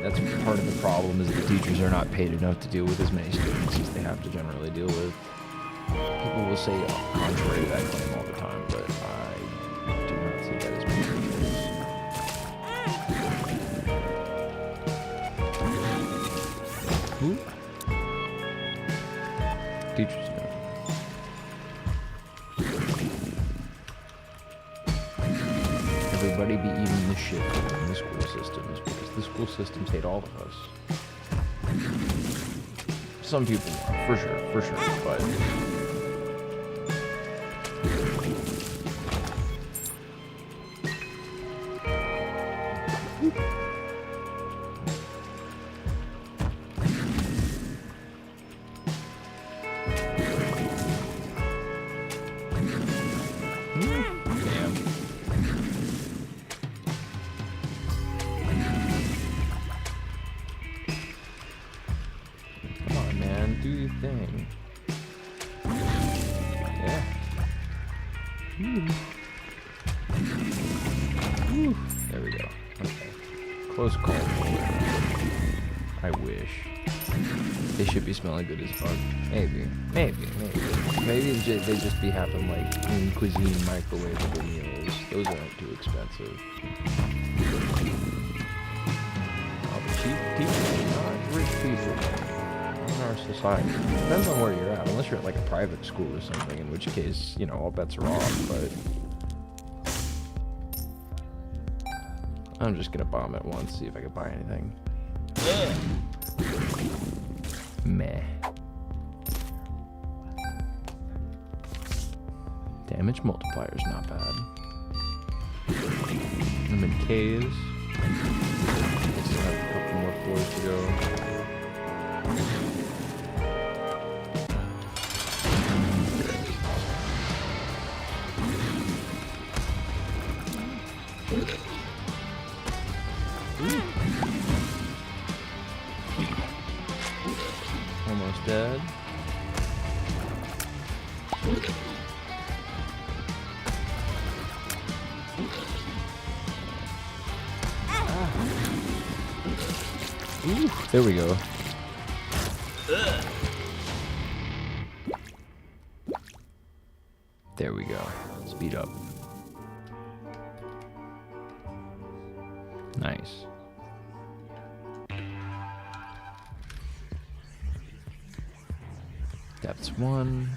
That's part of the problem, is the teachers are not paid enough to deal with as many students as they have to generally deal with. People will say contrary to that claim all the time, but I do not see that as being the case. Ooh. Teachers know. Everybody be eating the shit in the school systems because the school systems hate all of us. Some people are, for sure, but... thing. Yeah. Whew. There we go. Okay. Close call. I wish. They should be smelling good as fuck. Maybe they just be having like clean cuisine microwavable meals. Those aren't too expensive. Oh, the cheap people, not rich people. In our society. Depends on where you're at, unless you're at like a private school or something, in which case, you know, all bets are off, but I'm just gonna bomb it once, see if I can buy anything. Meh. Damage multiplier's not bad. I'm in caves. I still have a couple more floors to go. Almost dead. Ooh, there we go. There we go. Speed up. Nice. Depths 1.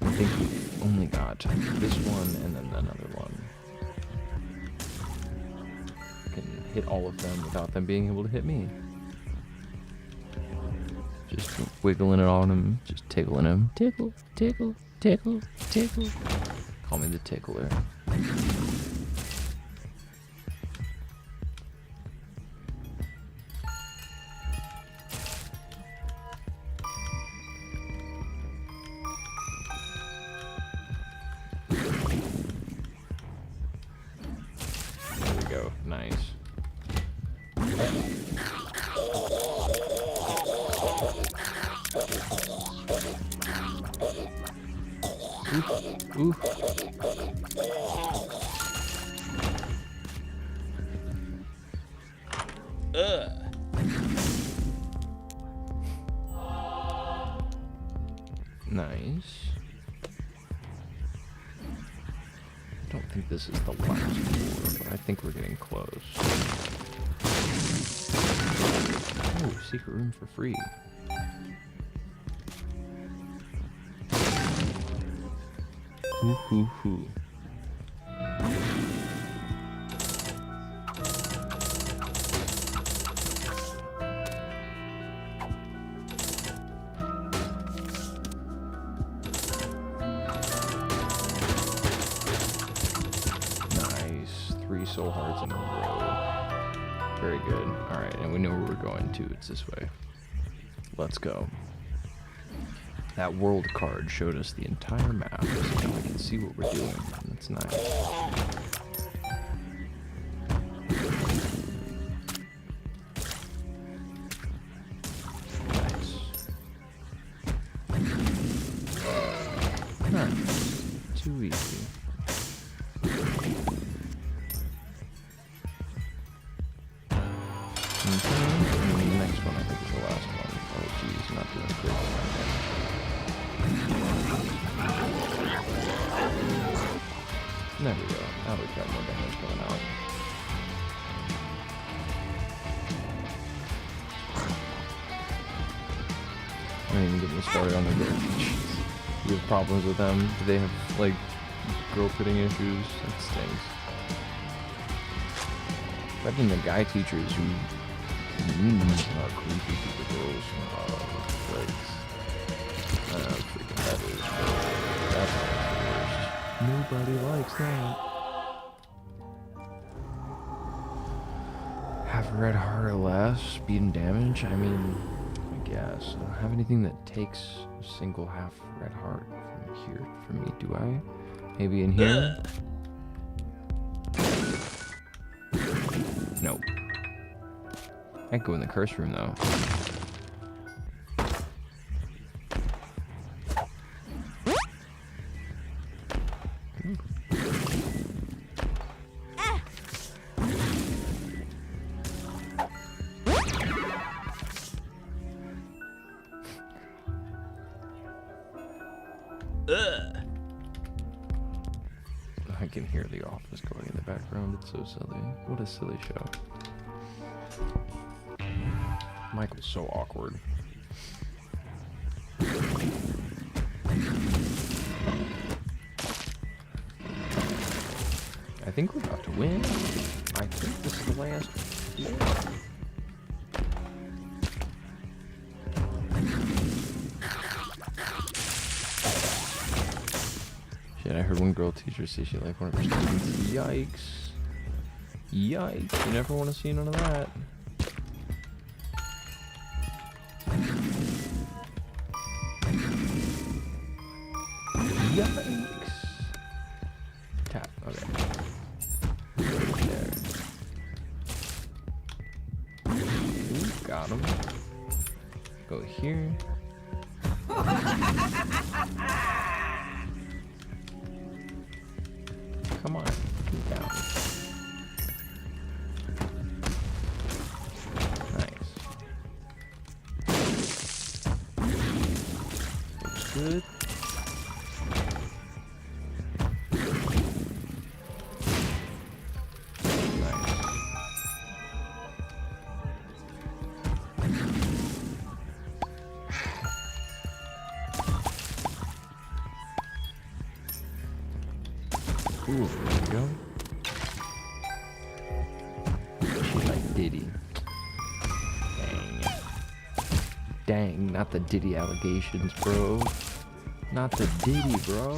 I think we've only got this one and then another one. I can hit all of them without them being able to hit me. Just wiggling it on him, just tickling him. Tickle, tickle, tickle, tickle. Call me the tickler. There we go, nice. Ooh. Nice. I don't think this is the last floor, but I think we're getting close. Oh, secret room for free. Hoo hoo hoo. soul hearts in a row. Very good. Alright, and we know where we're going to. It's this way. Let's go. That world card showed us the entire map, so now we can see what we're doing. That's nice. Too easy. And the next one, I think, is the last one. Oh, geez, not doing great right now. There we go. Now we've got more damage going out. I didn't even get me started on the girl teachers. You have problems with them? Do they have, like, girl pitting issues? That stinks. Imagine the guy teachers who are creepy to the girls. Freaking that is that's the worst. Nobody likes that. Have red heart or less, speed and damage? I mean, I guess. I don't have anything that takes a single half red heart from here for me, do I? Maybe in here? Nope. I could go in the curse room though. I can hear The Office going in the background. It's so silly. What a silly show. Michael's so awkward. I think we're about to win. I think this is the last floor. Shit, I heard one girl teacher say she liked one of her students. Yikes. Yikes. You never want to see none of that. Yikes. Tap. Okay. There. Ooh, got him. Go here. Come on, get down. Nice. Looks good. Ooh, there we go. She like Diddy. Dang. Dang, not the Diddy allegations, bro. Not the Diddy, bro.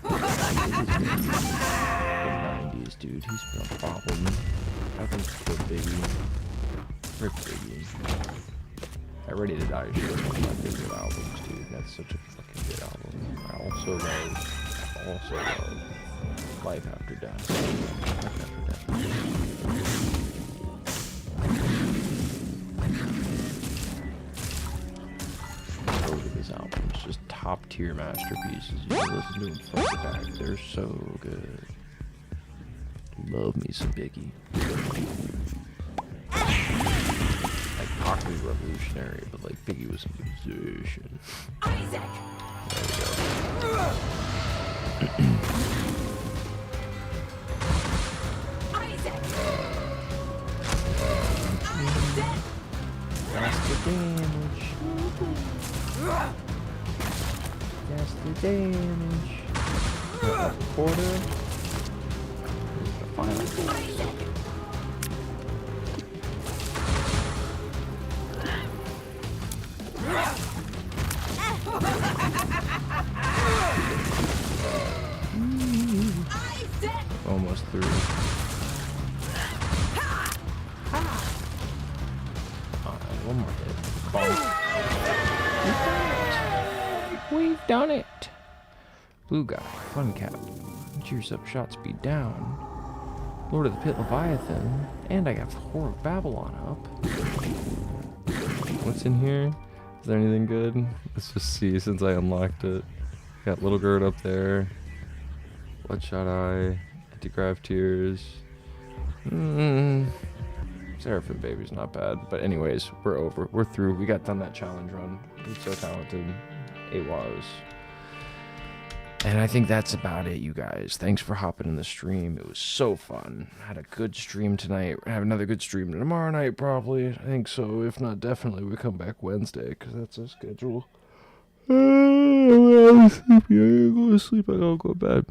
The 90s, dude. He's been a problem. I think he killed Biggie. Rip Biggie. That Ready to Die shit is one of my favorite albums, dude. That's such a fucking good album. I also love Life After Death. Life After Death. Both of his albums, just top tier masterpieces. You can listen to them front to back. They're so good. Love me some Biggie. Like Pac was revolutionary, but like Biggie was a musician. Isaac. There we go. That's the damage. That's the damage. Quarter. The final force. Almost through. done it. Blue guy, fun cap. Cheers up, shot speed down. Lord of the Pit Leviathan. And I got Whore of Babylon up. What's in here? Is there anything good? Let's just see since I unlocked it. Got Little Gird up there. Bloodshot Eye. Anti-Grav Tears. Seraphim Baby's not bad. But anyways, we're over. We're through. We got done that challenge run. We're so talented. AWAS. And I think that's about it, you guys. Thanks for hopping in the stream. It was so fun. Had a good stream tonight. We're gonna have another good stream tomorrow night, probably. I think so. If not, definitely we come back Wednesday, because that's our schedule. I'm sleepy. I gotta go to sleep. I gotta go to bed.